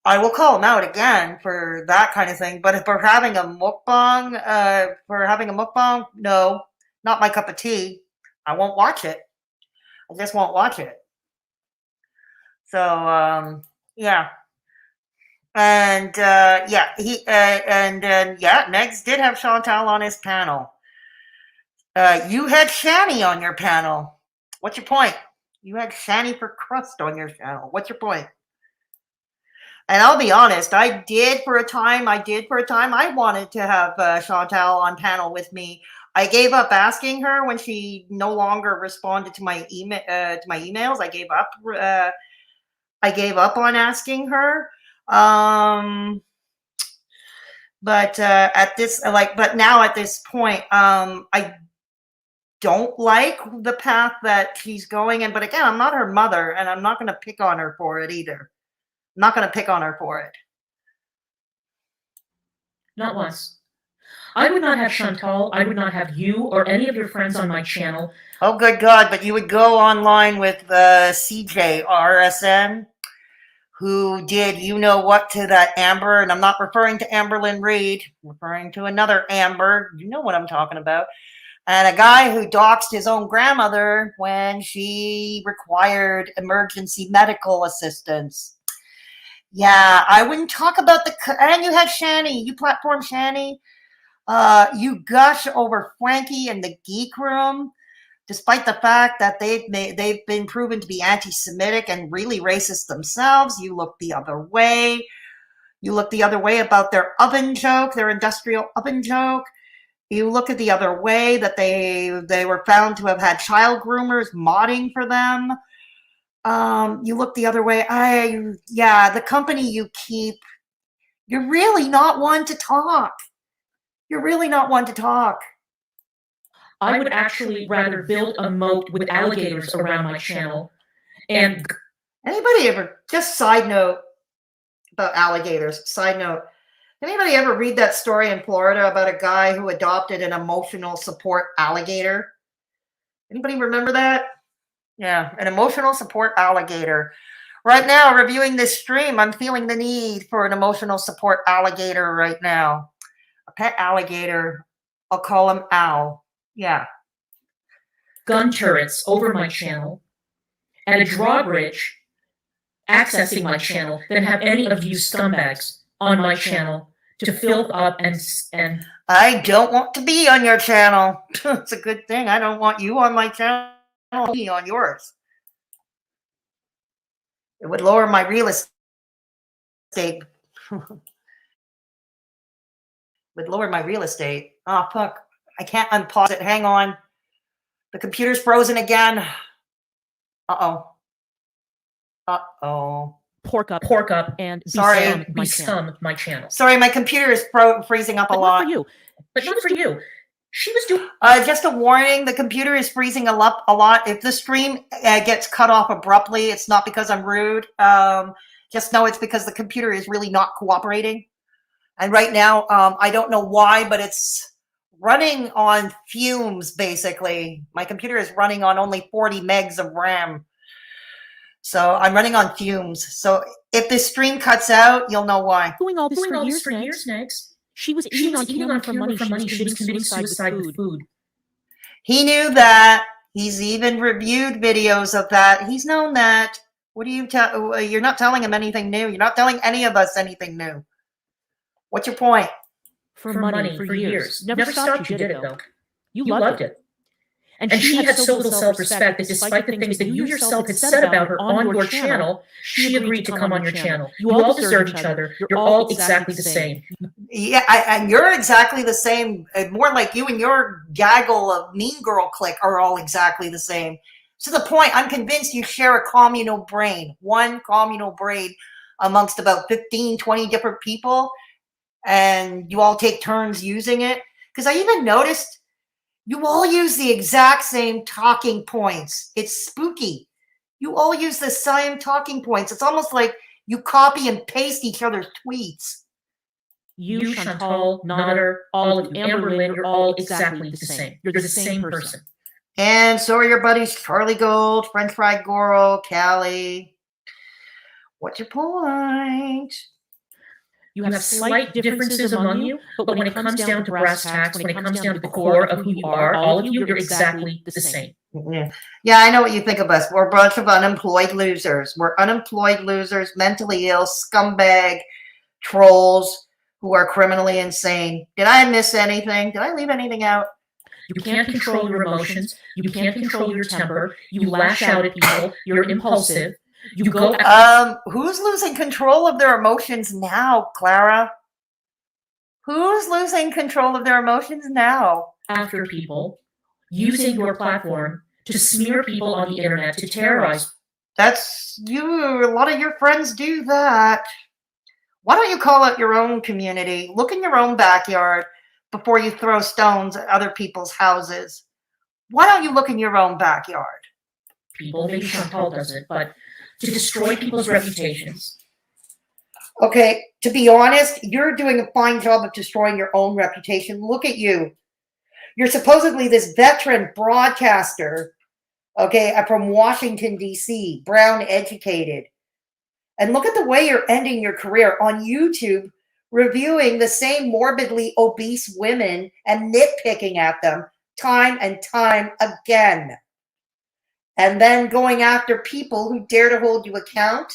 I will call him out again for that kind of thing. But if we're having a mukbang, no, not my cup of tea. I won't watch it. I just won't watch it. So, yeah. And, yeah, Negz did have Chantal on his panel. You had Shani on your panel. What's your point? You had Shani for crust on your channel. What's your point? And I'll be honest, I did for a time. I wanted to have Chantal on panel with me. I gave up asking her when she no longer responded to my emails. I gave up on asking her. But now at this point, I don't like the path that she's going in. But again, I'm not her mother, and I'm not going to pick on her for it either. I'm not going to pick on her for it. Not once. I would not have Chantal. I would not have you or any of your friends on my channel. Oh, good God. But you would go online with CJ RSN, who did you-know-what to that Amber. And I'm not referring to Amberlyn Reed. I'm referring to another Amber. You know what I'm talking about. And a guy who doxed his own grandmother when she required emergency medical assistance. Yeah, I wouldn't talk about and you had Shani. You platform Shani. You gush over Frankie and the Geek Room, despite the fact that they've been proven to be anti-Semitic and really racist themselves. You look the other way. You look the other way about their oven joke, their industrial oven joke. You look at the other way that they were found to have had child groomers modding for them. You look the other way. The company you keep, you're really not one to talk. You're really not one to talk. I would actually rather build a moat with alligators around my channel. And anybody ever, just side note about alligators, side note, anybody ever read that story in Florida about a guy who adopted an emotional support alligator? Anybody remember that? Yeah, an emotional support alligator. Right now, reviewing this stream, I'm feeling the need for an emotional support alligator right now. A pet alligator. I'll call him Al. Yeah. gun turrets over my channel and a drawbridge accessing my channel than have any of you scumbags on my channel to fill up and I don't want to be on your channel. It's a good thing. I don't want you on my channel, me on yours. It would lower my real estate. Would lower my real estate. Oh, fuck. I can't unpause it. Hang on. The computer's frozen again. Uh-oh. Uh-oh. pork up, and Sorry. be scum my channel. Sorry, my computer is freezing up a lot. But not for you. She was doing. Just a warning, the computer is freezing a lot. If the stream gets cut off abruptly, it's not because I'm rude. Just know it's because the computer is really not cooperating. And right now, I don't know why, but it's running on fumes, basically. My computer is running on only 40 megs of RAM. So I'm running on fumes. So if this stream cuts out, you'll know why. Doing all this for years, Negz. She was eating on camera for money. She was committing suicide with food. He knew that. He's even reviewed videos of that. He's known that. What do you tell? You're not telling him anything new. You're not telling any of us anything new. What's your point? For money, for years. Never stopped you did it, though. You loved it. And she had so little self-respect that despite the things that you yourself had said about her on your channel, she agreed to come on your channel. You all deserve each other. You're all exactly the same. Yeah, and you're exactly the same. More like you and your gaggle of mean girl clique are all exactly the same. To the point, I'm convinced you share a communal brain. One communal brain amongst about 15, 20 different people. And you all take turns using it. Because I even noticed you all use the exact same talking points. It's spooky. You all use the same talking points. It's almost like you copy and paste each other's tweets. You, Chantal, Nodder, all of you, Amberlynn, you're all exactly the same. You're the same person. And so are your buddies Charlie Gold, French Fried Gorl, Callie. What's your point? You have slight differences among you, but when it comes down to brass tacks, when it comes down to the core of who you are, all of you, you're exactly the same. Yeah, I know what you think of us. We're a bunch of unemployed losers. We're unemployed losers, mentally ill, scumbag trolls who are criminally insane. Did I miss anything? Did I leave anything out? You can't control your emotions. You can't control your temper. You lash out at people. You're impulsive. You go. Who's losing control of their emotions now, Clara? Who's losing control of their emotions now? After people, using your platform to smear people on the internet, to terrorize. That's you. A lot of your friends do that. Why don't you call out your own community? Look in your own backyard before you throw stones at other people's houses. Why don't you look in your own backyard? People, maybe Chantal does it, but to destroy people's reputations. Okay, to be honest, you're doing a fine job of destroying your own reputation. Look at you. You're supposedly this veteran broadcaster, okay, from Washington, D.C., brown educated. And look at the way you're ending your career on YouTube, reviewing the same morbidly obese women and nitpicking at them time and time again. And then going after people who dare to hold you account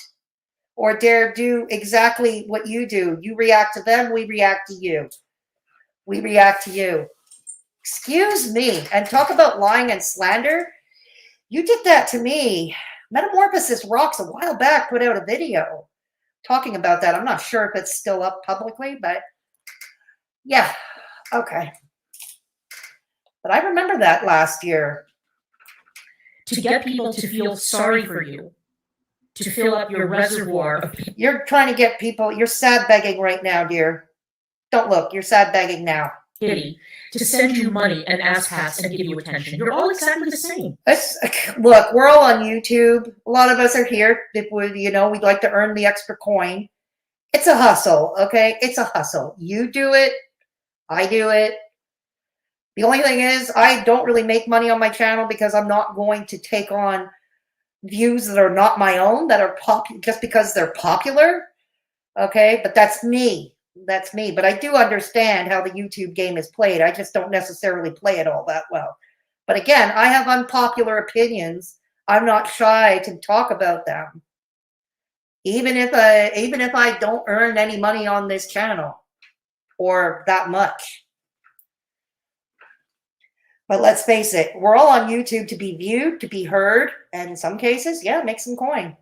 or dare do exactly what you do. You react to them, we react to you. We react to you. Excuse me. And talk about lying and slander. You did that to me. Metamorphosis Rocks a while back put out a video talking about that. I'm not sure if it's still up publicly, but yeah, okay. But I remember that last year. To get people to feel sorry for you, to fill up your reservoir of people. You're trying to get people, you're sad begging right now, dear. Don't look, you're sad begging now. Pity, to send you money and ass hats and give you attention. You're all exactly the same. Look, we're all on YouTube. A lot of us are here. If we, you know, we'd like to earn the extra coin. It's a hustle, okay? It's a hustle. You do it. I do it. The only thing is, I don't really make money on my channel because I'm not going to take on views that are not my own, that are just because they're popular. Okay, but that's me. That's me. But I do understand how the YouTube game is played. I just don't necessarily play it all that well. But again, I have unpopular opinions. I'm not shy to talk about them. even if I don't earn any money on this channel or that much. But let's face it, we're all on YouTube to be viewed, to be heard, and in some cases, yeah, make some coin.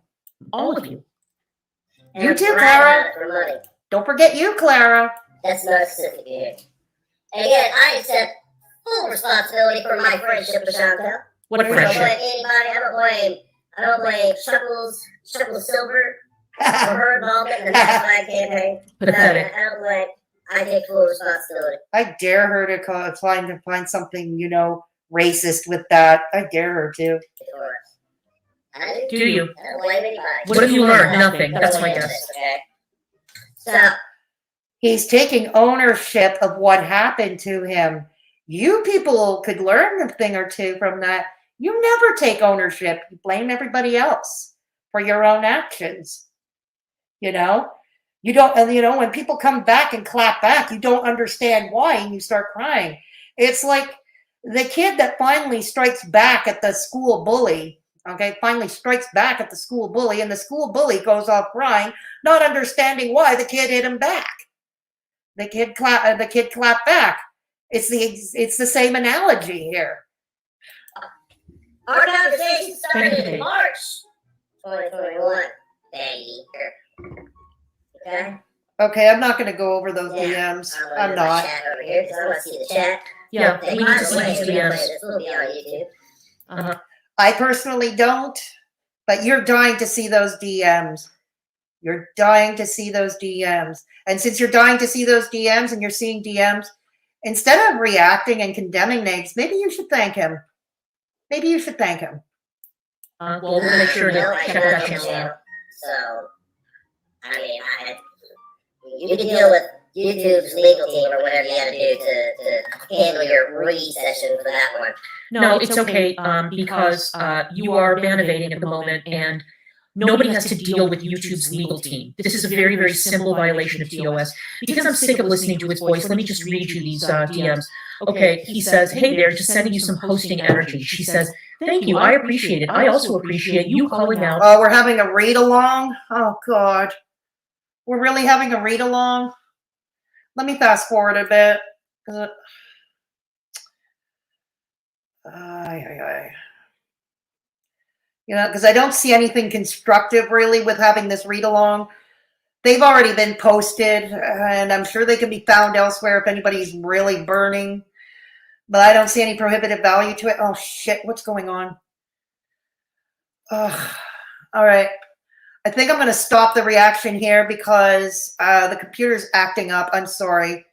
All of you. You And too, I'm Clara. for money. Don't forget you, Clara. That's narcissistic behavior. And again, I accept full responsibility for my friendship with Chantel. What a I don't friendship. blame anybody. I don't blame Shuckles Silver for her involvement in the Mastermind campaign. Pathetic. I don't blame. I take full responsibility. I dare her to find something, racist with that. I dare her to. Do you? I don't blame anybody. What have you learned? Nothing. That's my guess. Okay. So, He's taking ownership of what happened to him. You people could learn a thing or two from that. You never take ownership. You blame everybody else for your own actions. You don't, when people come back and clap back, you don't understand why, and you start crying. It's like the kid that finally strikes back at the school bully, finally strikes back at the school bully, and the school bully goes off crying, not understanding why the kid hit him back. The kid clapped back. It's the same analogy here. our conversation started in you. March 2021. Baby. Okay? Okay, I'm not going to go over those Yeah. DMs. I'm I'm not. Chat over here because I want to see the chat. Yeah, Hey, we need by to the see way, these we're gonna play DMs. this movie on YouTube. Uh-huh. I personally don't, but you're dying to see those DMs. You're dying to see those DMs. And since you're dying to see those DMs and you're seeing DMs, instead of reacting and condemning Negz, maybe you should thank him. Maybe you should thank him. Well, we'll make sure No, to I check know that the channel out. So, I mean, you can deal with YouTube's legal team or whatever you got to do to handle your re-session for that one. No, it's okay, because you are bannovating at the moment, and nobody has to deal with YouTube's legal team. This is a very, very simple violation of TOS. Because I'm sick of listening to his voice, let me just read you these DMs. Okay, he says, "Hey there, just sending you some hosting energy." She says, "Thank you, I appreciate it. I also appreciate you calling out." Oh, we're having a read-along? Oh, God. We're really having a read-along? Let me fast forward a bit. Because I don't see anything constructive really with having this read-along. They've already been posted, and I'm sure they can be found elsewhere if anybody's really burning. But I don't see any prohibitive value to it. Oh, shit. What's going on? All right. I think I'm going to stop the reaction here because the computer's acting up. I'm sorry.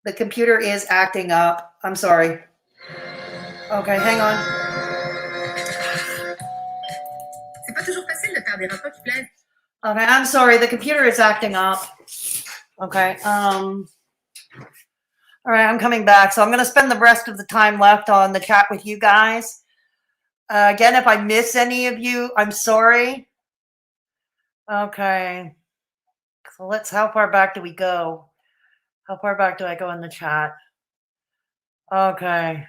The computer is acting up. I'm sorry. Okay, hang on. Okay, I'm sorry. The computer is acting up. Okay. All right, I'm coming back. So I'm going to spend the rest of the time left on the chat with you guys. Again, if I miss any of you, I'm sorry. Okay. So how far back do we go? How far back do I go in the chat? Okay.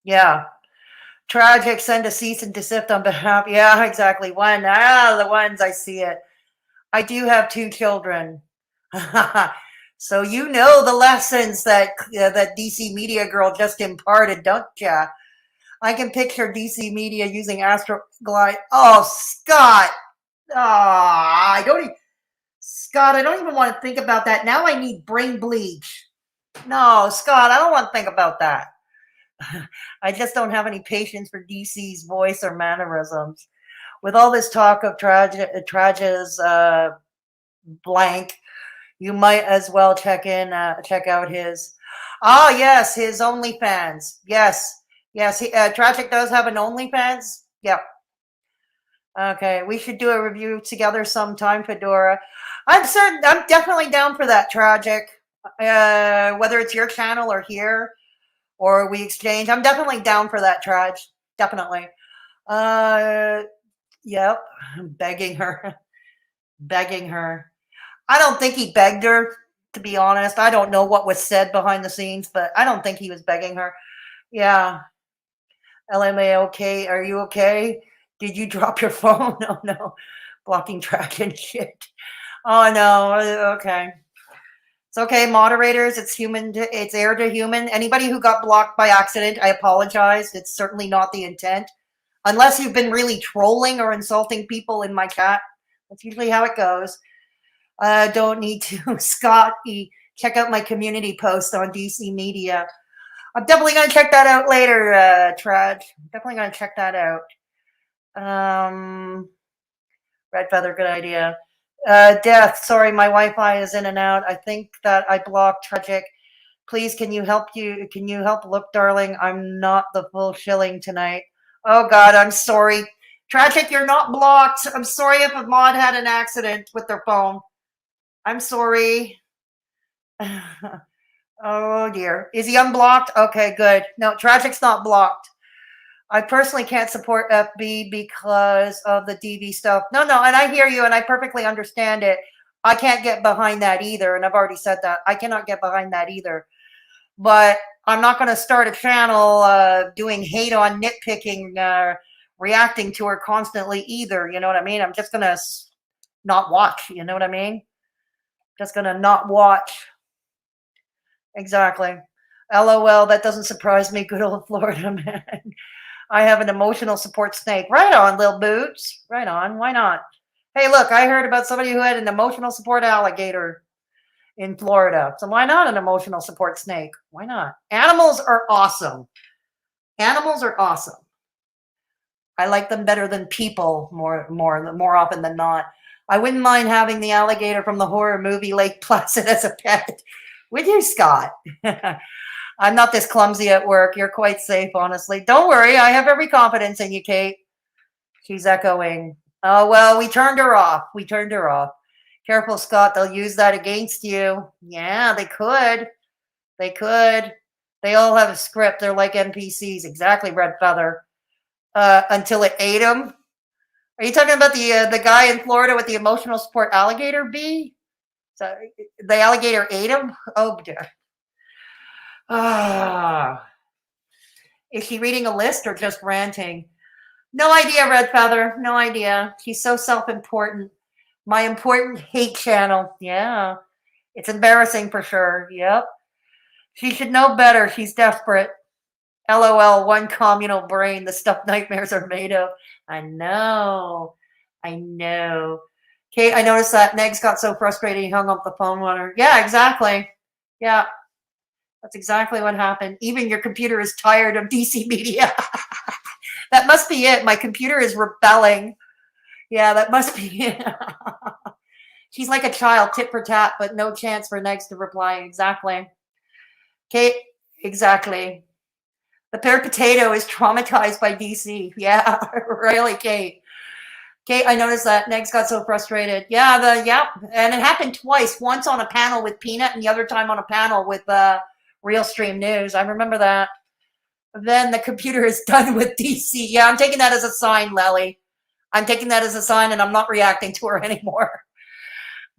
Yeah. Tragic, send a cease and desist on behalf. Yeah, exactly. The ones, I see it. I do have 2 children. So you know the lessons that DC Media Girl just imparted, don't ya? I can picture DC Media using Astroglide. Oh, Scott. I don't even want to think about that. Now I need brain bleach. No, Scott, I don't want to think about that. I just don't have any patience for DC's voice or mannerisms. With all this talk of Traja's blank, you might as well check out his. Oh, yes, his OnlyFans. Yes. Tragic does have an OnlyFans. Yep. Okay, we should do a review together sometime, Fedora. I'm definitely down for that, Tragic. Whether it's your channel or here, or we exchange, I'm definitely down for that, Traj. Definitely. Yep. Begging her. I don't think he begged her, to be honest. I don't know what was said behind the scenes, but I don't think he was begging her. Yeah. LMA, okay? Are you okay? Did you drop your phone? Oh no, blocking track and shit. Oh no, okay. It's okay, moderators, it's human, it's air to human. Anybody who got blocked by accident, I apologize. It's certainly not the intent. Unless you've been really trolling or insulting people in my chat. That's usually how it goes. Don't need to. Scott, check out my community post on DC Media. I'm definitely going to check that out later, Trad. Definitely going to check that out. Red Feather, good idea. Death, sorry, my Wi-Fi is in and out. I think that I blocked Tragic. Please, can you help look, darling? I'm not the full shilling tonight. Oh God, I'm sorry. Tragic, you're not blocked. I'm sorry if a mod had an accident with their phone. I'm sorry. Oh dear. Is he unblocked? Okay, good. No, Tragic's not blocked. I personally can't support FB because of the DV stuff. No, and I hear you and I perfectly understand it. I can't get behind that either. And I've already said that. I cannot get behind that either. But I'm not going to start a channel doing hate on nitpicking, reacting to her constantly either. You know what I mean? I'm just going to not watch. You know what I mean? Just going to not watch. Exactly. LOL, that doesn't surprise me. Good old Florida man. I have an emotional support snake. Right on, Lil Boots. Right on. Why not? Hey, look, I heard about somebody who had an emotional support alligator in Florida. So why not an emotional support snake? Why not? Animals are awesome. Animals are awesome. I like them better than people more often than not. I wouldn't mind having the alligator from the horror movie Lake Placid as a pet. Would you, Scott? I'm not this clumsy at work. You're quite safe, honestly. Don't worry. I have every confidence in you, Kate. She's echoing. Oh, well, we turned her off. Careful, Scott. They'll use that against you. Yeah, they could. They all have a script. They're like NPCs. Exactly, Red Feather. Until it ate him. Are you talking about the guy in Florida with the emotional support alligator bee? So the alligator ate him? Oh, dear. Is she reading a list or just ranting? No idea, Red Feather. No idea. She's so self-important. My important hate channel. Yeah. It's embarrassing for sure. Yep. She should know better. She's desperate. LOL, one communal brain. The stuff nightmares are made of. I know. Kate, I noticed that Negz got so frustrated he hung up the phone on her. Yeah, exactly. Yeah. That's exactly what happened. Even your computer is tired of DC Media. That must be it. My computer is rebelling. Yeah, that must be it. She's like a child, tit for tat, but no chance for Negz to reply. Exactly. Kate, exactly. The pear potato is traumatized by DC. Yeah, really, Kate. Kate, I noticed that Negz got so frustrated. Yeah, and it happened twice. Once on a panel with Peanut and the other time on a panel with Real Stream News. I remember that. Then the computer is done with DC. Yeah, I'm taking that as a sign, Lely. I'm taking that as a sign and I'm not reacting to her anymore.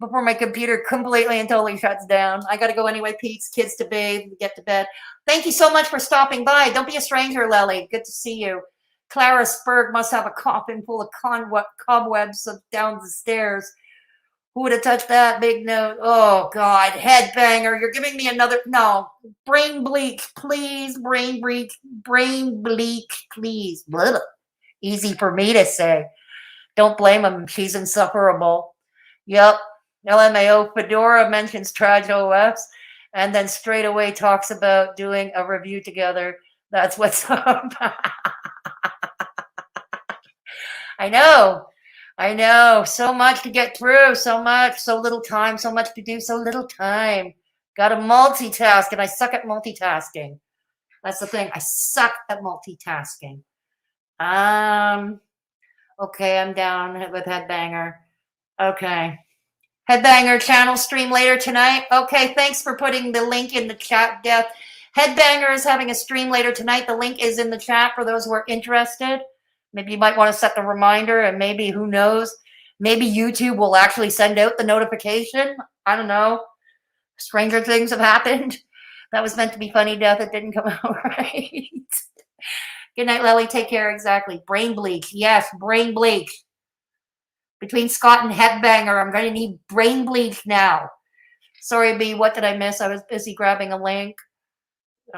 Before my computer completely and totally shuts down. I got to go anyway, Pete's kids to bathe, get to bed. Thank you so much for stopping by. Don't be a stranger, Lely. Good to see you. Clara Spurg must have a coffin full of cobwebs down the stairs. Who would have touched that big note? Oh, God. Headbanger. You're giving me another. No. Brain bleak, please. Brain bleak, please. Blah. Easy for me to say. Don't blame him. She's insufferable. Yep. LMAO Fedora mentions TragOS and then straight away talks about doing a review together. That's what's up. I know. So much to get through. So much. So little time. So much to do. So little time. Got to multitask, and I suck at multitasking. That's the thing. I suck at multitasking. Okay, I'm down with Headbanger. Okay. Headbanger channel stream later tonight. Okay, thanks for putting the link in the chat, Death. Headbanger is having a stream later tonight. The link is in the chat for those who are interested. Maybe you might want to set the reminder, and maybe, who knows, maybe YouTube will actually send out the notification. I don't know. Stranger things have happened. That was meant to be funny, Death. It didn't come out right. Good night, Lily. Take care. Exactly. Brain bleach. Yes, brain bleach. Between Scott and Headbanger, I'm going to need brain bleach now. Sorry, B. What did I miss? I was busy grabbing a link.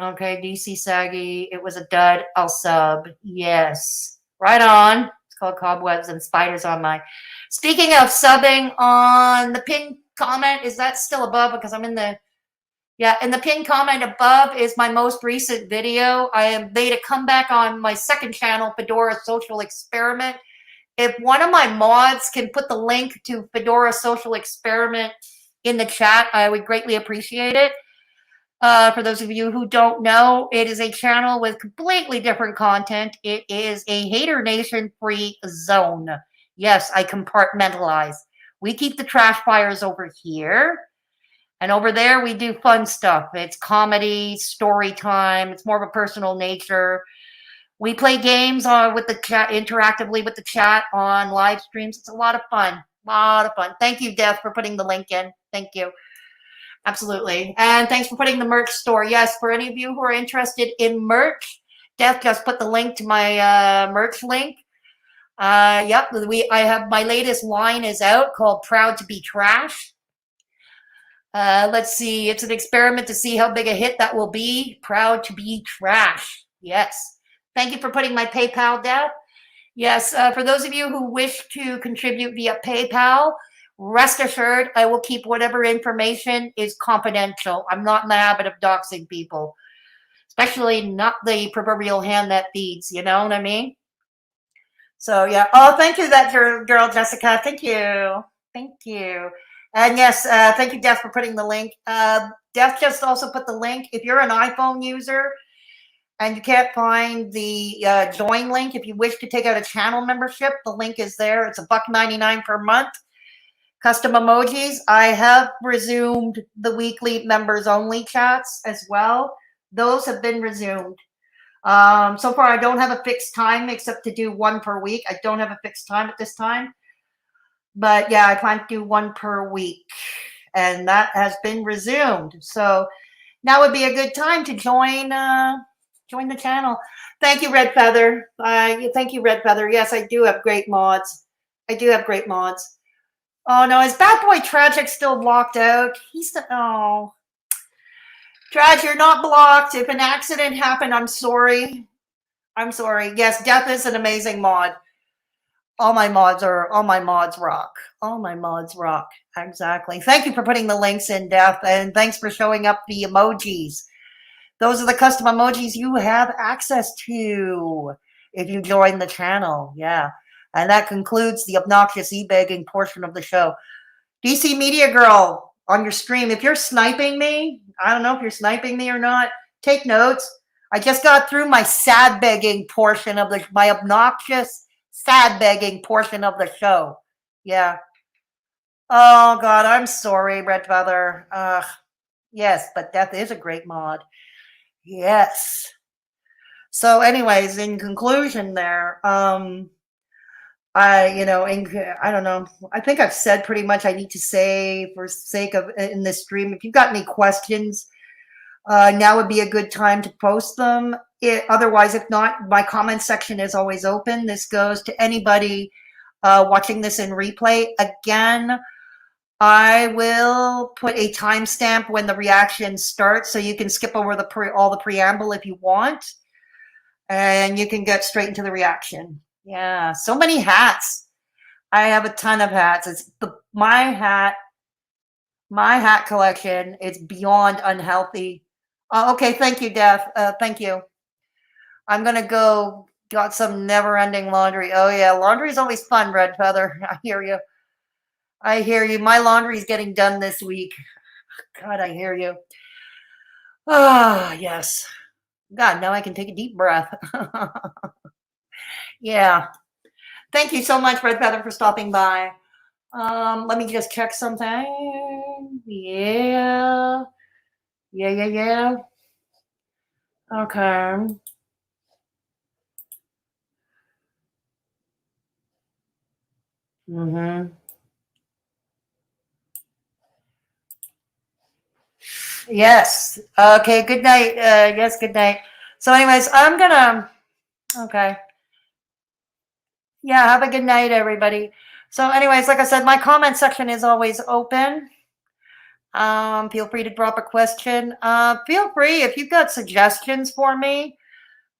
Okay, DC Saggy. It was a dud. I'll sub. Yes. Right on. It's called Cobwebs and Spiders on my. Speaking of subbing, on the pinned comment, is that still above? Because I'm in the. Yeah, and the pinned comment above is my most recent video. I have made a comeback on my second channel, Fedora Social Experiment. If one of my mods can put the link to Fedora Social Experiment in the chat, I would greatly appreciate it. For those of you who don't know, it is a channel with completely different content. It is a haydurnation free zone. Yes, I compartmentalize. We keep the trash fires over here. And over there, we do fun stuff. It's comedy, story time. It's more of a personal nature. We play games with the chat, interactively with the chat on live streams. It's a lot of fun. A lot of fun. Thank you, Death, for putting the link in. Thank you. Absolutely. And thanks for putting the merch store. Yes, for any of you who are interested in merch, Death just put the link to my merch link. Yep, I have my latest line is out called Proud to Be Trash. Let's see. It's an experiment to see how big a hit that will be. Proud to be trash. Yes. Thank you for putting my PayPal down. Yes. For those of you who wish to contribute via PayPal, rest assured, I will keep whatever information is confidential. I'm not in the habit of doxing people, especially not the proverbial hand that feeds. You know what I mean? So, yeah. Oh, thank you, that girl, Jessica. Thank you. Thank you. And yes, thank you, Death, for putting the link. Death just also put the link. If you're an iPhone user and you can't find the join link, if you wish to take out a channel membership, the link is there. It's $1.99 per month. Custom emojis. I have resumed the weekly members only chats as well. Those have been resumed. So far, I don't have a fixed time except to do one per week. I don't have a fixed time at this time. But yeah, I plan to do one per week, and that has been resumed. So now would be a good time to join the channel. Thank you, Red Feather. Thank you, Red Feather. Yes, I do have great mods. I do have great mods. Oh no, is Bad Boy Tragic still blocked out? Oh, Trag, you're not blocked. If an accident happened, I'm sorry. I'm sorry. Yes, Death is an amazing mod. All my mods rock. All my mods rock. Exactly. Thank you for putting the links in, Death, and thanks for showing up the emojis. Those are the custom emojis you have access to if you join the channel. Yeah. And that concludes the obnoxious e-begging portion of the show. DC Media Girl, on your stream, if you're sniping me, I don't know if you're sniping me or not, take notes. I just got through my sad begging portion of my obnoxious sad begging portion of the show. Yeah. Oh God, I'm sorry, Red Feather. Yes, but Death is a great mod. Yes. So, anyways, in conclusion, there, I don't know. I think I've said pretty much I need to say for sake of in this stream. If you've got any questions, now would be a good time to post them. Otherwise, if not, my comment section is always open. This goes to anybody watching this in replay. Again, I will put a timestamp when the reaction starts, so you can skip over all the preamble if you want, and you can get straight into the reaction. Yeah, so many hats. I have a ton of hats. It's my hat collection. It's beyond unhealthy. Okay, thank you, Death. Thank you. I'm going to go got some never-ending laundry. Oh, yeah, laundry is always fun, Red Feather. I hear you. I hear you. My laundry is getting done this week. God, I hear you. Ah, yes. God, now I can take a deep breath. Yeah. Thank you so much, Red Feather, for stopping by. Let me just check something. Yeah. Yeah. Okay. Yes. Okay. Good night. Yes. Good night. So, anyways, I'm gonna Okay. Yeah, have a good night, everybody. So anyways, like I said, my comment section is always open. Feel free to drop a question. Feel free, if you've got suggestions for me,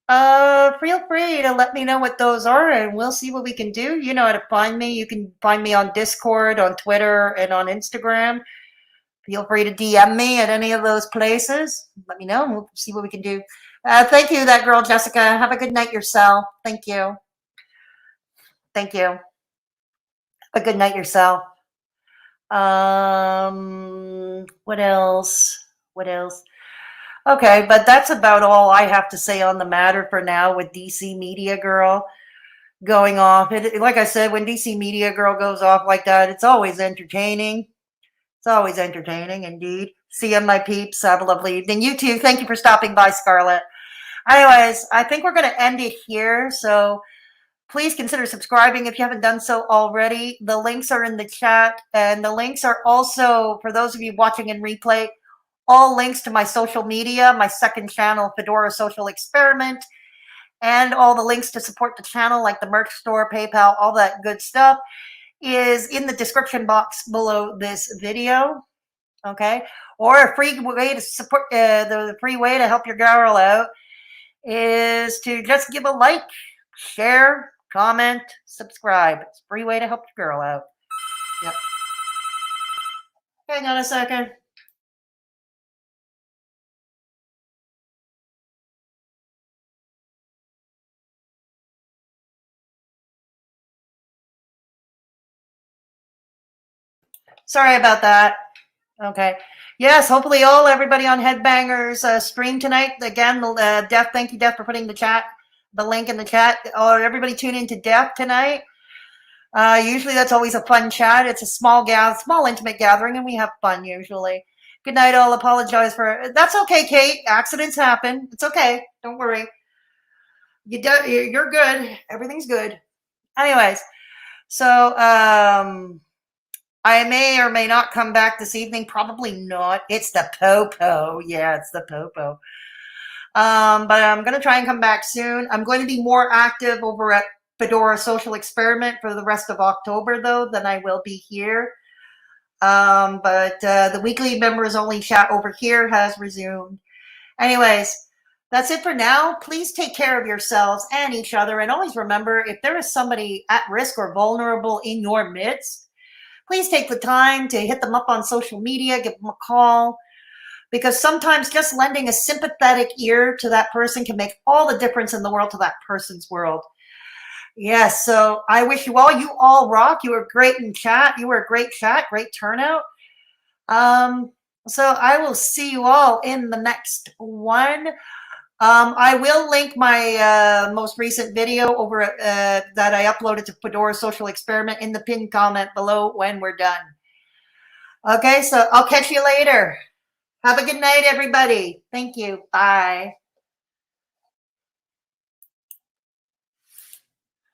feel free to let me know what those are and we'll see what we can do. You know how to find me. You can find me on Discord, on Twitter, and on Instagram. Feel free to DM me at any of those places. Let me know and we'll see what we can do. Thank you, that girl, Jessica. Have a good night yourself. Thank you. Thank you. Have a good night yourself. What else? What else? Okay, but that's about all I have to say on the matter for now with DC Media Girl going off. Like I said, when DC Media Girl goes off like that, it's always entertaining. It's always entertaining indeed. See you, my peeps. Have a lovely evening. You too. Thank you for stopping by, Scarlett. Anyways, I think we're going to end it here. So please consider subscribing if you haven't done so already. The links are in the chat, and the links are also, for those of you watching in replay, all links to my social media, my second channel, Fedora Social Experiment, and all the links to support the channel, like the merch store, PayPal, all that good stuff, is in the description box below this video. Okay, or a free way to support the free way to help your girl out is to just give a like, share, comment, subscribe. It's a free way to help your girl out. Yep. Hang on a second. Sorry about that. Okay. Yes, hopefully everybody on Headbangers stream tonight. Again, Def, thank you, Def, for putting the link in the chat. Or everybody tune into Def tonight. Usually that's always a fun chat. It's a small intimate gathering, and we have fun usually. Good night. I'll apologize for that's okay, Kate. Accidents happen. It's okay. Don't worry. You're good. Everything's good. Anyways, so I may or may not come back this evening. Probably not. It's the popo. Yeah, it's the popo. But I'm going to try and come back soon. I'm going to be more active over at Fedora Social Experiment for the rest of October, though, than I will be here. But the weekly members only chat over here has resumed. Anyways, that's it for now. Please take care of yourselves and each other. And always remember, if there is somebody at risk or vulnerable in your midst, please take the time to hit them up on social media, give them a call, because sometimes just lending a sympathetic ear to that person can make all the difference in the world to that person's world. Yes, so I wish you all rock. You were great in chat. You were a great chat, great turnout. So I will see you all in the next one. I will link my most recent video over that I uploaded to Fedora Social Experiment in the pinned comment below when we're done. Okay, so I'll catch you later. Have a good night, everybody. Thank you. Bye.